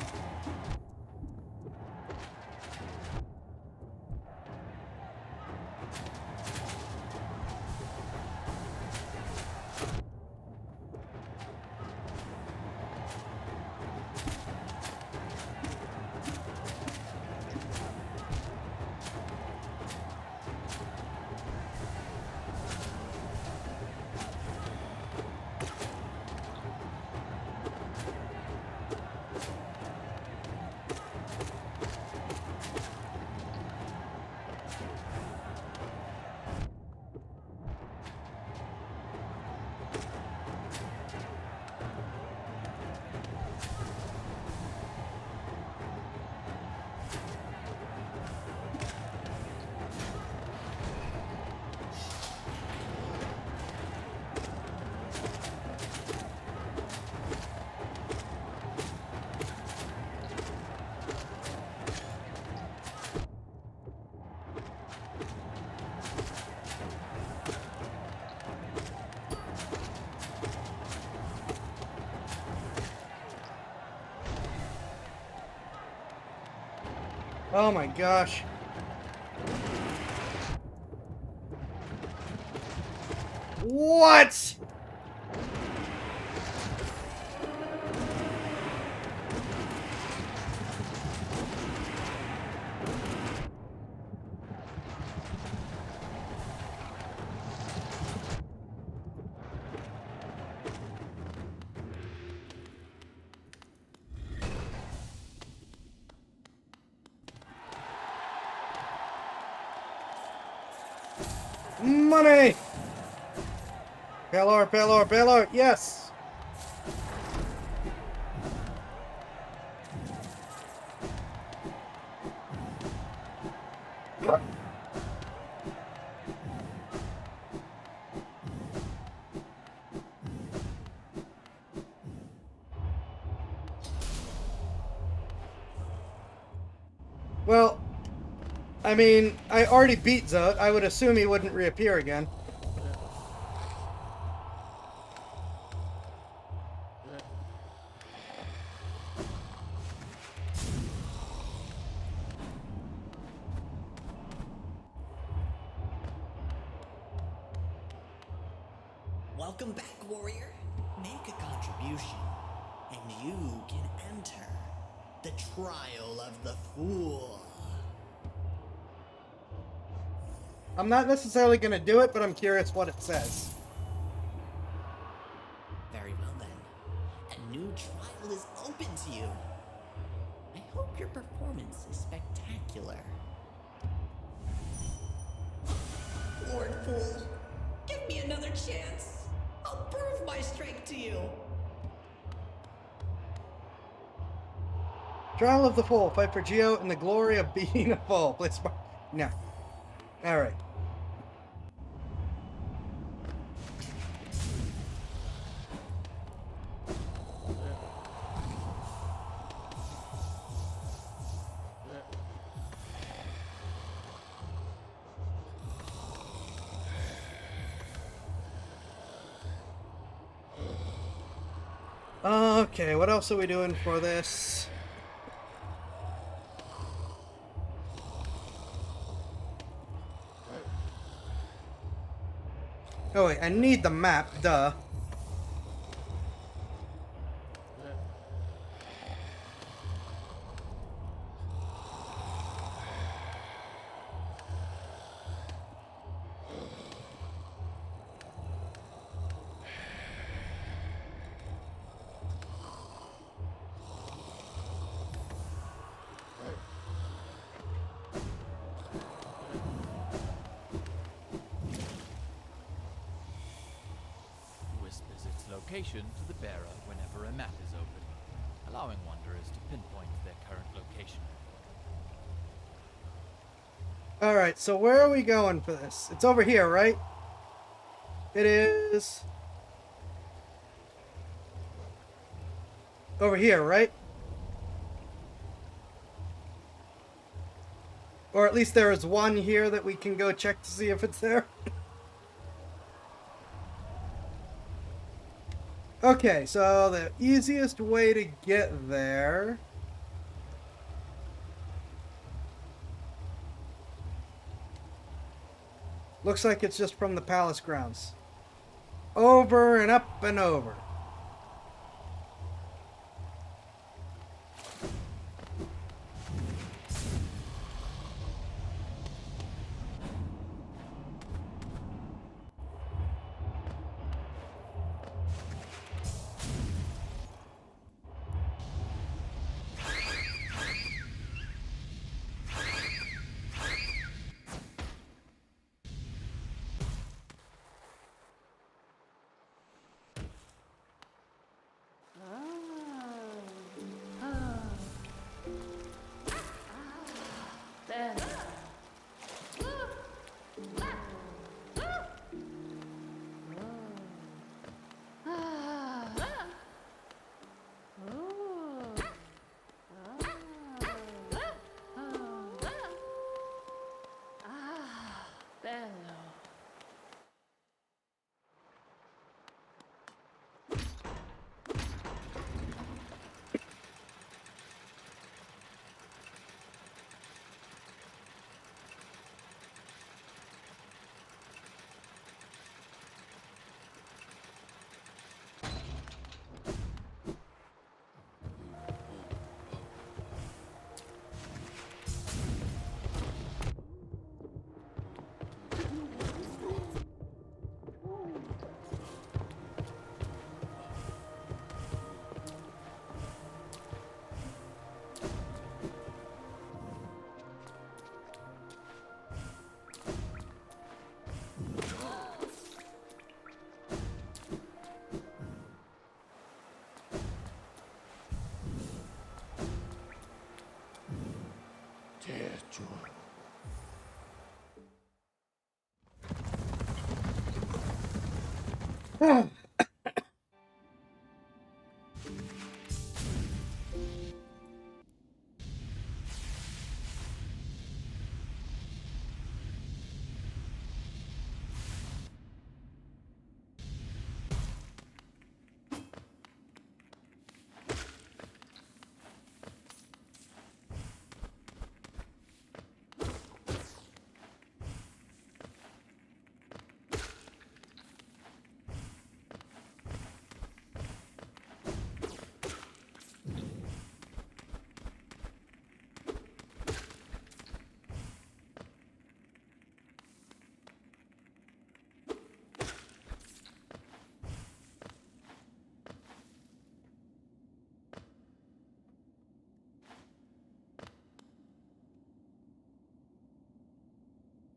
Oh my gosh. What? Money! Payload, payload, payload, yes! Well, I mean, I already beat Zod. I would assume he wouldn't reappear again. Welcome back, warrior. Make a contribution, and you can enter the trial of the fool. I'm not necessarily going to do it, but I'm curious what it says. Very well then. A new trial is open to you. I hope your performance is spectacular. Lord Fool, give me another chance. I'll prove my strength to you. Trial of the Fool. Fight for Geo and the glory of being a fool. Please. No. Alright. Okay, what else are we doing for this? Oh wait, I need the map, duh. Whispers its location to the bearer whenever a map is open, allowing wanderers to pinpoint their current location. Alright, so where are we going for this? It's over here, right? It is... over here, right? Or at least there is one here that we can go check to see if it's there. Okay, so the easiest way to get there... looks like it's just from the palace grounds. Over and up and over.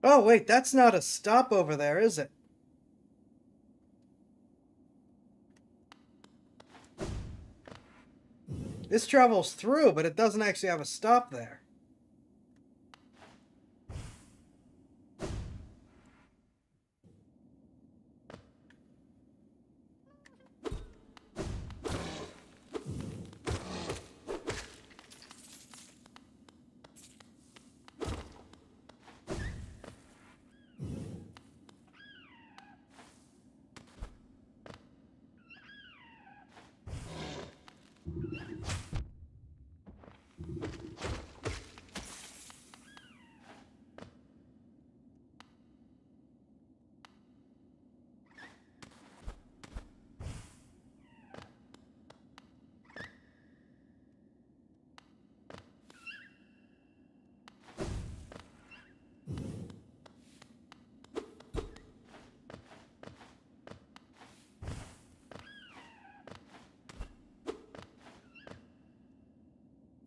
Oh, wait, that's not a stop over there, is it? This travels through, but it doesn't actually have a stop there.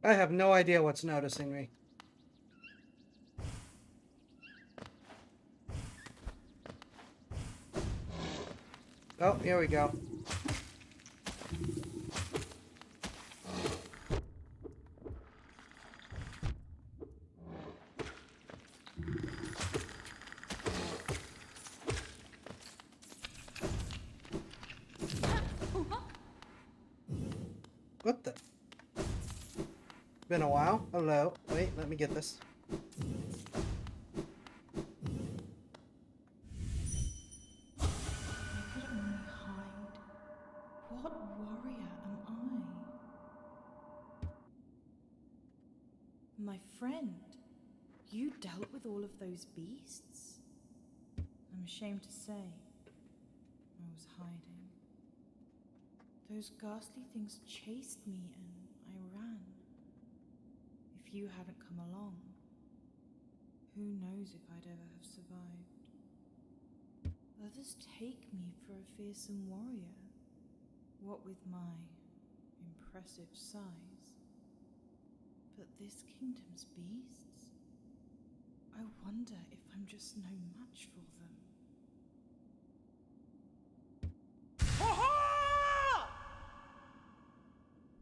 I have no idea what's noticing me. Oh, here we go. What the? Been a while. Hello. Wait, let me get this. I could only hide. What warrior am I? My friend, you dealt with all of those beasts? I'm ashamed to say, I was hiding. Those ghastly things chased me and I ran. If you hadn't come along, who knows if I'd ever have survived. Others take me for a fearsome warrior, what with my impressive size. But this kingdom's beasts? I wonder if I'm just no match for them.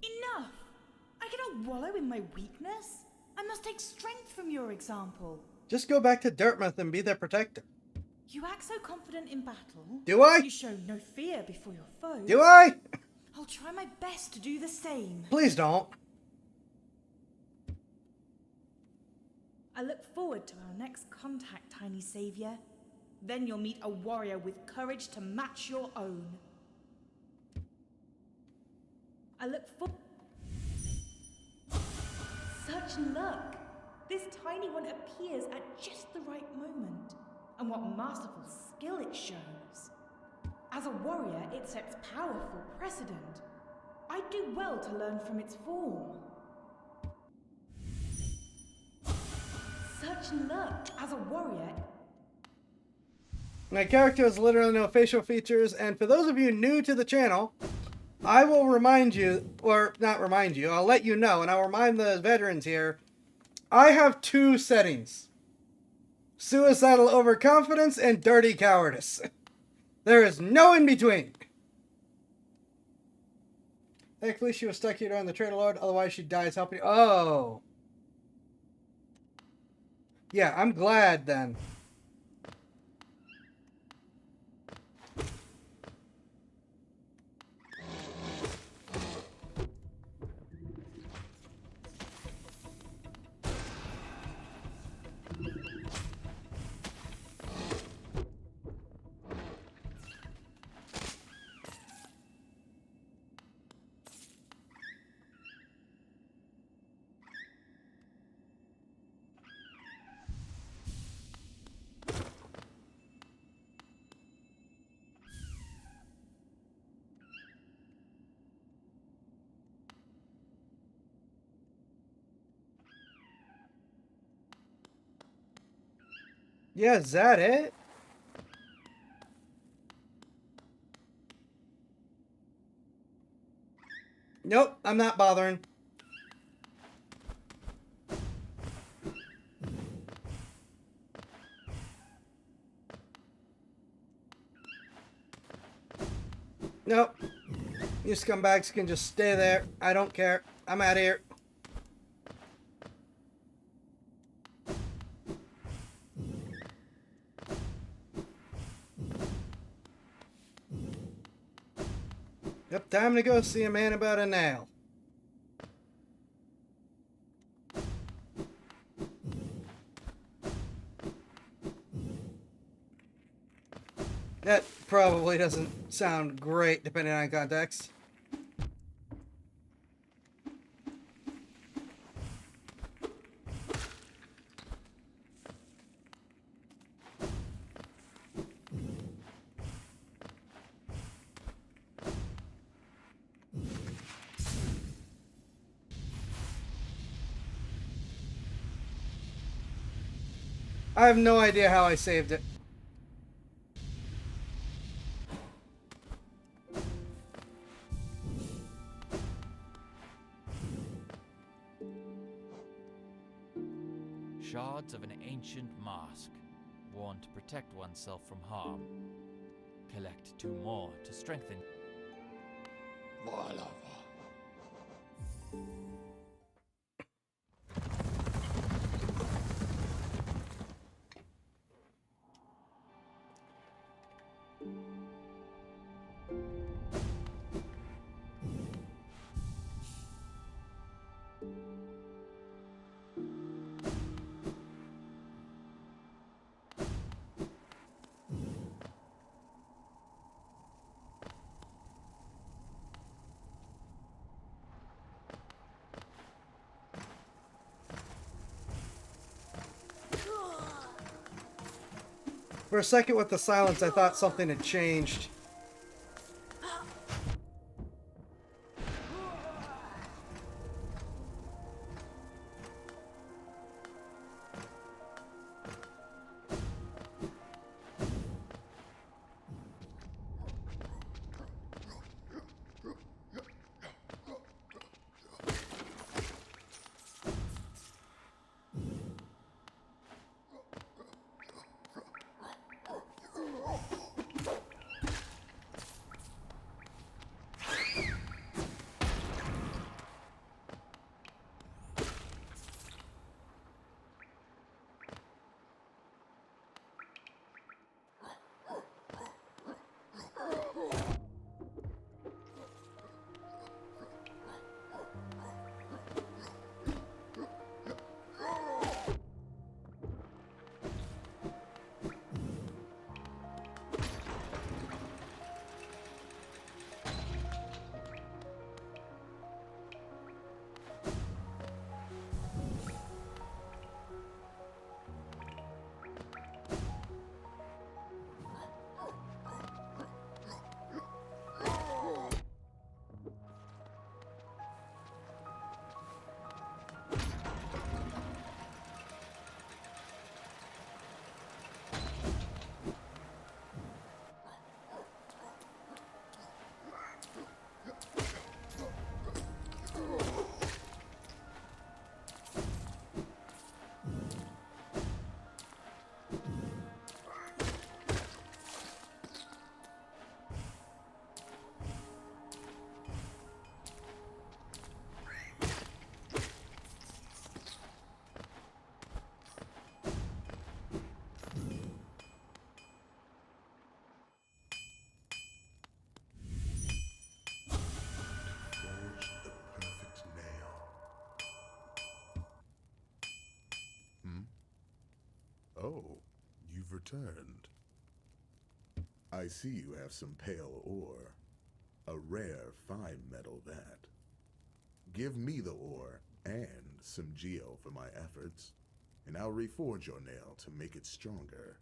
Enough! I cannot wallow in my weakness. I must take strength from your example. Just go back to Dirtmouth and be their protector. You act so confident in battle. Do I? You show no fear before your foes. Do I? I'll try my best to do the same. Please don't. I look forward to our next contact, tiny savior. Then you'll meet a warrior with courage to match your own. I look forward. Such luck! This tiny one appears at just the right moment. And what masterful skill it shows. As a warrior, it sets powerful precedent. I'd do well to learn from its form. Such luck! As a warrior... My character has literally no facial features, and for those of you new to the channel, I will remind you, or not remind you, I'll let you know, and I'll remind the veterans here, I have two settings. Suicidal overconfidence and dirty cowardice. There is no in between. Thankfully, she was stuck here during the Trader Lord, otherwise she dies helping. Oh. Yeah, I'm glad then. Yeah, is that it? Nope, I'm not bothering. Nope. You scumbags can just stay there. I don't care. I'm out of here. Yep, time to go see a man about a nail. That probably doesn't sound great depending on context. I have no idea how I saved it. Shards of an ancient mask, worn to protect oneself from harm. Collect 2 more to strengthen. For a second with the silence, I thought something had changed. Oh, you've returned. I see you have some pale ore. A rare, fine metal that. Give me the ore and some geo for my efforts, and I'll reforge your nail to make it stronger.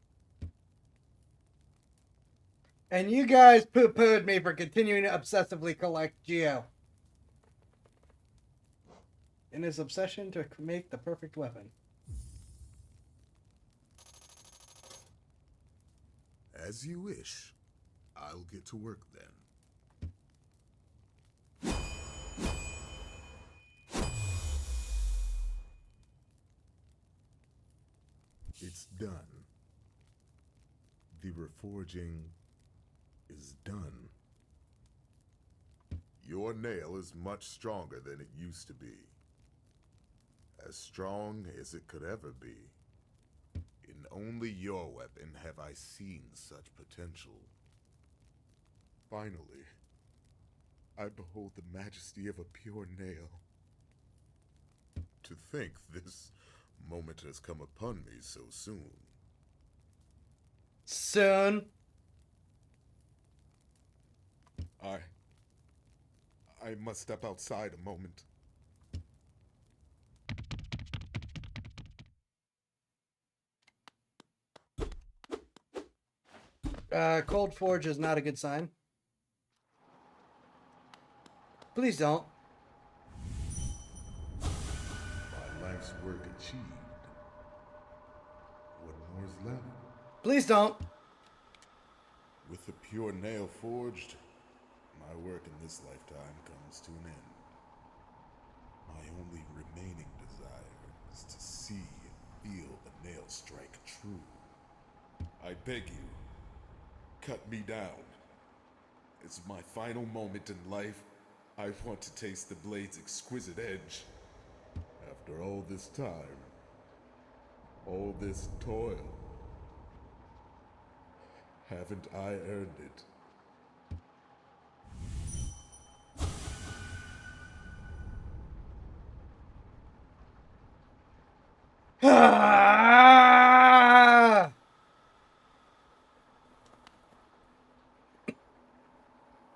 And you guys poo-pooed me for continuing to obsessively collect geo. In his obsession to make the perfect weapon. As you wish. I'll get to work then. It's done. The reforging is done. Your nail is much stronger than it used to be. As strong as it could ever be. In only your weapon have I seen such potential. Finally, I behold the majesty of a pure nail. To think this moment has come upon me so soon. Soon. I must step outside a moment. Cold Forge is not a good sign. Please don't. My life's work achieved. What more is left? Please don't. With the pure nail forged, my work in this lifetime comes to an end. My only remaining desire is to see and feel the nail strike true. I beg you, cut me down. It's my final moment in life. I want to taste the blade's exquisite edge. After all this time, all this toil, haven't I earned it?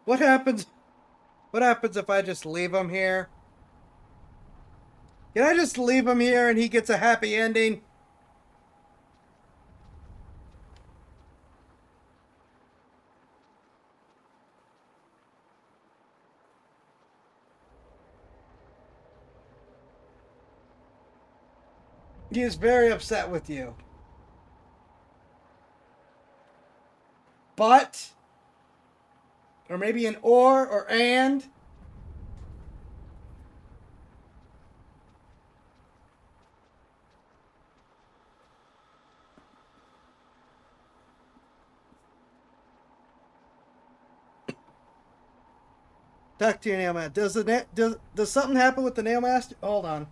What happens? What happens if I just leave him here? Can I just leave him here and he gets a happy ending? He is very upset with you. But, or maybe an or and. Talk to your nail master. Does something happen with the nail master? Hold on.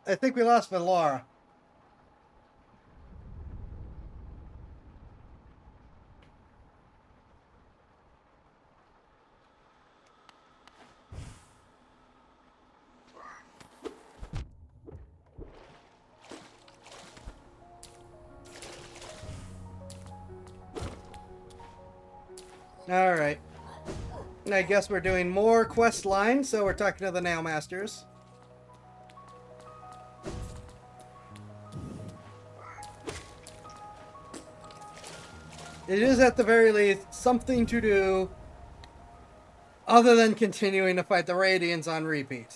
I think we lost Valora. All right. I guess we're doing more quest lines, so we're talking to the nail masters. It is at the very least something to do other than continuing to fight the Radiants on repeat.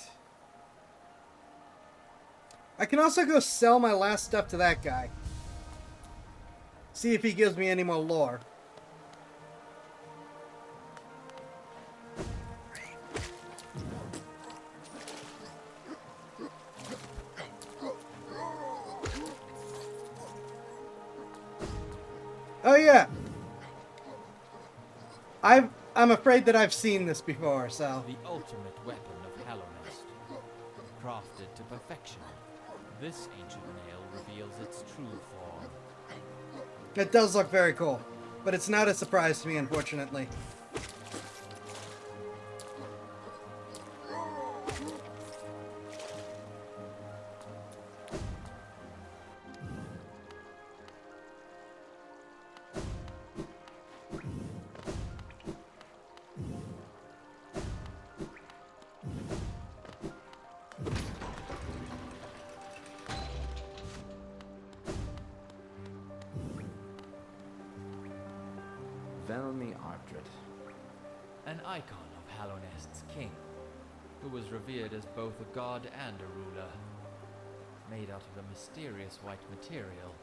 I can also go sell my last stuff to that guy. See if he gives me any more lore. Oh yeah. I'm afraid that I've seen this before, so. The ultimate weapon of Hallownest. Crafted to perfection, this ancient nail reveals its true form. It does look very cool, but it's not a surprise to me, unfortunately. Velmi Ardred. An icon of Hallownest's king, who was revered as both a god and a ruler, made out of a mysterious white material.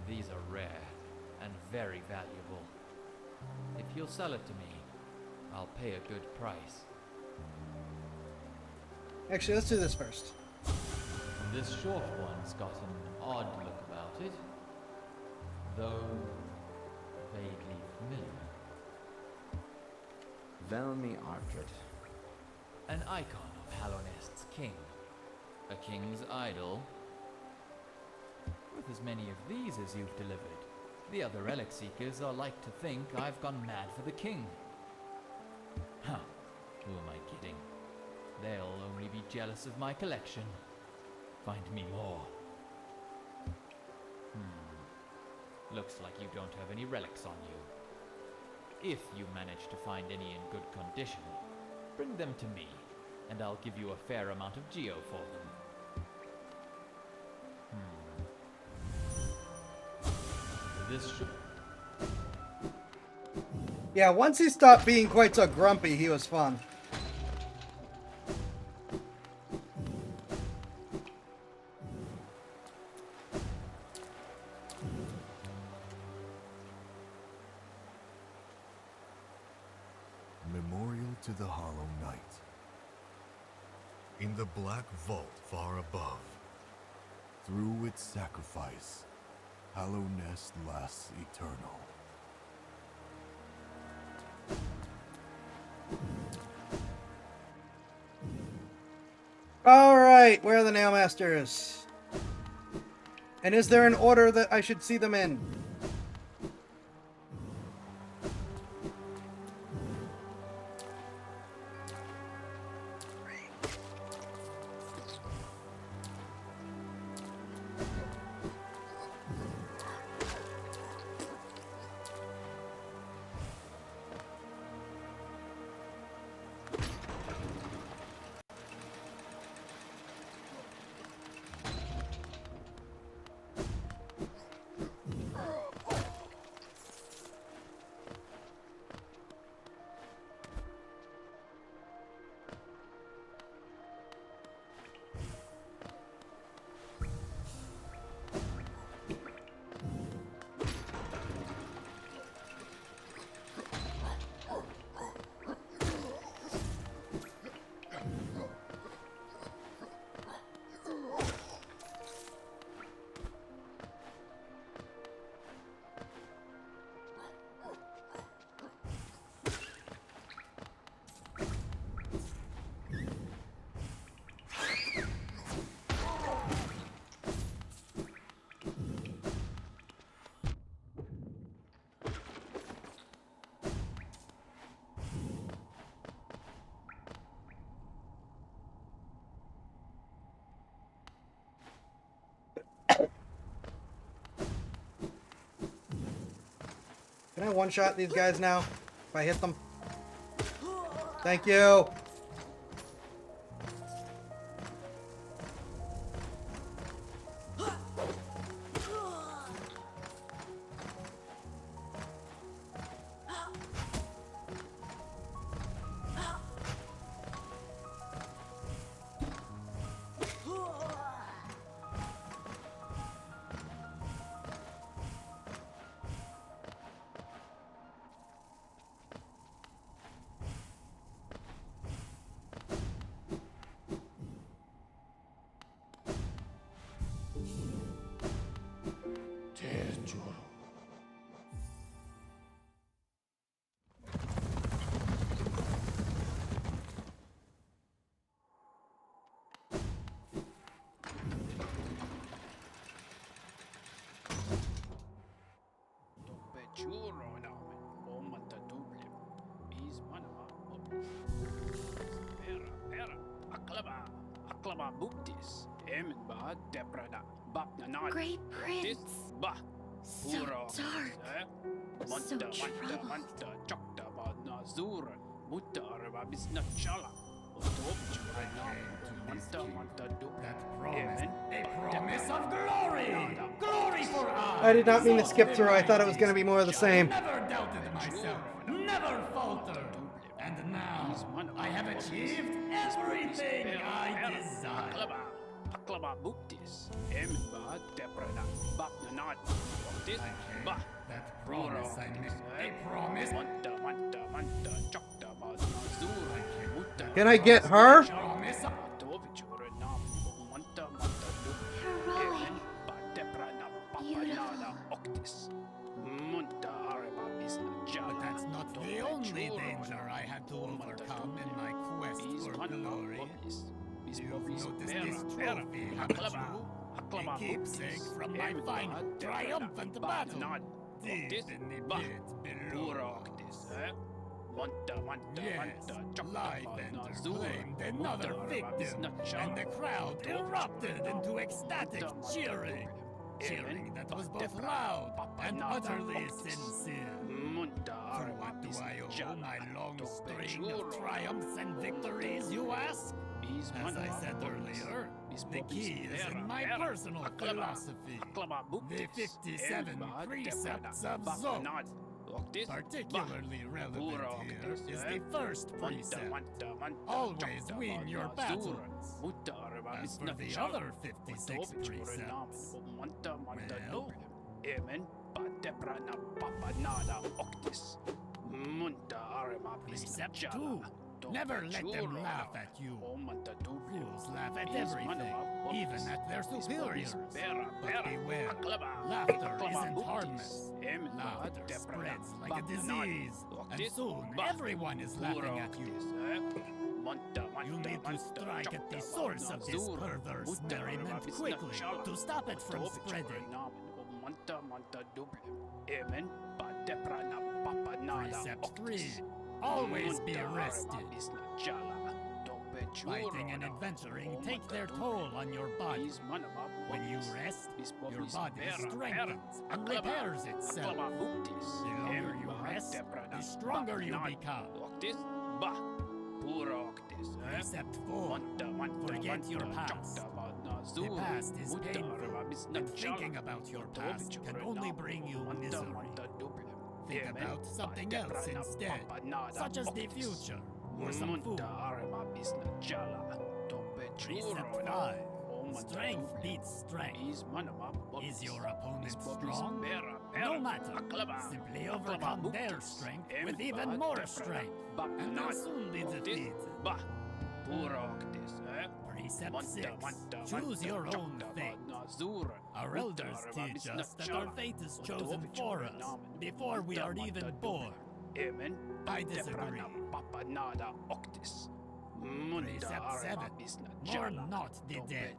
These are rare and very valuable. If you'll sell it to me, I'll pay a good price. Actually, let's do this first. This short one's got an odd look about it, though vaguely familiar. Velmi Ardred. An icon of Hallownest's king. A king's idol. With as many of these as you've delivered, the other relic seekers are like to think I've gone mad for the king. Huh, who am I kidding? They'll only be jealous of my collection. Find me more. Looks like you don't have any relics on you. If you manage to find any in good condition, bring them to me, and I'll give you a fair amount of geo for them. This should... Yeah, once he stopped being quite so grumpy, he was fun. Memorial to the Hollow Knight. In the black vault far above, through its sacrifice, Hallownest lasts eternal. Alright, where are the Nailmasters? And is there an order that I should see them in? Can I one-shot these guys now? If I hit them? Thank you! Great Prince! So dark, so troubled. A promise of glory! Glory for us! I did not mean to skip through. I thought it was going to be more of the same. Never doubted I have achieved everything I desire. That promise I made. A promise. Can I get her? Promise. Heroic. Beautiful. But that's not the only danger I had to overcome in my quest for glory. You've noticed this trophy, haven't you? A keepsake from my final triumphant battle. Deep in the pit below. Yes, Life Ender claimed another victim, and the crowd erupted into ecstatic cheering. Cheering that was both loud and utterly sincere. For what do I owe my long string of triumphs and victories, you ask? As I said earlier, the key is in my personal philosophy. The 57 precepts of Zod. Particularly relevant here is the first precept. Always win your battles. As for the other 56 precepts, well, Precept 2. Never let them laugh at you. Fools laugh at everything, even at their superiors. But beware, laughter isn't harmless. Laughter spreads like a disease, and soon everyone is laughing at you. You need to strike at the source of this perverse merriment quickly to stop it from spreading. Precept 3. Always be rested. Fighting and adventuring take their toll on your body. When you rest, your body strengthens and repairs itself. The longer you rest, the stronger you become. Precept 4. Forget your past. The past is painful, and thinking about your past can only bring you misery. Think about something else instead, such as the future, or some food. Precept 5. Strength beats strength. Is your opponent strong? No matter. Simply overcome their strength with even more strength, and they'll soon be defeated. Precept 6. Choose your own fate. Our elders teach us that our fate is chosen for us before we are even born. I disagree. Precept 7. Mourn not the dead.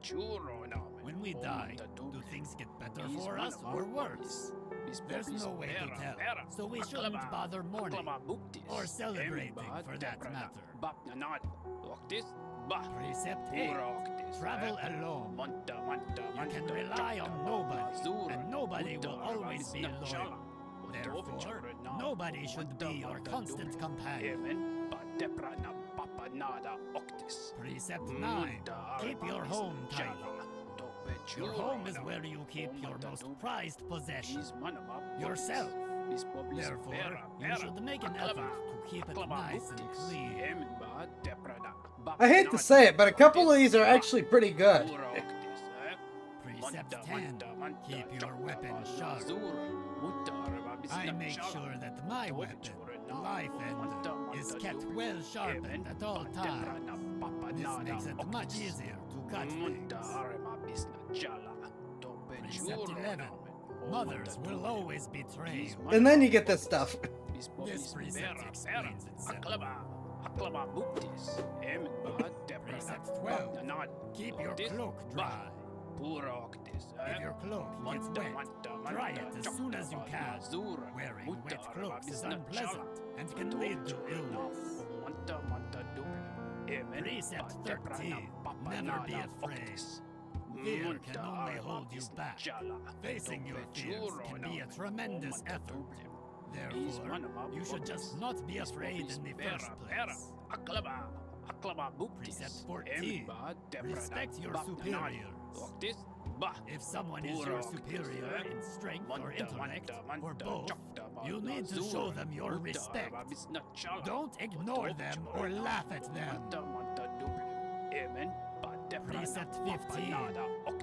When we die, do things get better for us or worse? There's no way to tell, so we shouldn't bother mourning or celebrating for that matter. Precept 8. Travel alone. You can rely on nobody, and nobody will always be loyal. Therefore, nobody should be your constant companion. Precept 9. Keep your home tidy. Your home is where you keep your most prized possession, yourself. Therefore, you should make an effort to keep it nice and clean. I hate to say it, but a couple of these are actually pretty good. Precept 10. Keep your weapon sharp. I make sure that my weapon, Life Ender, is kept well sharpened at all times. This makes it much easier to cut things. Precept 11. Mothers will always betray you. And then you get this stuff. This precept explains itself. Precept 12. Keep your cloak dry. If your cloak gets wet, dry it as soon as you can. Wearing wet cloaks is unpleasant and can lead to illness. Precept 13. Never be afraid. Fear can only hold you back. Facing your fears can be a tremendous effort. Therefore, you should just not be afraid in the first place. Precept 14. Respect your superiors. If someone is your superior in strength or intellect, or both, you need to show them your respect. Don't ignore them or laugh at them. Precept 15.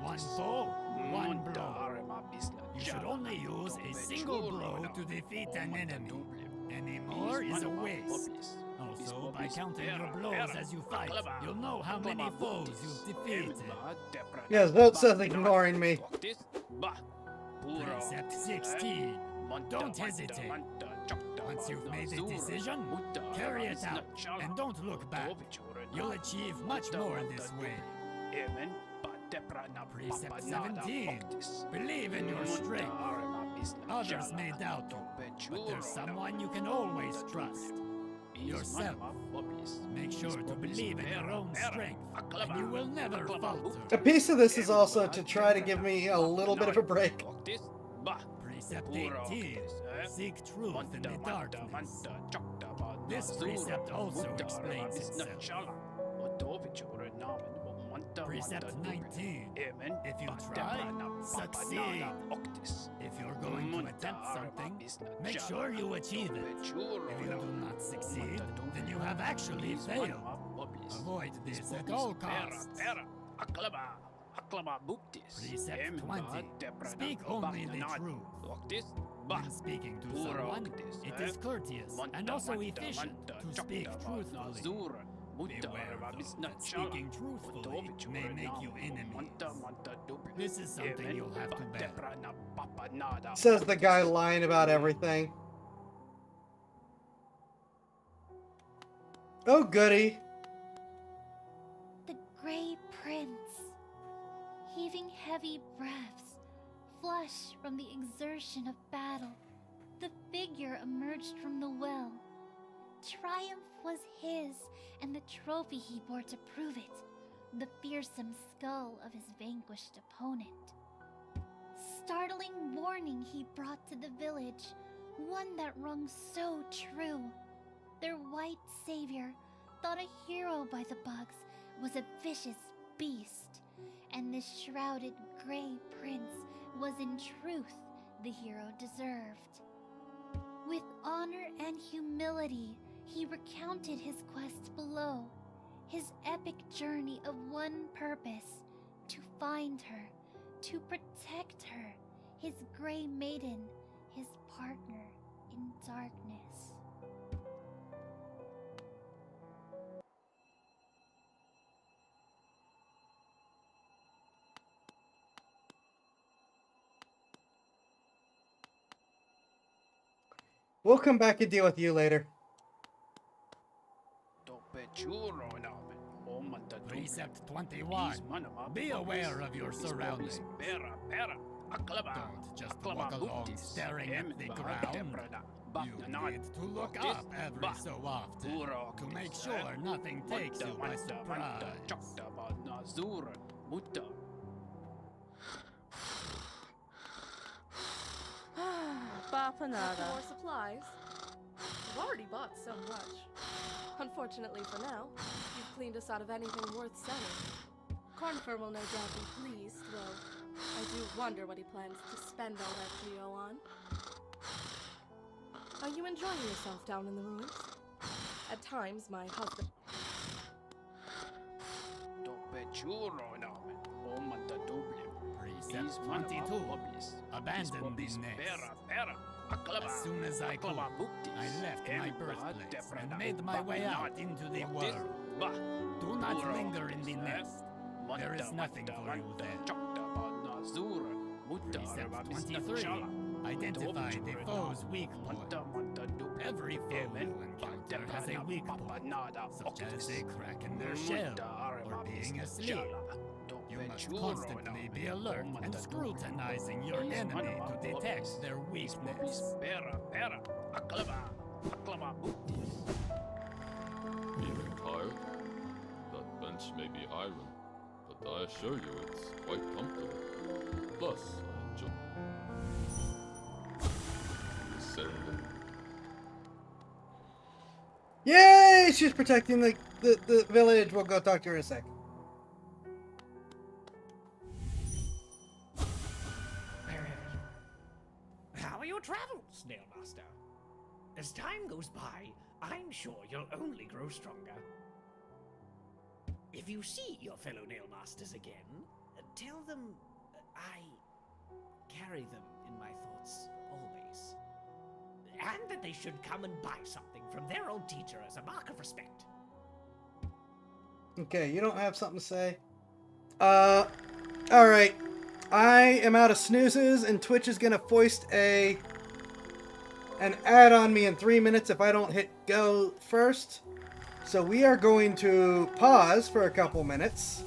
One foe, one blow. You should only use a single blow to defeat an enemy. Any more is a waste. Also, by counting your blows as you fight, you'll know how many foes you've defeated. Yes, Vote says ignoring me. Precept 16. Don't hesitate. Once you've made a decision, carry it out, and don't look back. You'll achieve much more this way. Precept 17. Believe in your strength. Others may doubt you, but there's someone you can always trust. Yourself. Make sure to believe in your own strength, and you will never falter. A piece of this is also to try to give me a little bit of a break. Precept 18. Seek truth in the darkness. This precept also explains itself. Precept 19. If you try, succeed. If you're going to attempt something, make sure you achieve it. If you do not succeed, then you have actually failed. Avoid this at all costs. Precept 20. Speak only the truth. When speaking to someone, it is courteous and also efficient to speak truthfully. Beware, though, that speaking truthfully may make you enemies. This is something you'll have to bear. Says the guy lying about everything. Oh, goody. The Grey Prince. Heaving heavy breaths, flush from the exertion of battle, the figure emerged from the well. Triumph was his, and the trophy he bore to prove it, the fearsome skull of his vanquished opponent. Startling warning he brought to the village, one that rung so true. Their white savior thought a hero by the bugs was a vicious beast, and this shrouded Grey Prince was in truth the hero deserved. With honor and humility, he recounted his quest below, his epic journey of one purpose, to find her, to protect her, his Grey Maiden, his partner in darkness. We'll come back and deal with you later. Precept 21. Be aware of your surroundings. Don't just walk along staring at the ground. You need to look up every so often to make sure nothing takes you by surprise. Bapanada. More supplies? I've already bought so much. Unfortunately for now, you've cleaned us out of anything worth selling. Cornfur will no doubt be pleased, though I do wonder what he plans to spend all that geo on. Are you enjoying yourself down in the ruins? At times, my husband... Precept 22. Abandon the nest. As soon as I could, I left my birthplace and made my way out into the world. Do not linger in the nest. There is nothing for you there. Precept 23. Identify the foe's weak point. Every foe you encounter has a weak point, such as a crack in their shell or being asleep. You must constantly be alert and scrutinizing your enemy to detect their weakness. Feeling tired? That bench may be iron, but I assure you it's quite comfortable. Plus, I enjoy descending. Yay! She's protecting the village. We'll go talk to her in a sec. your travels, Snail Master. As time goes by, I'm sure you'll only grow stronger. If you see your fellow Nail Masters again, tell them I carry them in my thoughts always. And that they should come and buy something from their old teacher as a mark of respect. Okay, you don't have something to say? Alright. I am out of snoozes, and Twitch is gonna foist an ad on me in 3 minutes if I don't hit go first. So we are going to pause for a couple minutes.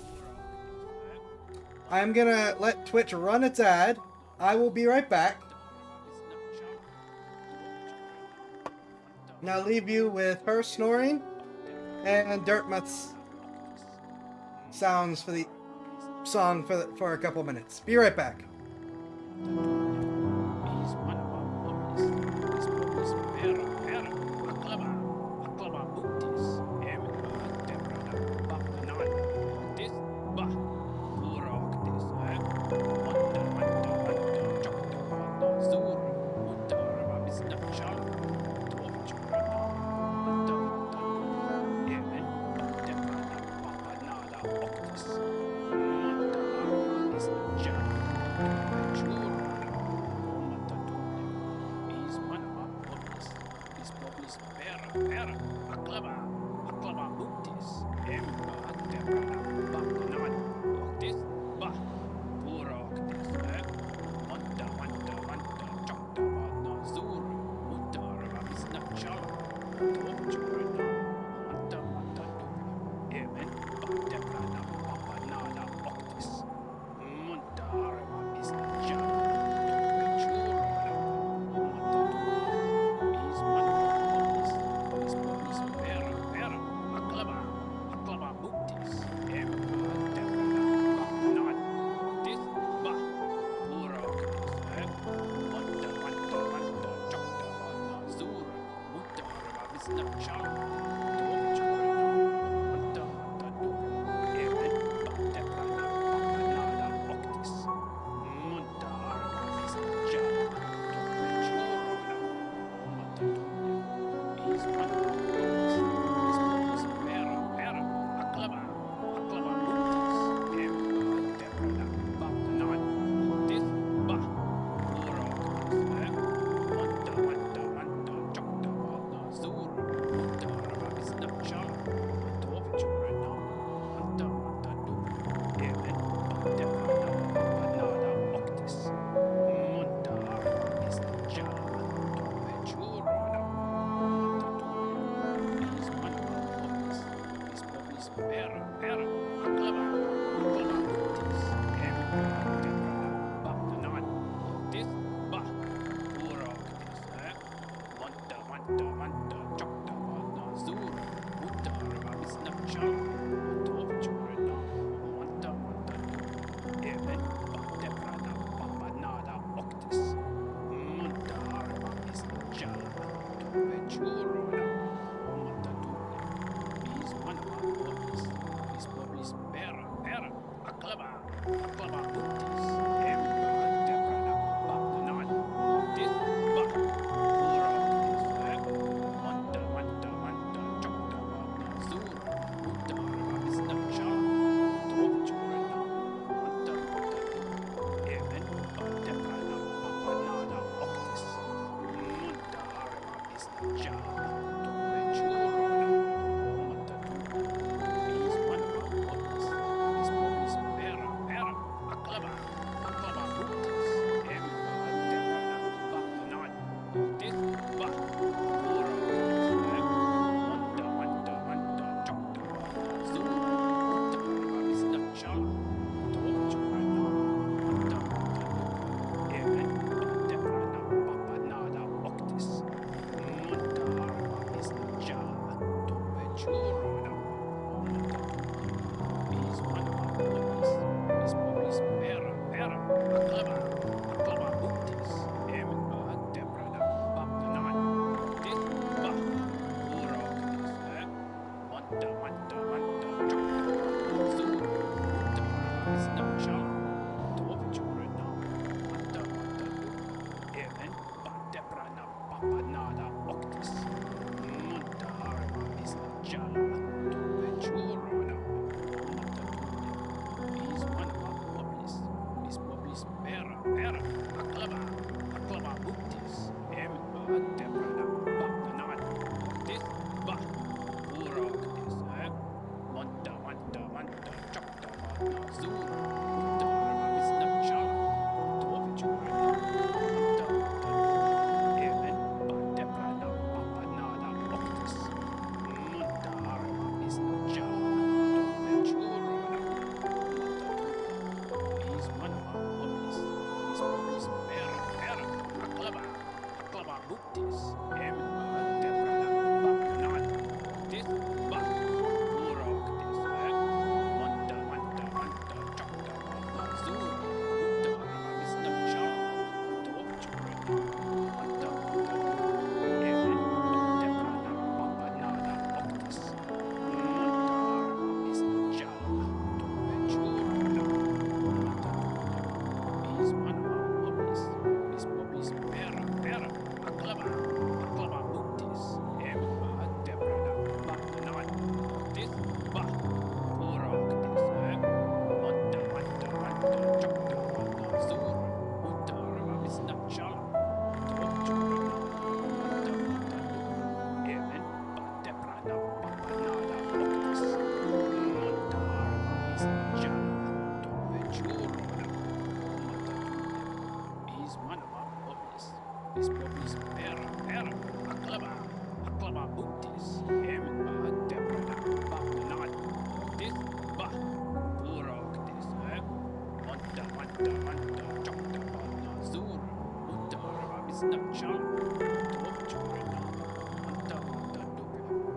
I'm gonna let Twitch run its ad. I will be right back. Now leave you with her snoring and Dirtmouth's sounds for the song for a couple minutes. Be right back.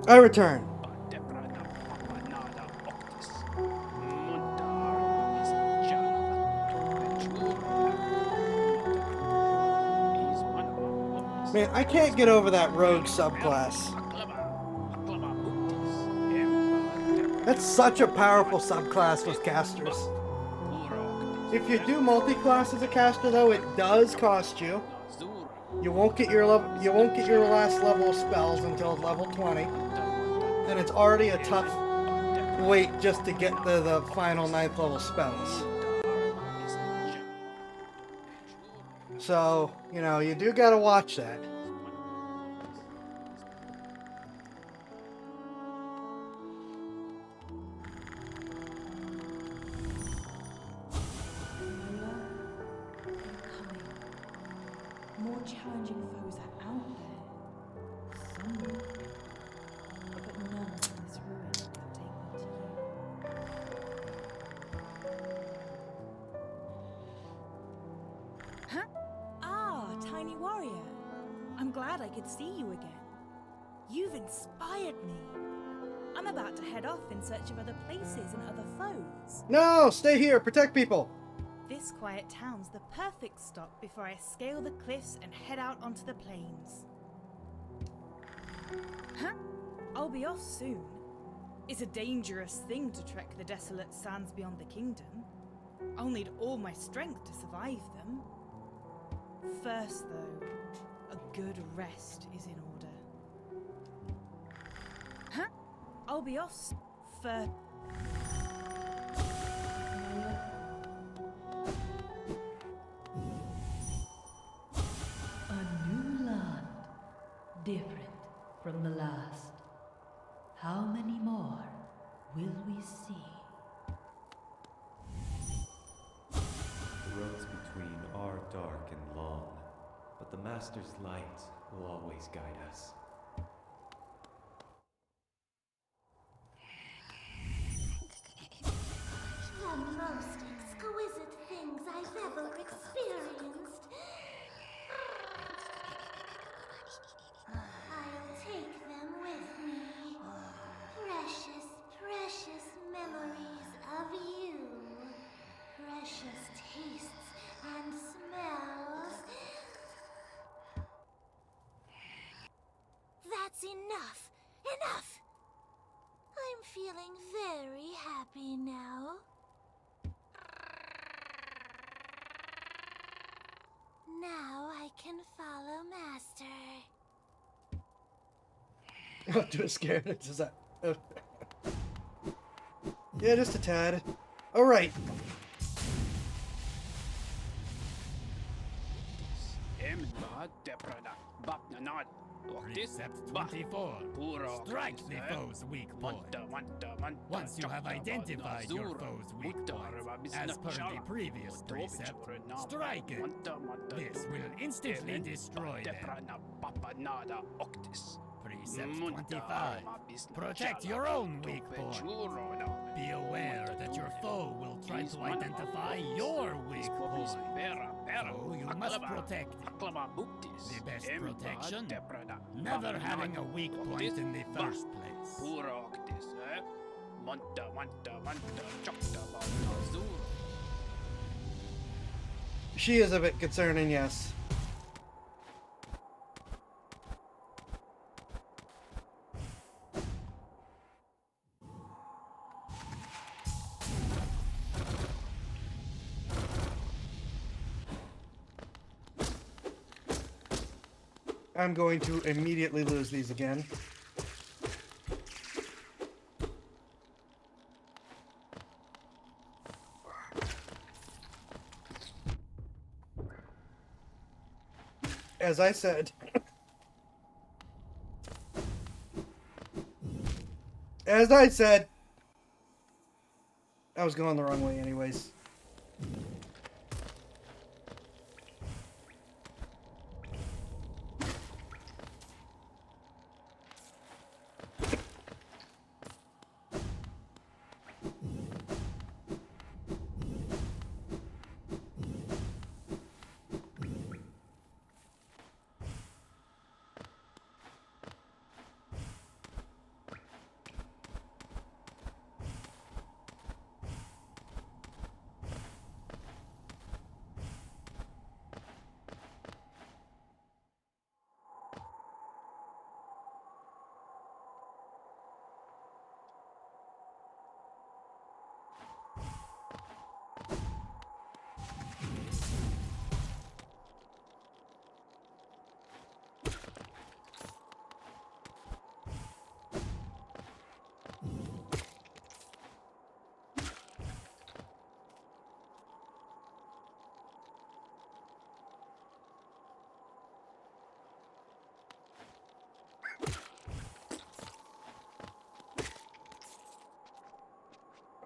I return. Man, I can't get over that rogue subclass. That's such a powerful subclass with casters. If you do multi-class as a caster, though, it does cost you. You won't get your last level of spells until level 20, and it's already a tough wait just to get the final 9th level spells. So, you know, you do gotta watch that. More challenging foes are out there. Somewhere. But none in this ruin can take me to you. Huh? Ah, Tiny Warrior. I'm glad I could see you again. You've inspired me. I'm about to head off in search of other places and other foes. No, stay here, protect people. This quiet town's the perfect stop before I scale the cliffs and head out onto the plains. Huh? I'll be off soon. It's a dangerous thing to trek the desolate sands beyond the kingdom. I'll need all my strength to survive them. First, though, a good rest is in order. Huh? I'll be off first. Different from the last. How many more will we see? The roads between are dark and long, but the Master's light will always guide us. The most exquisite things I've ever experienced. I'll take them with me. Precious, precious memories of you. Precious tastes and smells. That's enough! Enough! I'm feeling very happy now. Now I can follow Master. Not too scared. Is that? Yeah, just a tad. All right. Precept 24. Strike the foe's weak point. Once you have identified your foe's weak point, as per the previous precept, strike it. This will instantly destroy them. Precept 25. Protect your own weak point. Be aware that your foe will try to identify your weak point. So you must protect it. The best protection? Never having a weak point in the first place. She is a bit concerning, yes. I'm going to immediately lose these again. As I said. As I said. I was going the wrong way anyways.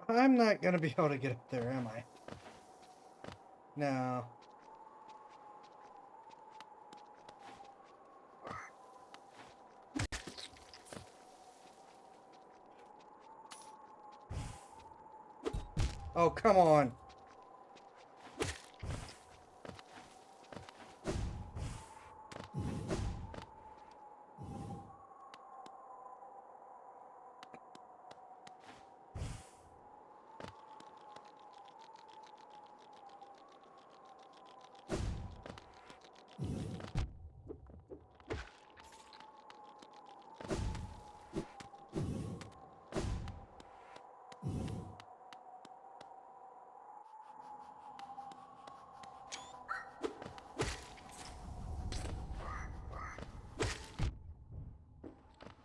I'm not gonna be able to get up there, am I? No. Oh, come on.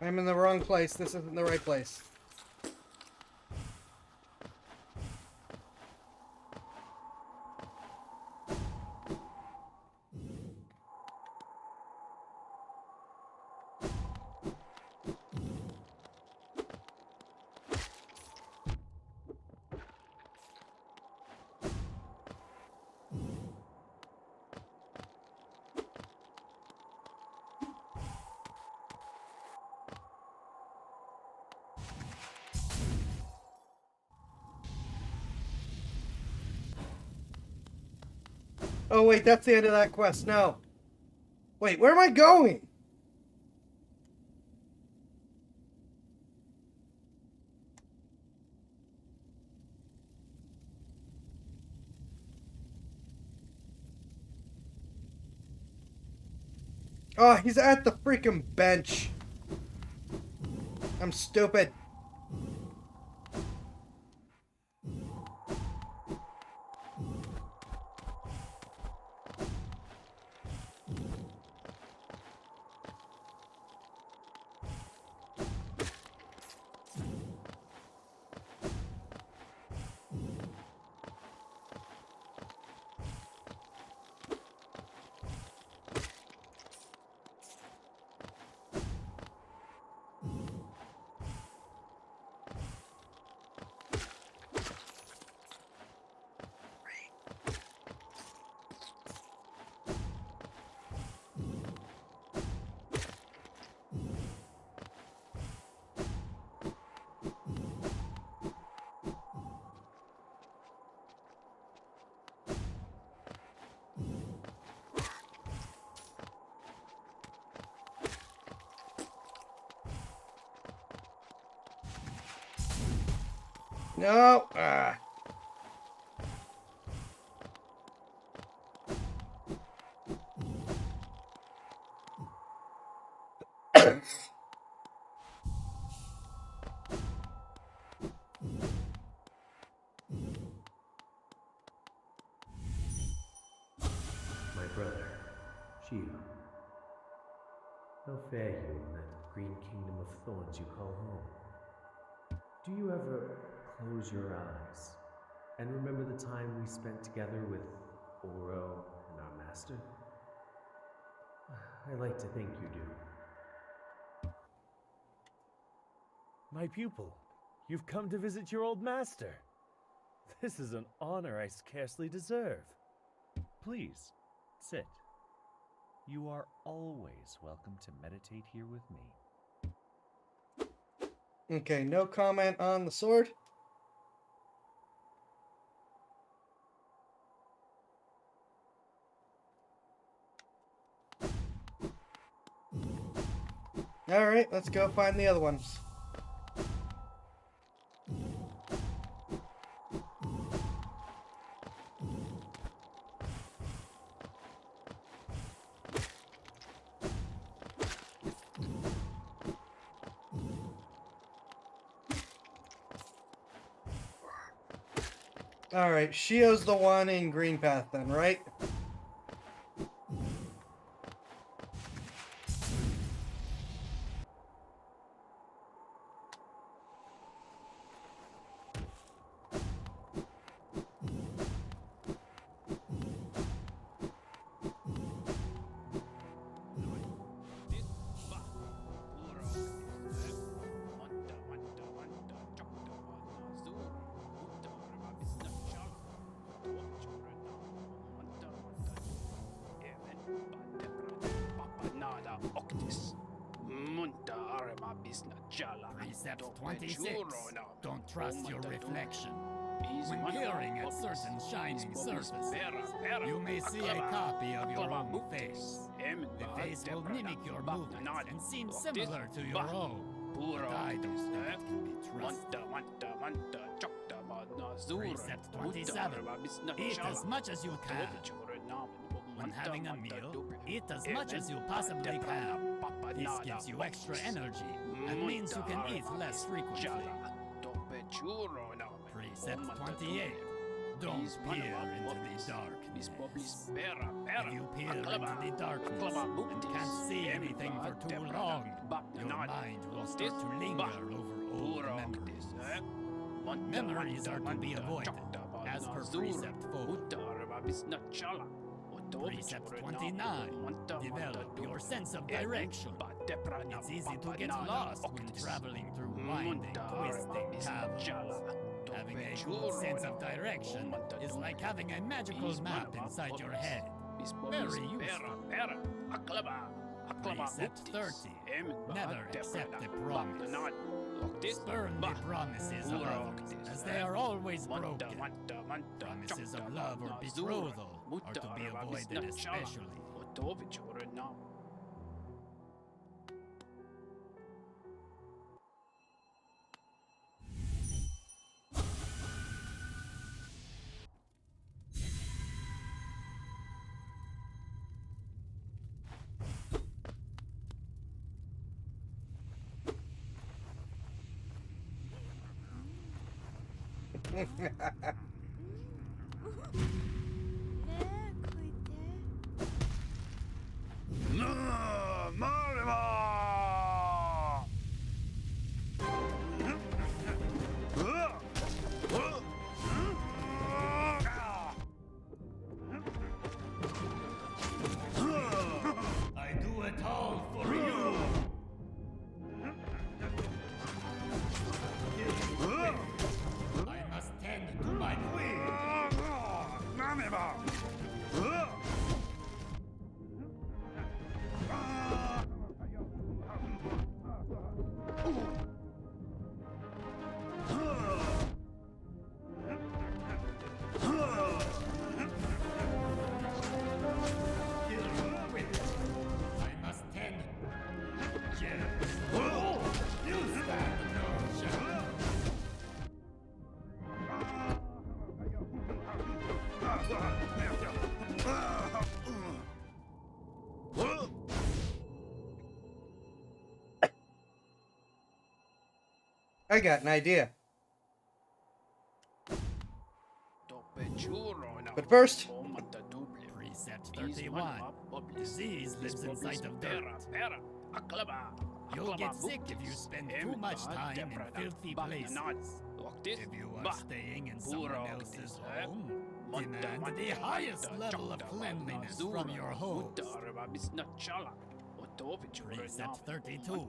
I'm in the wrong place. This isn't the right place. Oh, wait, that's the end of that quest. No. Wait, where am I going? Oh, he's at the freaking bench. I'm stupid. No! Ah. My brother, Shio. How fare you in that green kingdom of thorns you call home? Do you ever close your eyes and remember the time we spent together with Oro and our master? I like to think you do. My pupil, you've come to visit your old master. This is an honor I scarcely deserve. Please, sit. You are always welcome to meditate here with me. Okay, no comment on the sword. Alright, let's go find the other ones. Alright, Shio's the one in Green Path then, right? Precept 26. Don't trust your reflection. When peering at certain shining surfaces, you may see a copy of your own face. The face will mimic your movements and seem similar to your own. But I don't think it can be trusted. Precept 27. Eat as much as you can. When having a meal, eat as much as you possibly can. This gives you extra energy and means you can eat less frequently. Precept 28. Don't peer into the darkness. If you peer into the darkness and can't see anything for too long, your mind will start to linger over old memories. Memories are to be avoided, as per Precept 4. Precept 29. Develop your sense of direction. It's easy to get lost when traveling through winding, twisting caverns. Having a good sense of direction is like having a magical map inside your head. Very useful. Precept 30. Never accept a promise. Spurn the promises of others, as they are always broken. Promises of love or betrothal are to be avoided especially. I do it all for you. I must tend to my I got an idea. But first, Precept 31. Disease lives inside of dirt. You'll get sick if you spend too much time in filthy places. If you are staying in someone else's home, demand the highest level of cleanliness from your host. Precept 32.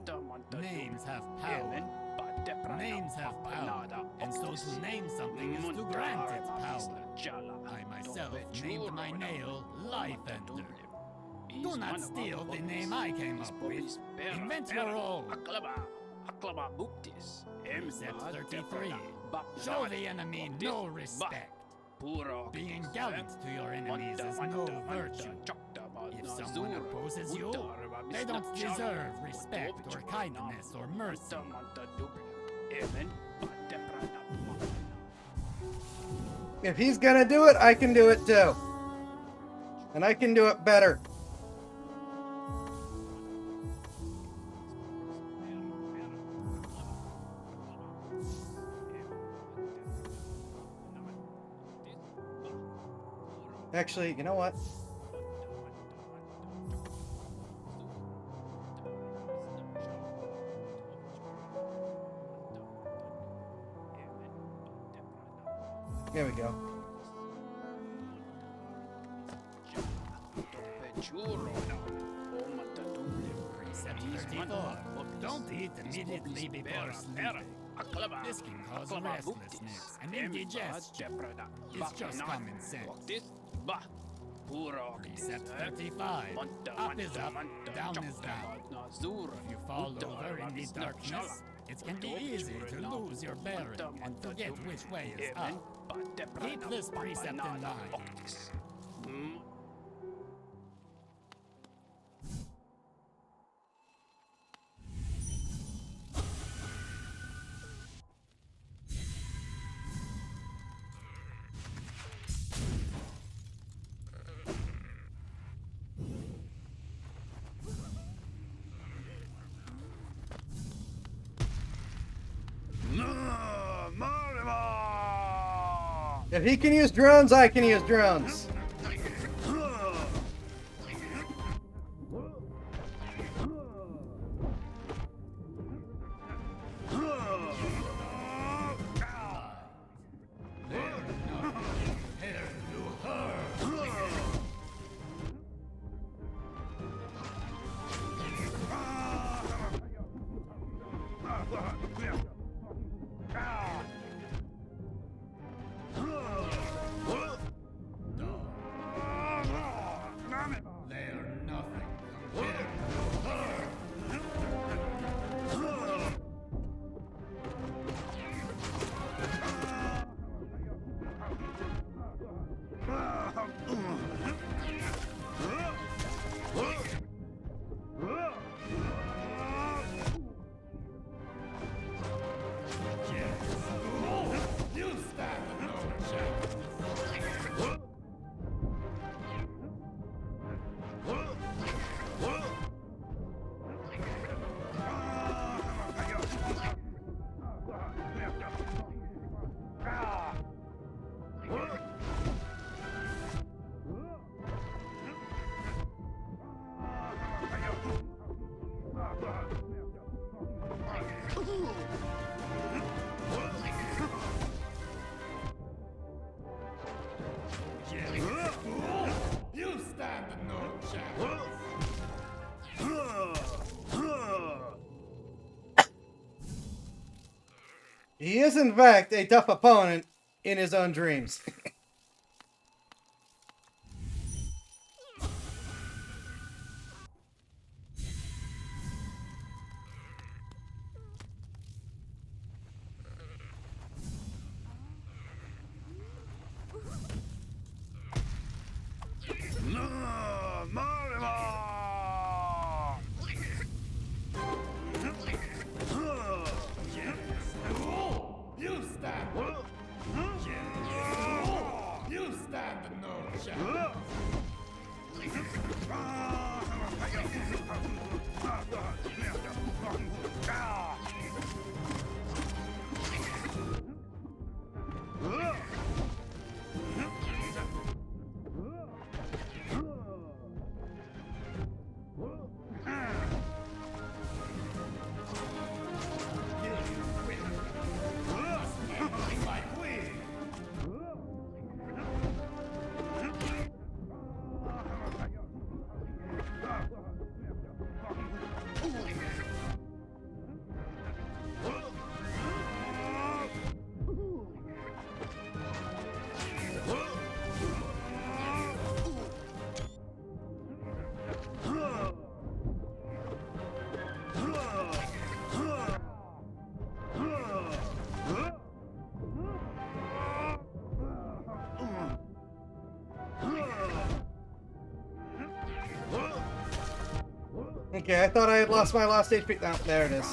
Names have power. Names have power, and so to name something is to grant it power. I myself named my nail Life Ender. Do not steal the name I came up with. Invent your own. Precept 33. Show the enemy no respect. Being gallant to your enemies is no virtue. If someone opposes you, they don't deserve respect or kindness or mercy. if he's gonna do it, I can do it too. And I can do it better. Actually, you know what? There we go. Precept 34. Don't eat immediately before sleeping. This can cause restlessness and indigestion. It's just common sense. Precept 35. Up is up, down is down. If you fall over in the darkness, it can be easy to lose your bearing and forget which way is up. Keep this precept in mind. If he can use drones, I can use drones. You stand no chance. He is, in fact, a tough opponent in his own dreams. You stand. Okay, I thought I had lost my last HP. Oh, there it is.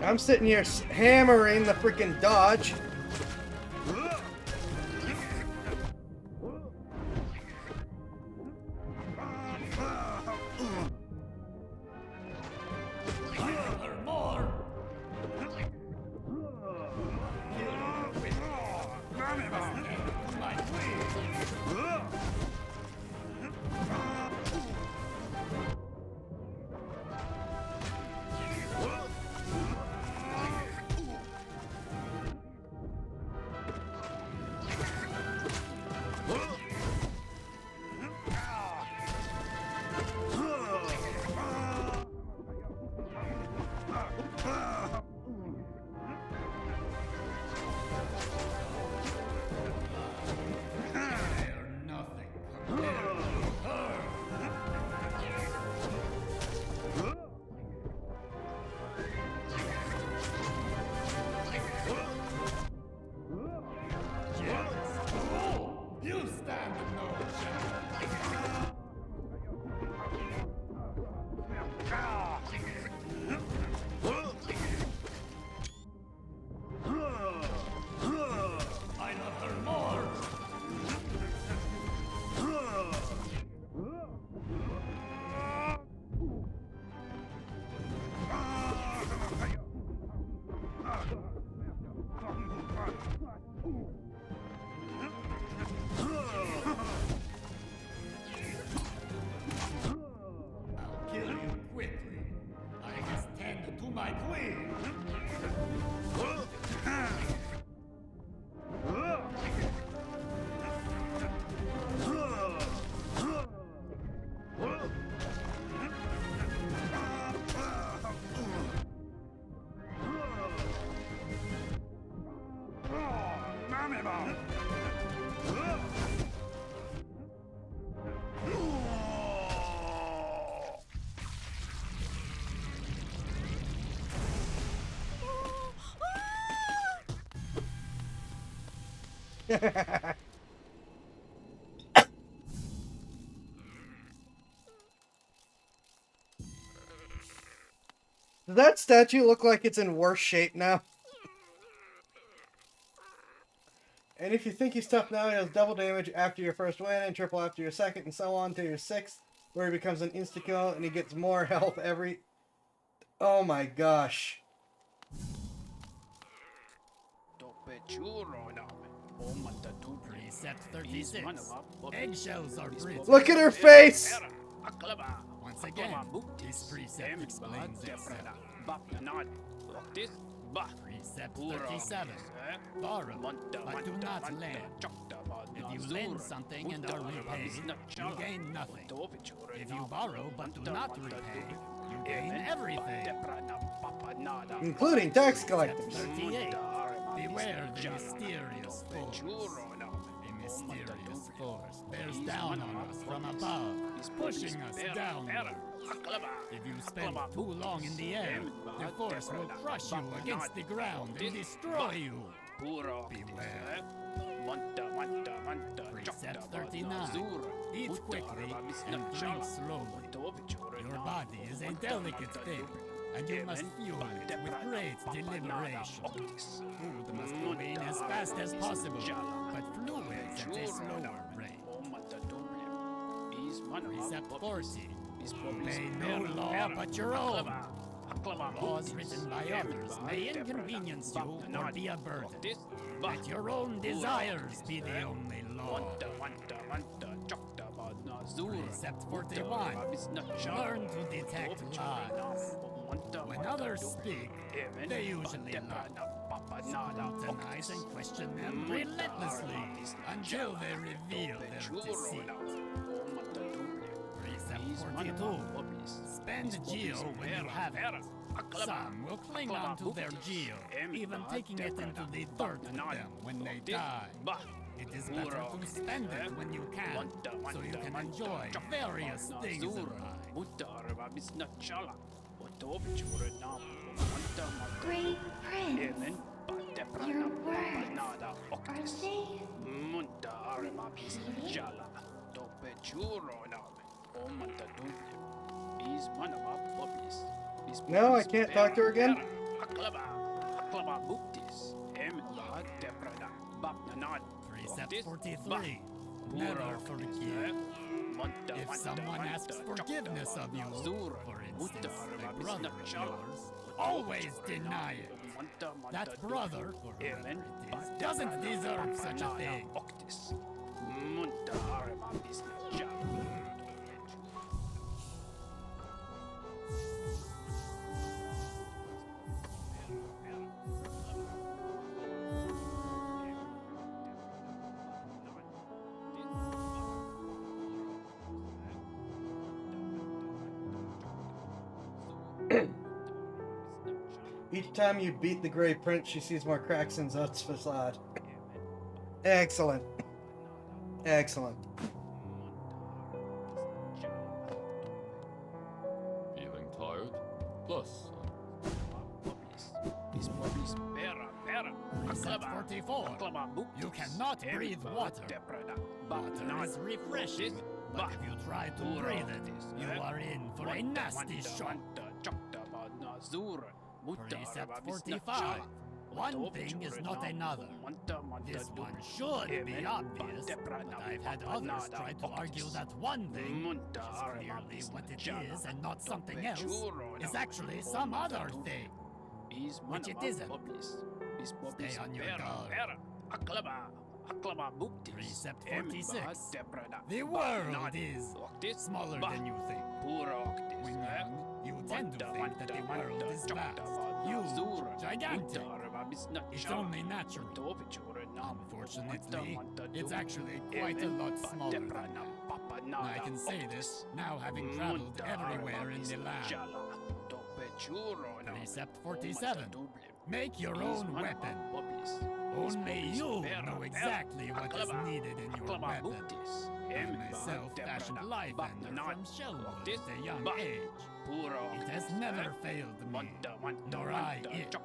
I'm sitting here hammering the freaking dodge. Does that statue look like it's in worse shape now? And if you think he's tough now, he does double damage after your first win and triple after your second and so on to your sixth, where he becomes an insta-kill and he gets more health every... Oh my gosh. Precept 36. Eggshells are brittle. Look at her face! Once again, this precept explains itself. Precept 37. Borrow, but do not lend. If you lend something and are repaid, you gain nothing. If you borrow but do not repay, you gain everything. Including tax collectors. 38. Beware the mysterious force. A mysterious force bears down on us from above, pushing us downward. If you spend too long in the air, the force will crush you against the ground and destroy you. Beware. Precept 39. Eat quickly and drink slowly. Your body is a delicate thing, and you must fuel it with great deliberation. Food must go in as fast as possible, but fluids at a slower rate. Precept 40. Obey no law but your own. Laws written by others may inconvenience you or be a burden. Let your own desires be the only law. Precept 41. Learn to detect lies. When others speak, they usually lie. Scrutinize and question them relentlessly until they reveal their deceit. Precept 42. Spend geo when you have it. Some will cling on to their geo, even taking it into the dirt with them when they die. It is better to spend it when you can, so you can enjoy various things in life. Great Prince, your words, No, I can't talk to her again. Precept 43. Never forgive. If someone asks forgiveness of you, for instance, a brother of yours, always deny it. That brother, or whoever it is, doesn't deserve such a thing. Each time you beat the Grey Prince, she sees more cracks in Zut's facade. Excellent. Excellent. Feeling tired? Plus, Precept 44. You cannot breathe water. Water is refreshing, but if you try to breathe it, you are in for a nasty shock. Precept 45. One thing is not another. This one should be obvious, but I've had others try to argue that one thing, which is clearly what it is and not something else, is actually some other thing, which it isn't. Stay on your guard. Precept 46. The world is smaller than you think. When young, you tend to think that the world is vast, huge, gigantic. It's only natural. Unfortunately, it's actually quite a lot smaller than that. I can say this now having traveled everywhere in the land. Precept 47. Make your own weapon. Only you know exactly what is needed in your weapon. I myself fashioned Lifeender from shellwood at a young age. It has never failed me, nor I it.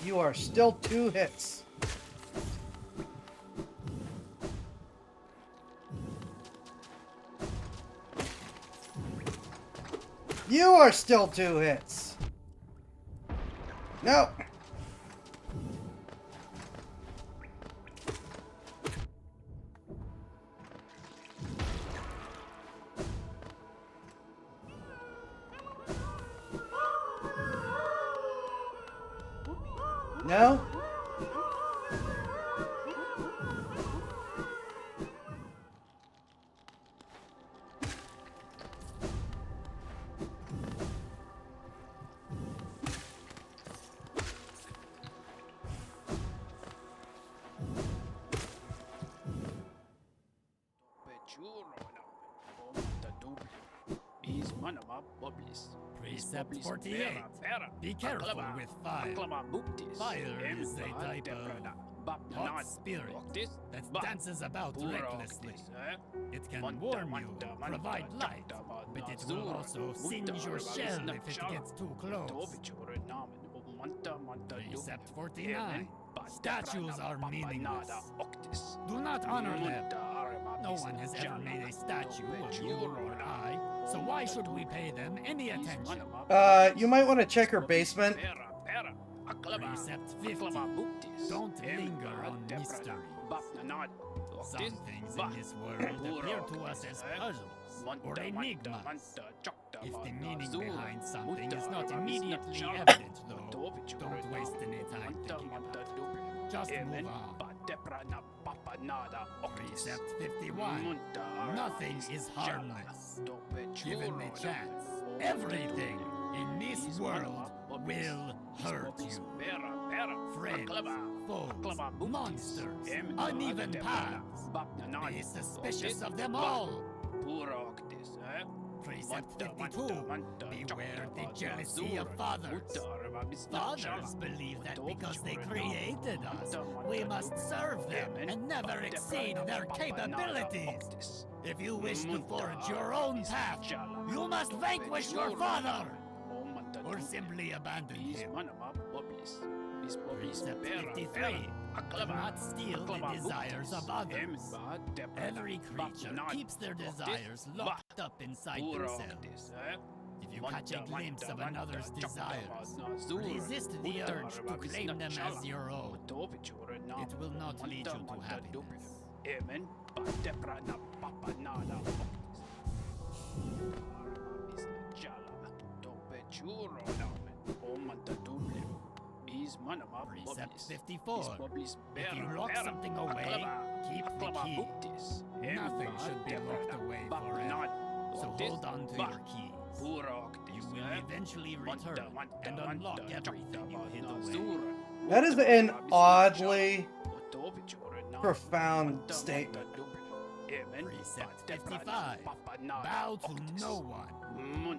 You are still 2 hits. You are still 2 hits. No. No? Precept 48. Be careful with fire. Fire is a type of hot spirit that dances about recklessly. It can warm you, provide light, but it will also singe your shell if it gets too close. Precept 49. Statues are meaningless. Do not honor them. No one has ever made a statue of you or I, so why should we pay them any attention? You might want to check her basement. Precept 50. Don't linger on mysteries. Some things in this world appear to us as puzzles or enigmas. If the meaning behind something is not immediately evident, though, don't waste any time thinking about it. Just move on. Precept 51. Nothing is harmless. Given the chance, everything in this world will hurt you. Friends, foes, monsters, uneven paths. Be suspicious of them all. Precept 52. Beware the jealousy of fathers. Fathers believe that because they created us, we must serve them and never exceed their capabilities. If you wish to forge your own path, you must vanquish your father, or simply abandon him. Precept 53. Do not steal the desires of others. Every creature keeps their desires locked up inside themselves. If you catch a glimpse of another's desires, resist the urge to claim them as your own. It will not lead you to happiness. Precept 54. If you lock something away, keep the key. Nothing should be locked away forever, so hold on to your keys. You will eventually return and unlock everything you hid away. That is an oddly profound statement. Precept 55. Bow to no one.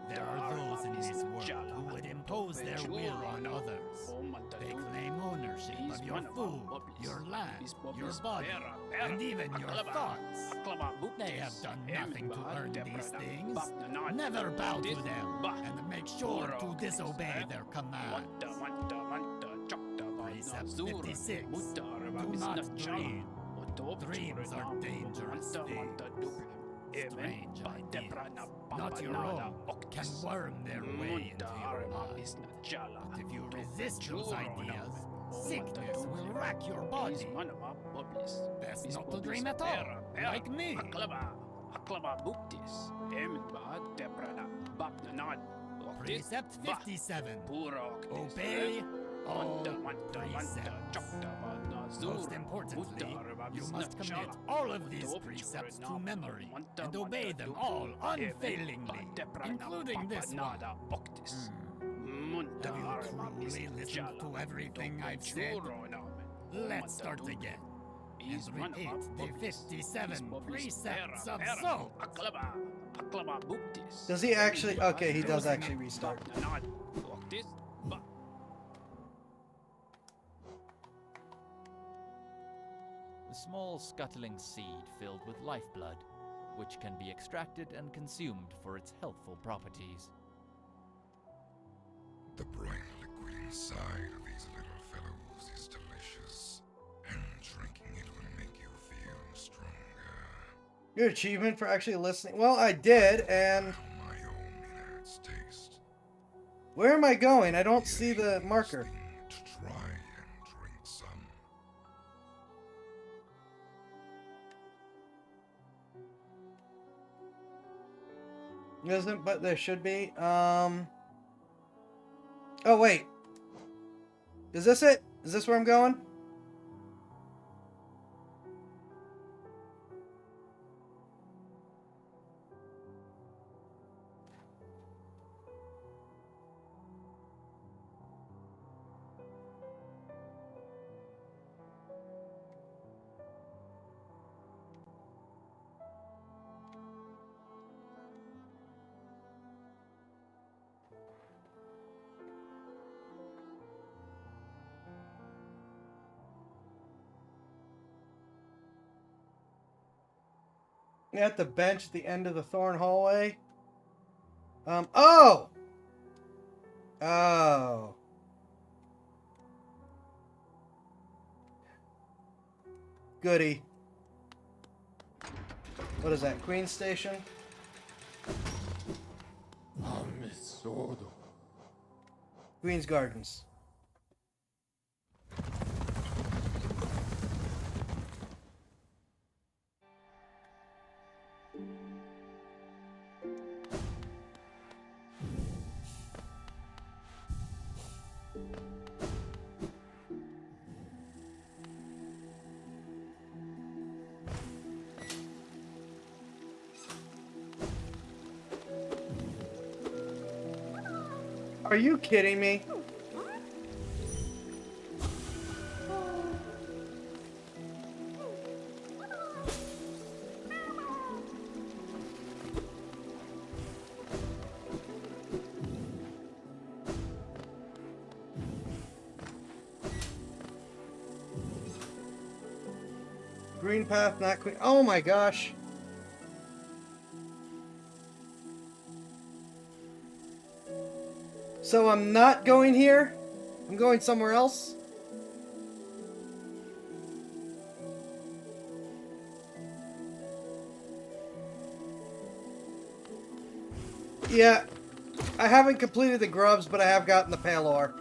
There are those in this world who would impose their will on others. They claim ownership of your food, your land, your body, and even your thoughts. They have done nothing to earn these things. Never bow to them, and make sure to disobey their commands. Precept 56. Do not dream. Dreams are dangerous things. Strange ideas, not your own, can worm their way into your mind. But if you resist those ideas, sickness will rack your body. Best not to dream at all, like me. Precept 57. Obey all precepts. Most importantly, you must commit all of these precepts to memory and obey them all unfailingly, including this one. Have you truly listened to everything I've said? Let's start again and repeat the 57 precepts of Zolt. Does he actually? Okay, he does actually restart. A small scuttling seed filled with lifeblood, which can be extracted and consumed for its healthful properties. The bright liquid inside of these little fellows is delicious, and drinking it will make you feel stronger. Your achievement for actually listening. Well, I did, and where am I going? I don't see the marker. To try and drink some. Isn't, but there should be. Oh wait. Is this it? Is this where I'm going? At the bench at the end of the thorn hallway. Oh! Goody. What is that? Queen Station? Queen's Gardens. Are you kidding me? Green path, not queen. Oh my gosh. So I'm not going here? I'm going somewhere else? Yeah. I haven't completed the grubs, but I have gotten the pale ore.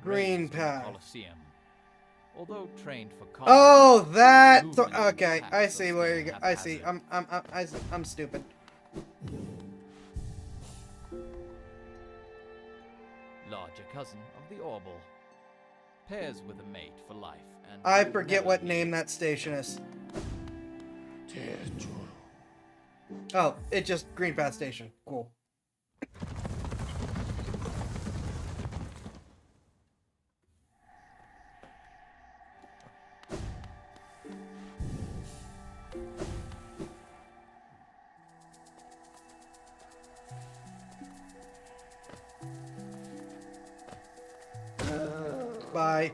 Green path. Colosseum. Although trained for combat, Oh, that. movement and Okay, attacks I are see where you still go. I see. haphazard. I'm stupid. Larger cousin of the Orbital. Pairs with a mate for life and I will forget never what leave name that station is. Oh, it just Green Path Station. Cool. Bye.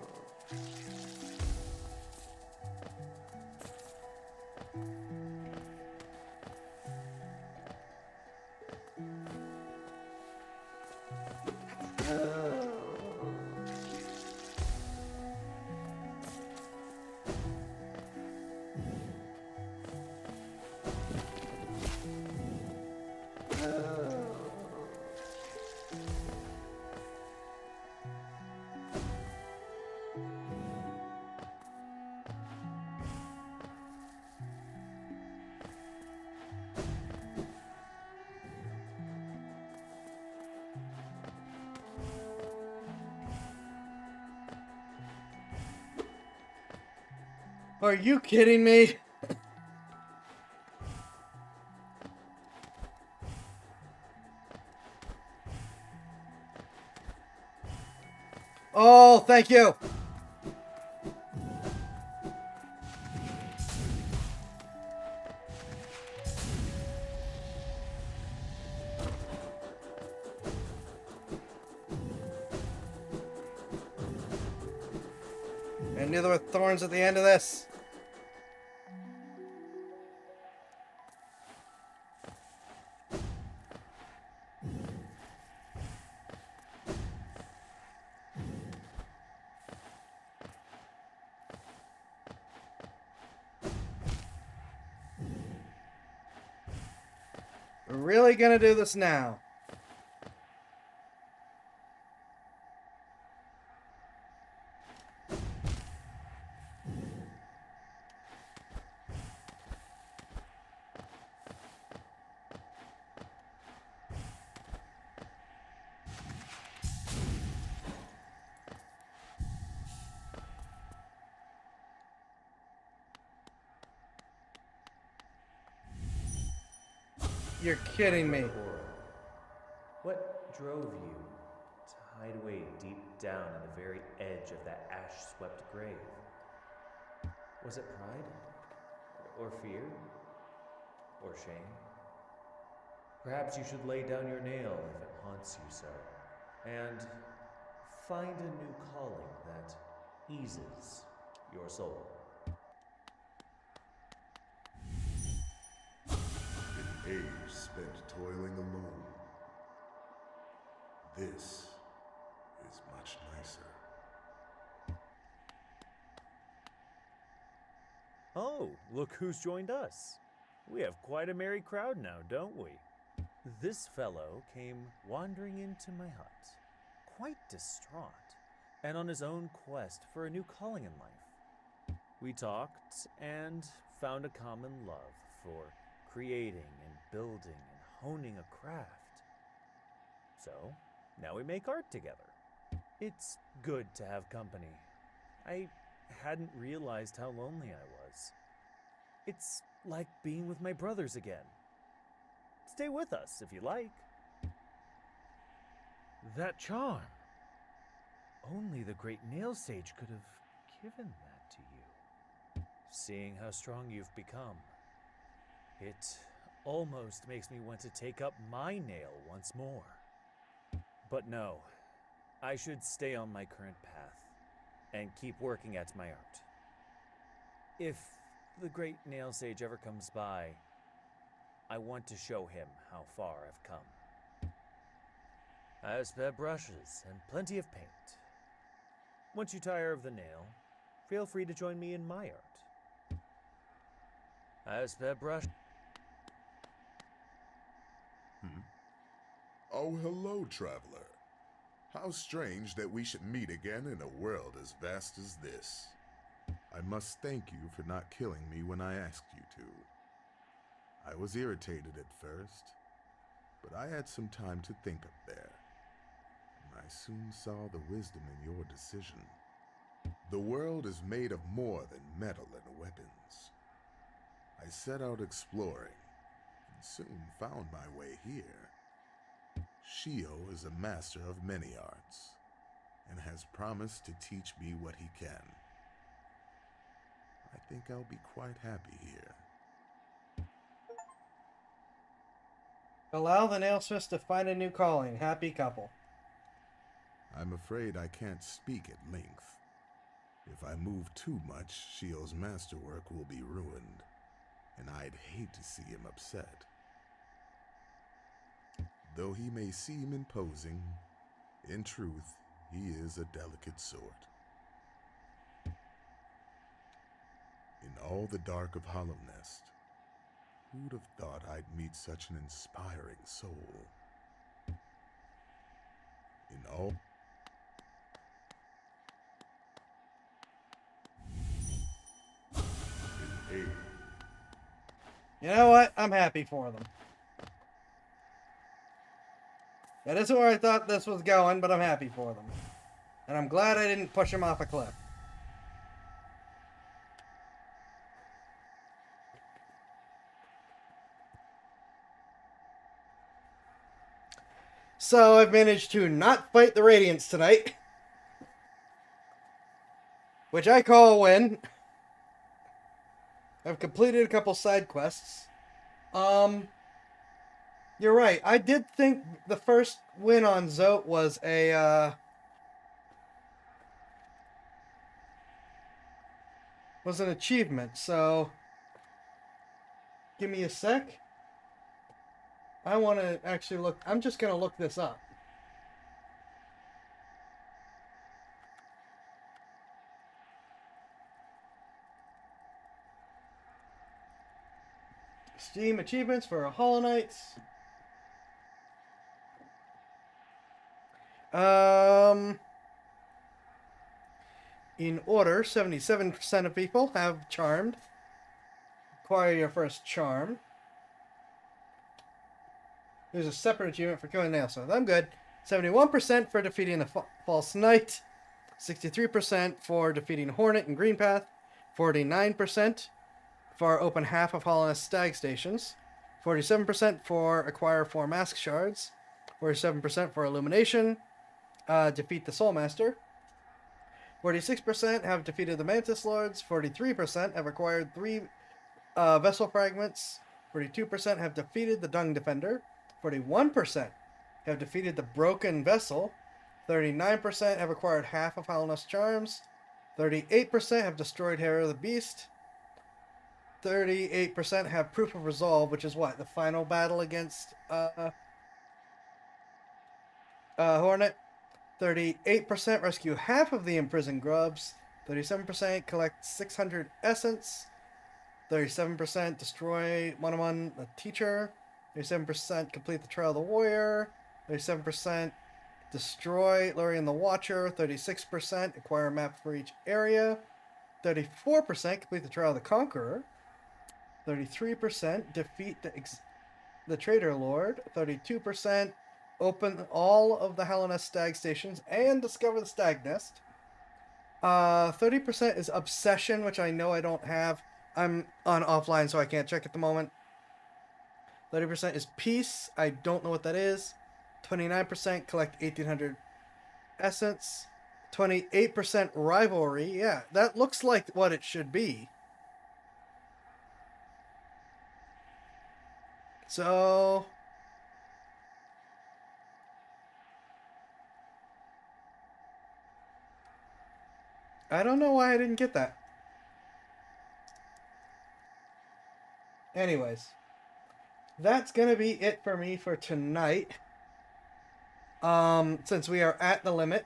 Are you kidding me? Oh, thank you. I knew there were thorns at the end of this. We're really gonna do this now. You're kidding me. What drove you to hide away deep down in the very edge of that ash-swept grave? Was it pride? Or fear? Or shame? Perhaps you should lay down your nail if it haunts you so. and find a new calling that eases your soul. An age spent toiling alone. This is much nicer. Oh, look who's joined us. We have quite a merry crowd now, don't we? This fellow came wandering into my hut, quite distraught, and on his own quest for a new calling in life. We talked and found a common love for creating and building and honing a craft. So, now we make art together. It's good to have company. I hadn't realized how lonely I was. It's like being with my brothers again. Stay with us if you like. That charm. Only the great nail sage could have given that to you. Seeing how strong you've become, it almost makes me want to take up my nail once more. But no, I should stay on my current path and keep working at my art. If the great nail sage ever comes by, I want to show him how far I've come. I have spare brushes and plenty of paint. Once you tire of the nail, feel free to join me in my art. I have spare brush. Oh, hello, traveler. How strange that we should meet again in a world as vast as this. I must thank you for not killing me when I asked you to. I was irritated at first, but I had some time to think up there, and I soon saw the wisdom in your decision. The world is made of more than metal and weapons. I set out exploring, and soon found my way here. Shio is a master of many arts, and has promised to teach me what he can. I think I'll be quite happy here. Allow the Nailsmith to find a new calling. Happy couple. I'm afraid I can't speak at length. If I move too much, Shio's masterwork will be ruined, and I'd hate to see him upset. Though he may seem imposing, in truth, he is a delicate sort. In all the dark of Hollow Nest, who'd have thought I'd meet such an inspiring soul? In all... You know what? I'm happy for them. That isn't where I thought this was going, but I'm happy for them. And I'm glad I didn't push him off a cliff. So I've managed to not fight the Radiants tonight. Which I call a win. I've completed a couple side quests. You're right. I did think the first win on Zote was a, was an achievement, so give me a sec. I want to actually look. I'm just going to look this up. Steam achievements for Hollow Knights. In order, 77% of people have charmed. Acquire your first charm. There's a separate achievement for killing Nailsmith. I'm good. 71% for defeating the False Knight. 63% for defeating Hornet and Greenpath. 49% for open half of Hollow Nest Stag Stations. 47% for acquire 4 Mask Shards. 47% for Illumination. Defeat the Soulmaster. 46% have defeated the Mantis Lords. 43% have acquired 3 Vessel Fragments. 42% have defeated the Dung Defender. 41% have defeated the Broken Vessel. 39% have acquired half of Hallownest charms. 38% have destroyed Hair of the Beast. 38% have proof of resolve, which is what? The final battle against Hornet. 38% rescue half of the imprisoned grubs. 37% collect 600 essence. 37% destroy one the teacher. 37% complete the trial of the warrior. 37% destroy Lurian the Watcher. 36% acquire a map for each area. 34% complete the trial of the conqueror. 33% defeat the Traitor Lord. 32% open all of the Hallownest Stag stations and discover the Stag Nest. 30% is Obsession, which I know I don't have. I'm on offline, so I can't check at the moment. 30% is Peace. I don't know what that is. 29% collect 1,800 essence. 28% Rivalry. Yeah, that looks like what it should be. So I don't know why I didn't get that. Anyways, that's going to be it for me for tonight. Since we are at the limit.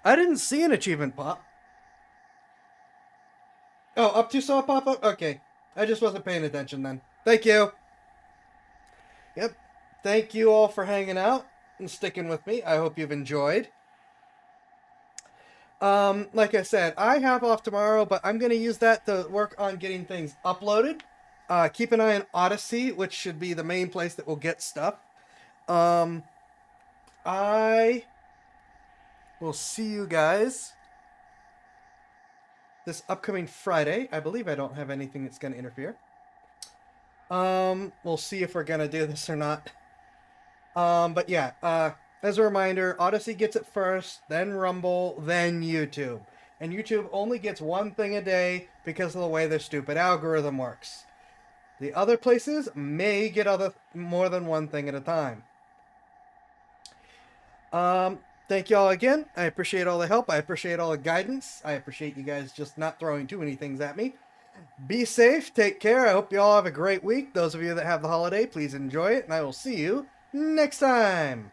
I didn't see an achievement pop. Oh, up to saw pop up? Okay. I just wasn't paying attention then. Thank you. Yep. Thank you all for hanging out and sticking with me. I hope you've enjoyed. Like I said, I have off tomorrow, but I'm going to use that to work on getting things uploaded. Keep an eye on Odyssey, which should be the main place that will get stuff. I will see you guys this upcoming Friday. I believe I don't have anything that's going to interfere. We'll see if we're going to do this or not. But yeah, as a reminder, Odyssey gets it first, then Rumble, then YouTube. And YouTube only gets one thing a day because of the way their stupid algorithm works. The other places may get more than one thing at a time. Thank y'all again. I appreciate all the help. I appreciate all the guidance. I appreciate you guys just not throwing too many things at me. Be safe. Take care. I hope you all have a great week. Those of you that have the holiday, please enjoy it. And I will see you next time.